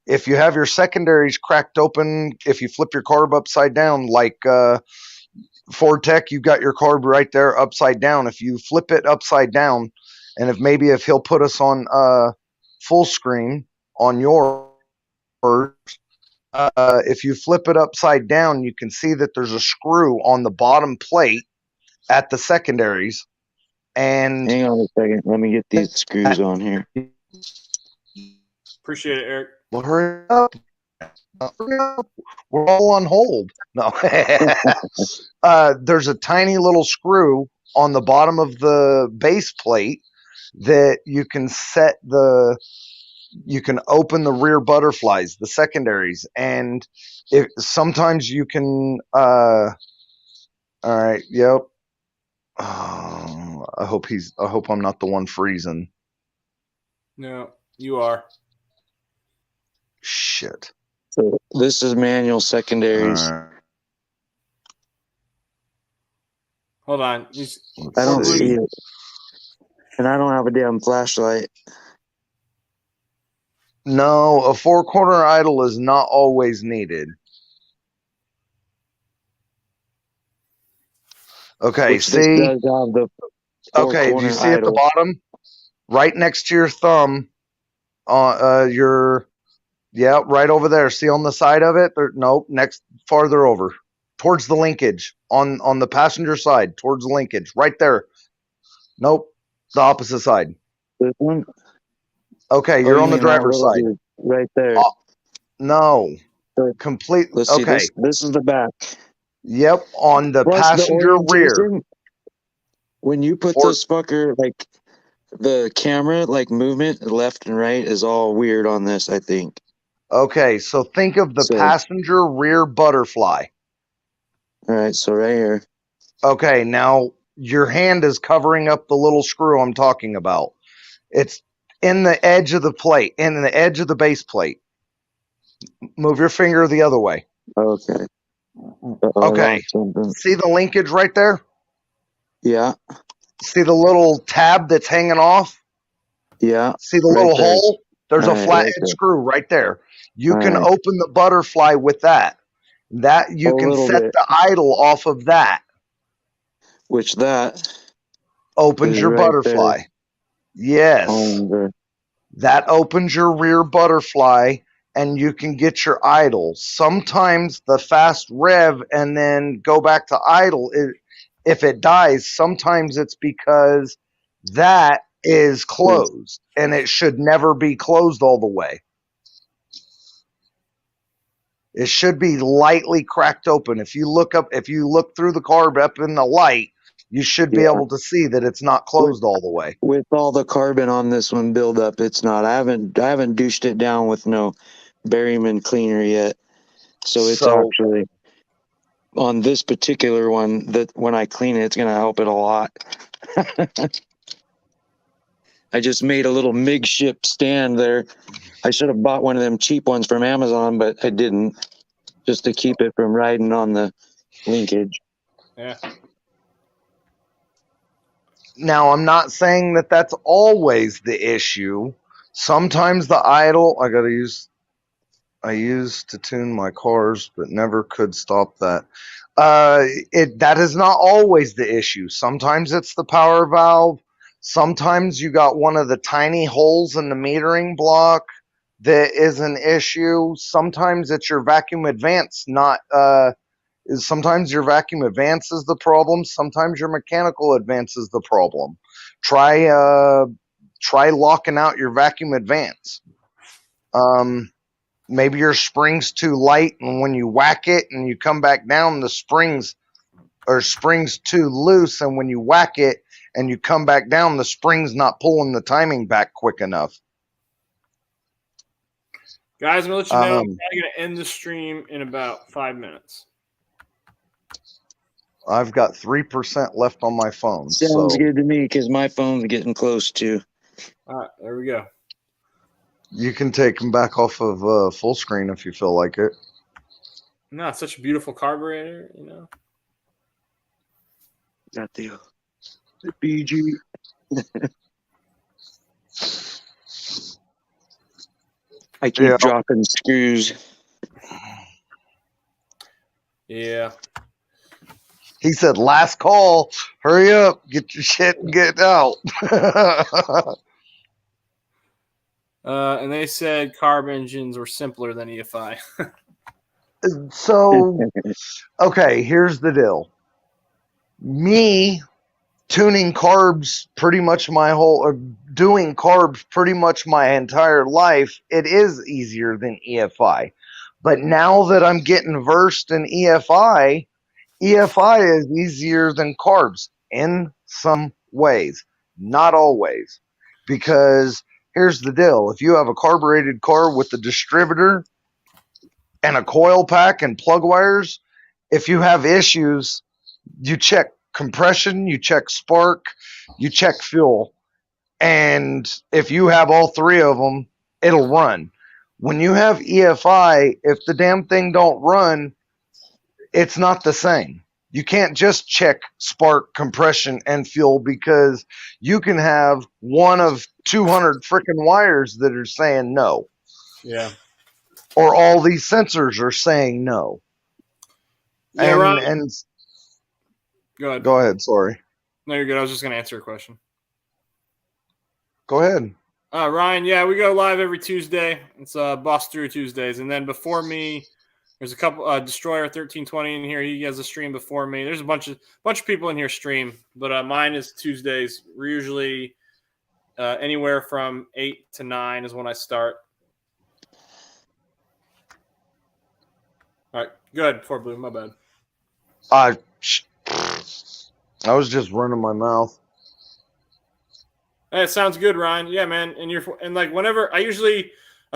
H: If you have your secondaries cracked open, if you flip your carb upside down, like Ford Tech, you've got your carb right there upside down. If you flip it upside down, and if he'll put us on full screen on yours, if you flip it upside down, you can see that there's a screw on the bottom plate at the secondaries. And
F: hang on a second, let me get these screws on here.
A: Appreciate it, Eric.
H: Well, hurry up. We're all on hold. No. There's a tiny little screw on the bottom of the base plate that you can open the rear butterflies, the secondaries, and sometimes you can all right, yep. I hope I'm not the one freezing.
A: No, you are.
H: Shit.
F: So this is manual secondaries.
A: Hold on.
F: I don't see it. And I don't have a damn flashlight.
H: No, a 4-corner idle is not always needed. Okay,
F: Which
H: see?
F: does have the
H: Okay, do you see at the bottom? Right next to your thumb, right over there. See on the side of it? Nope, farther over. Towards the linkage. On the passenger side, towards the linkage. Right there. Nope, the opposite side.
F: This one?
H: Okay, you're on the driver's side.
F: Right there.
H: No. Complete.
F: Let's see,
H: okay.
F: this is the back.
H: Yep, on the
F: Plus
H: passenger rear.
F: When you put this fucker, like, the camera, like, movement left and right is all weird on this, I think.
H: Okay, so think of the passenger rear butterfly.
F: All right, so right here.
H: Okay, now your hand is covering up the little screw I'm talking about. It's in the edge of the plate, in the edge of the base plate. Move your finger the other way.
F: Okay.
H: Okay. See the linkage right there?
F: Yeah.
H: See the little tab that's hanging off?
F: Yeah.
H: See the little hole? There's a flathead screw right there. You can open the butterfly with that. That you can set the idle off of that.
F: Which that
H: opens your butterfly. There. Yes. That opens your rear butterfly and you can get your idle. Sometimes the fast rev and then go back to idle, if it dies, sometimes it's because that is closed and it should never be closed all the way. It should be lightly cracked open. If you look through the carb up in the light, you should be able to see that it's not closed all the way.
F: With all the carbon on this one build up, it's not. I haven't douched it down with no Berryman cleaner yet. So it's actually on this particular one that when I clean it, it's going to help it a lot. I just made a little MIG-ship stand there. I should have bought one of them cheap ones from Amazon, but I didn't, just to keep it from riding on the linkage.
A: Yeah.
H: Now, I'm not saying that that's always the issue. Sometimes the idle, I used to tune my cars, but never could stop that. That is not always the issue. Sometimes it's the power valve. Sometimes you got one of the tiny holes in the metering block that is an issue. Sometimes it's your vacuum advance, sometimes your vacuum advance is the problem. Sometimes your mechanical advance is the problem. Try locking out your vacuum advance. maybe your spring's too light, and when you whack it and you come back down, the spring's too loose, and when you whack it and you come back down, the spring's not pulling the timing back quick enough.
A: Guys, I'm going to let you know I'm going to end the stream in about 5 minutes.
H: I've got 3% left on my phone.
F: Sounds good to me because my phone's getting close too.
A: All right, there we go.
H: You can take them back off of full screen if you feel like it.
A: No, it's such a beautiful carburetor, you know.
F: Got the BG. I keep dropping screws.
A: Yeah.
H: He said, last call. Hurry up. Get your shit and get out.
A: And they said carb engines were simpler than EFI.
H: So, okay, here's the deal. Me tuning carbs pretty much doing carbs pretty much my entire life, it is easier than EFI. But now that I'm getting versed in EFI is easier than carbs in some ways, not always. Because here's the deal. If you have a carbureted car with a distributor and a coil pack and plug wires, if you have issues, you check compression, you check spark, you check fuel. And if you have all three of them, it'll run. When you have EFI, if the damn thing don't run, it's not the same. You can't just check spark, compression, and fuel because you can have one of 200 freaking wires that are saying no.
A: Yeah.
H: Or all these sensors are saying no.
A: Yeah,
H: and
A: go ahead.
H: Go ahead. Sorry.
A: No, you're good. I was just going to answer a question.
H: Go ahead.
A: Ryan, yeah, we go live every Tuesday. It's Boss Through Tuesdays. And then before me, there's a couple Destroyer 1320 in here. He has a stream before me. There's a bunch of people in here stream, but mine is Tuesdays. We're usually anywhere from 8 to 9 is when I start. All right, go ahead. Before Blue, my bad.
H: I was just running my mouth.
A: Hey, it sounds good, Ryan. Yeah, man. And like whenever I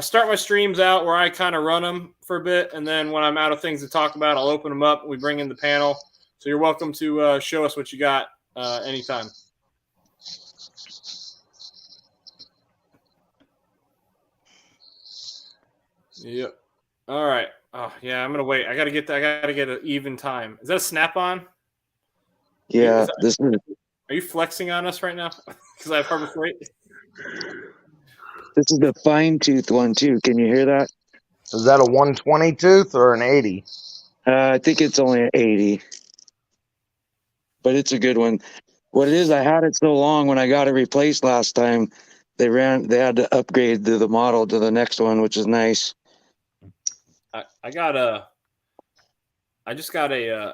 A: start my streams out where I kind of run them for a bit, and then when I'm out of things to talk about, I'll open them up and we bring in the panel. So you're welcome to show us what you got anytime. Yep. All right. Oh yeah, I'm gonna wait. I gotta get an even time. Is that a snap-on?
F: Yeah.
A: Are you flexing on us right now? Because I have Harbor Freight.
F: This is the fine tooth one too. Can you hear that?
H: Is that a 120 tooth or an 80?
F: I think it's only an 80, but it's a good one. What it is, I had it so long when I got it replaced last time. They had to upgrade the model to the next one, which is nice.
A: I just got an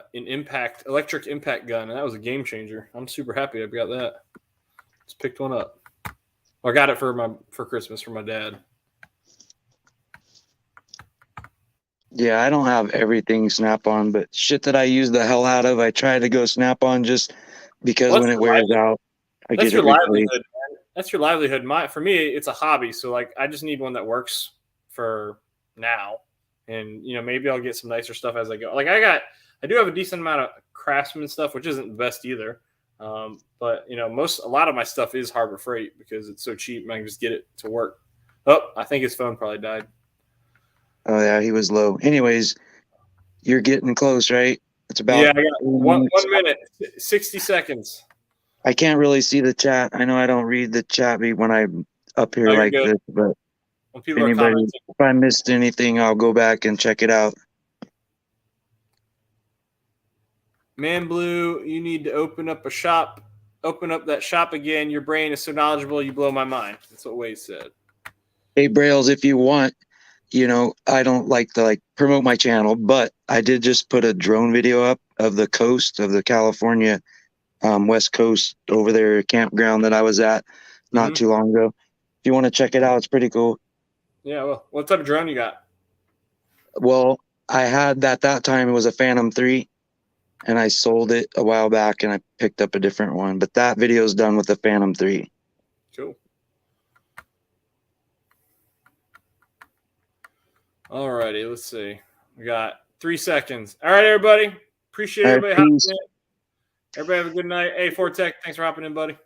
A: electric impact gun, and that was a game changer. I'm super happy I got that. Just picked one up. I got it for Christmas for my dad.
F: Yeah, I don't have everything Snap-on, but shit that I use the hell out of, I try to go Snap-on just because when it wears out, I get it replaced.
A: Livelihood, man. That's your livelihood. For me, it's a hobby, so like I just need one that works for now. And maybe I'll get some nicer stuff as I go. Like I do have a decent amount of Craftsman stuff, which isn't the best either. But a lot of my stuff is Harbor Freight because it's so cheap and I can just get it to work. Oh, I think his phone probably died.
F: Oh yeah, he was low. Anyways, you're getting close, right? It's about
A: I got 1 minute, 60 seconds.
F: I can't really see the chat. I know I don't read the chat when I'm up here like this, but if I missed anything, I'll go back and check it out.
A: Man Blue, you need to open up a shop. Open up that shop again. Your brain is so knowledgeable, you blow my mind. That's what Wade said.
F: Hey, Brails, if you want, I don't like to promote my channel, but I did just put a drone video up of the coast of the California West Coast over there campground that I was at not too long ago. If you want to check it out, it's pretty cool.
A: Yeah, well, what type of drone you got?
F: Well, I had that time it was a Phantom 3, and I sold it a while back, and I picked up a different one. But that video is done with the Phantom 3.
A: Cool. All righty, let's see. We got 3 seconds. All right, everybody. Appreciate
F: All right,
A: everybody hopping
F: peace.
A: in. Everybody have a good night. Hey, Fortech, thanks for hopping in, buddy.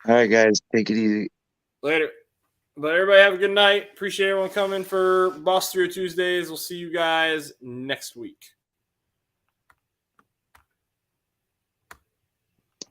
F: All right, guys, take it easy.
A: Later. But everybody have a good night. Appreciate everyone coming for Boss 302 Tuesdays. We'll see you guys next week.